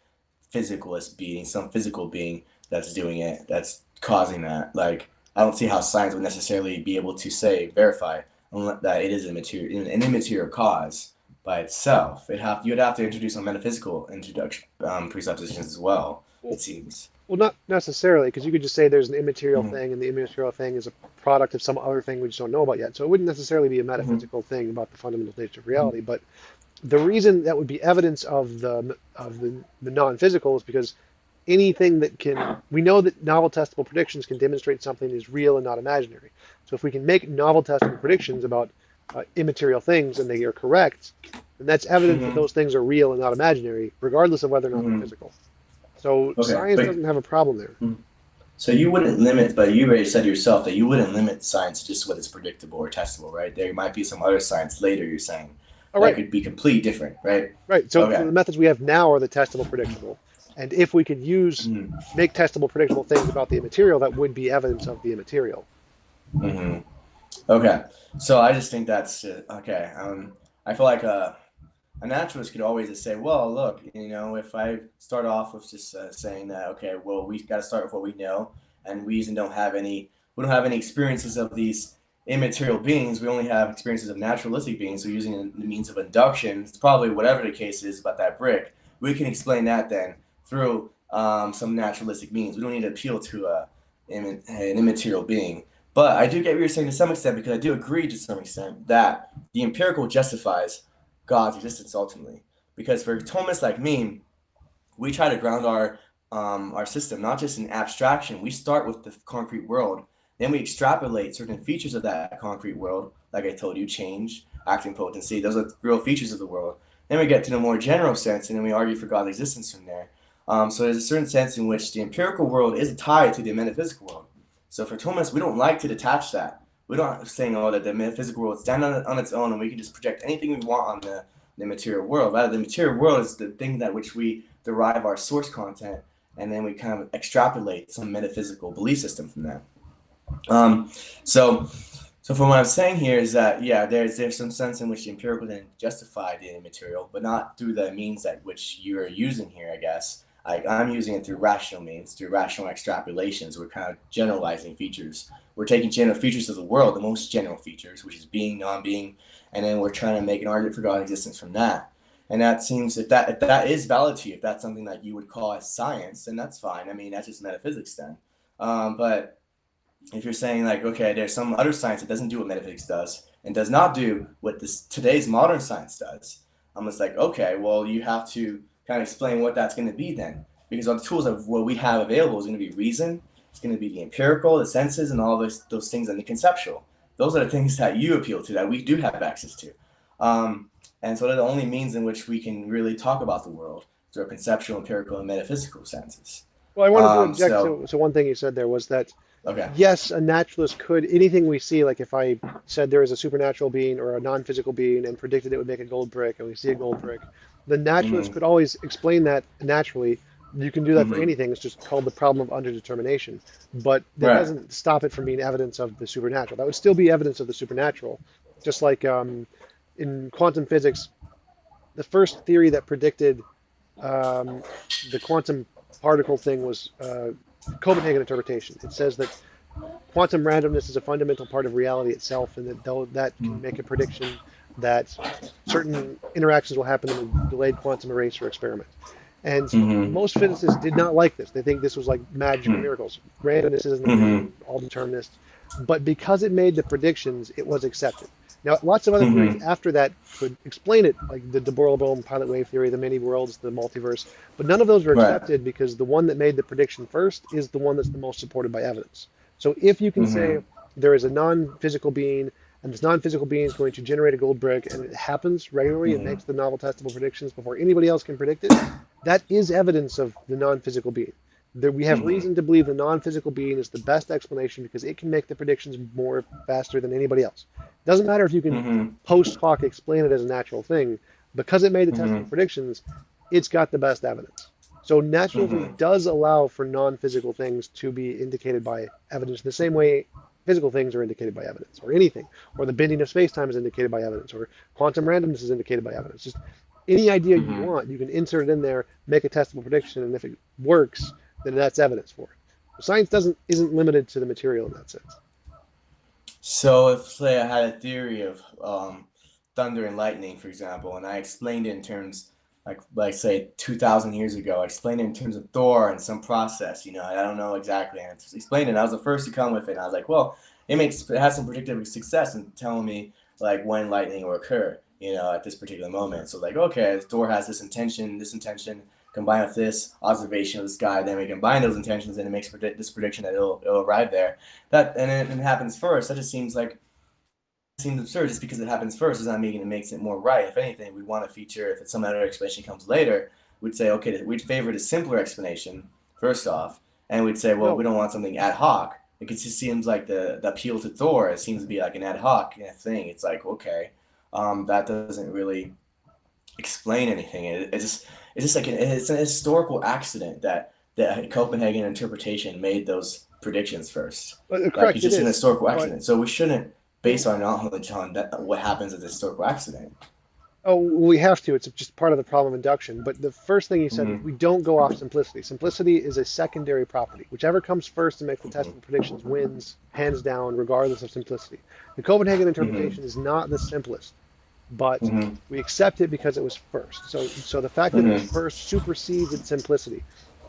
physicalist being, some physical being that's doing it, that's causing that. Like, I don't see how science would necessarily be able to say, verify that it is an immaterial cause by itself. You'd have to introduce some metaphysical introduction presuppositions as well, Well, it seems. well, not necessarily, because you could just say there's an immaterial Hmm. thing, and the immaterial thing is a product of some other thing we just don't know about yet. So it wouldn't necessarily be a Hmm. metaphysical thing about the fundamental nature of reality. But the reason that would be evidence of the non-physical is because anything that can we know that novel testable predictions can demonstrate something is real and not imaginary. So if we can make novel testable predictions about immaterial things and they are correct, then that's evidence that Hmm. those things are real and not imaginary, regardless of whether or not they're Hmm. physical. So Okay, science but doesn't have a problem there. so you wouldn't limit, but you already said yourself that you wouldn't limit science to just what is predictable or testable, right? There might be some other science later, you're saying, All that right, could be completely different, right? right. So Okay. the methods we have now are the testable, predictable, and if we could use Mm-hmm. make testable, predictable things about the immaterial, that would be evidence of the immaterial. Mm-hmm. Okay. So I just think that's okay. I feel like a naturalist could always just say, well, look, if I start off with just saying that, okay, well, we got to start with what we know, and we don't have any experiences of these immaterial beings. We only have experiences of naturalistic beings. So using the means of induction, it's probably whatever the case is about that brick. We can explain that then through some naturalistic means. We don't need to appeal to an immaterial being. But I do get what you're saying to some extent because I do agree to some extent that the empirical justifies God's existence ultimately. Because for Thomas like me, we try to ground our system not just in abstraction. We start with the concrete world, then we extrapolate certain features of that concrete world, like I told you, change, acting potency. Those are real features of the world. Then we get to the more general sense, and then we argue for God's existence from there. So there's a certain sense in which the empirical world is tied to the metaphysical world. So for Thomas, we don't like to detach that. We don't saying, oh, that the metaphysical world stands on its own and we can just project anything we want on the material world. Rather, the material world is the thing that which we derive our source content, and then we kind of extrapolate some metaphysical belief system from that. Um, so, so from what I'm saying here is that yeah, there's some sense in which the empirical then justify the immaterial, but not through the means that which you're using here, I guess. I'm using it through rational means, through rational extrapolations. We're kind of generalizing features. We're taking general features of the world, the most general features, which is being, non-being, and then we're trying to make an argument for God's existence from that. And that seems if that is valid to you, if that's something that you would call as science, then that's fine. I mean, that's just metaphysics then. But if you're saying like, okay, there's some other science that doesn't do what metaphysics does and does not do what this today's modern science does, I'm just like, okay, well, you have to kind of explain what that's going to be then, because all the tools of what we have available is going to be reason, it's going to be the empirical, the senses, and all those things, and the conceptual. Those are the things that you appeal to that we do have access to, and so they're the only means in which we can really talk about the world through our conceptual, empirical, and metaphysical senses. Well, I wanted to object So to one thing you said there was that okay. yes, a naturalist could anything we see, like if I said there is a supernatural being or a non-physical being and predicted it would make a gold brick, and we see a gold brick, the naturalist Mm-hmm. could always explain that naturally. You can do that for Mm-hmm. anything. It's just called the problem of underdetermination. But that Right. doesn't stop it from being evidence of the supernatural. That would still be evidence of the supernatural. Just like in quantum physics, the first theory that predicted um, the quantum particle thing was Copenhagen interpretation. It says that quantum randomness is a fundamental part of reality itself, and that though that can make a prediction that certain interactions will happen in a delayed quantum erasure experiment. And Mm-hmm. most physicists did not like this. They think this was like magic or miracles. Randomness isn't a Mm-hmm. thing, all determinists. But because it made the predictions, it was accepted. Now, lots of other theories Mm-hmm. after that could explain it, like the de Broglie pilot wave theory, the many worlds, the multiverse. But none of those were Right. accepted because the one that made the prediction first is the one that's the most supported by evidence. So if you can say Mm-hmm. there is a non-physical being, and this non-physical being is going to generate a gold brick, and it happens regularly, it Mm-hmm. makes the novel testable predictions before anybody else can predict it, that is evidence of the non-physical being. There, we have Mm-hmm. reason to believe the non-physical being is the best explanation because it can make the predictions more faster than anybody else. It doesn't matter if you can Mm-hmm. post hoc explain it as a natural thing, because it made the testable Mm-hmm. predictions, it's got the best evidence. So naturalism Mm-hmm. does allow for non-physical things to be indicated by evidence in the same way physical things are indicated by evidence, or anything, or the bending of space-time is indicated by evidence, or quantum randomness is indicated by evidence. Just Any idea you Hmm. want, you can insert it in there, make a testable prediction, and if it works, then that's evidence for it. Science doesn't isn't limited to the material in that sense. So if say I had a theory of thunder and lightning, for example, and I explained it in terms like say 2,000 years ago, I explained it in terms of Thor and some process, I don't know exactly, and I just explained it. And I was the first to come with it. And I was like, well, it has some predictive success in telling me like when lightning will occur, at this particular moment. So like, okay, Thor has this intention, combined with this observation of the sky, then we combine those intentions and it makes this prediction that it'll arrive there. That and it happens first. That just seems absurd. Just because it happens first does not mean it makes it more right. If anything, we'd want a feature. If some other explanation comes later, we'd say, okay, we'd favor the simpler explanation first off, and we'd say, well, we No, don't want something ad hoc. It just seems like the appeal to Thor. It seems to be like an ad hoc thing. It's like, okay, that doesn't really explain anything. It's just like it's an historical accident that the Copenhagen interpretation made those predictions first. Like correct, it's it just an is, historical but accident. So we shouldn't base our knowledge on what happens as a historical accident. oh, we have to. It's just part of the problem of induction. But the first thing you said is Mm-hmm. we don't go off simplicity. Simplicity is a secondary property. Whichever comes first and makes the testable predictions wins, hands down, regardless of simplicity. The Copenhagen Mm-hmm. interpretation is not the simplest, but Mm-hmm. we accept it because it was first. So the fact that it was Mm-hmm. first supersedes its simplicity.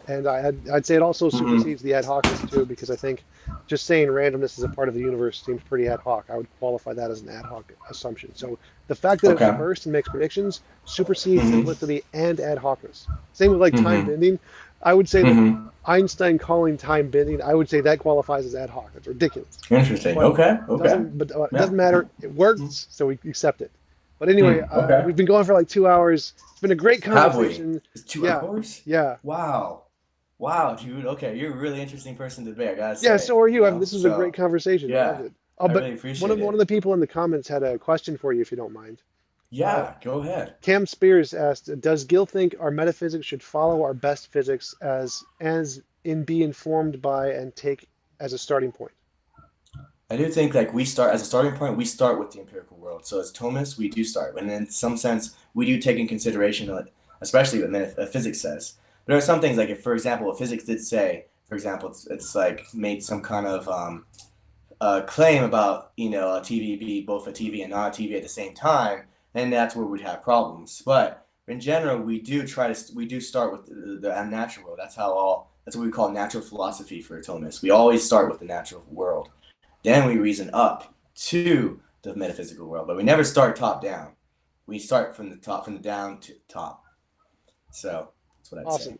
And I'd say it also Mm-hmm. supersedes the ad hocness too, because I think just saying randomness is a part of the universe seems pretty ad hoc. I would qualify that as an ad hoc assumption. So the fact that it was Okay. first and makes predictions supersedes Mm-hmm. simplicity and ad hocness. Same with like time Mm-hmm. bending. I would say that Mm-hmm. Einstein calling time bending, I would say that qualifies as ad hoc. That's ridiculous. Interesting. But Okay. Okay. it Yeah. doesn't matter. It works, so we accept it. But anyway, Okay. we've been going for like 2 hours. It's been a great Have we? conversation. It's two Yeah, hours? yeah. Wow. Wow, dude. Okay, you're a really interesting person to be, I gotta Yeah, say. so are you. I mean, this was a great So conversation. I loved yeah, it. Oh, I but really one appreciate of one of it. the people in the comments had a question for you, if you don't mind. Uh, Yeah, go ahead. Cam Spears asked, "Does Gil think our metaphysics should follow our best physics as in be informed by and take as a starting point?" I do think like we start as a starting point, we start with the empirical world. So as Thomists, we do start, and in some sense, we do take in consideration, especially what physics says. But there are some things like if, for example, if physics did say, for example, it's like made some kind of claim about a TV be both a TV and not a TV at the same time, and that's where we'd have problems. But in general, we do start with the natural world. That's what we call natural philosophy for Thomists. We always start with the natural world. Then we reason up to the metaphysical world, but we never start top down. We start from the down to top. So that's what I'd say. Awesome.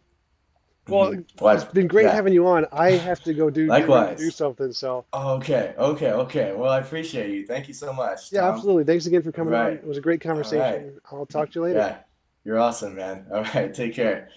Well, Mm-hmm. it's been great Yeah. having you on. I have to go get ready to do Likewise. something. So Okay. Okay. Okay. Well, I appreciate you. Thank you so much, yeah, Tom. absolutely. Thanks again for All coming on. right. It was a great All right. conversation. I'll talk to you later. Yeah. You're awesome, man. All right. Take care.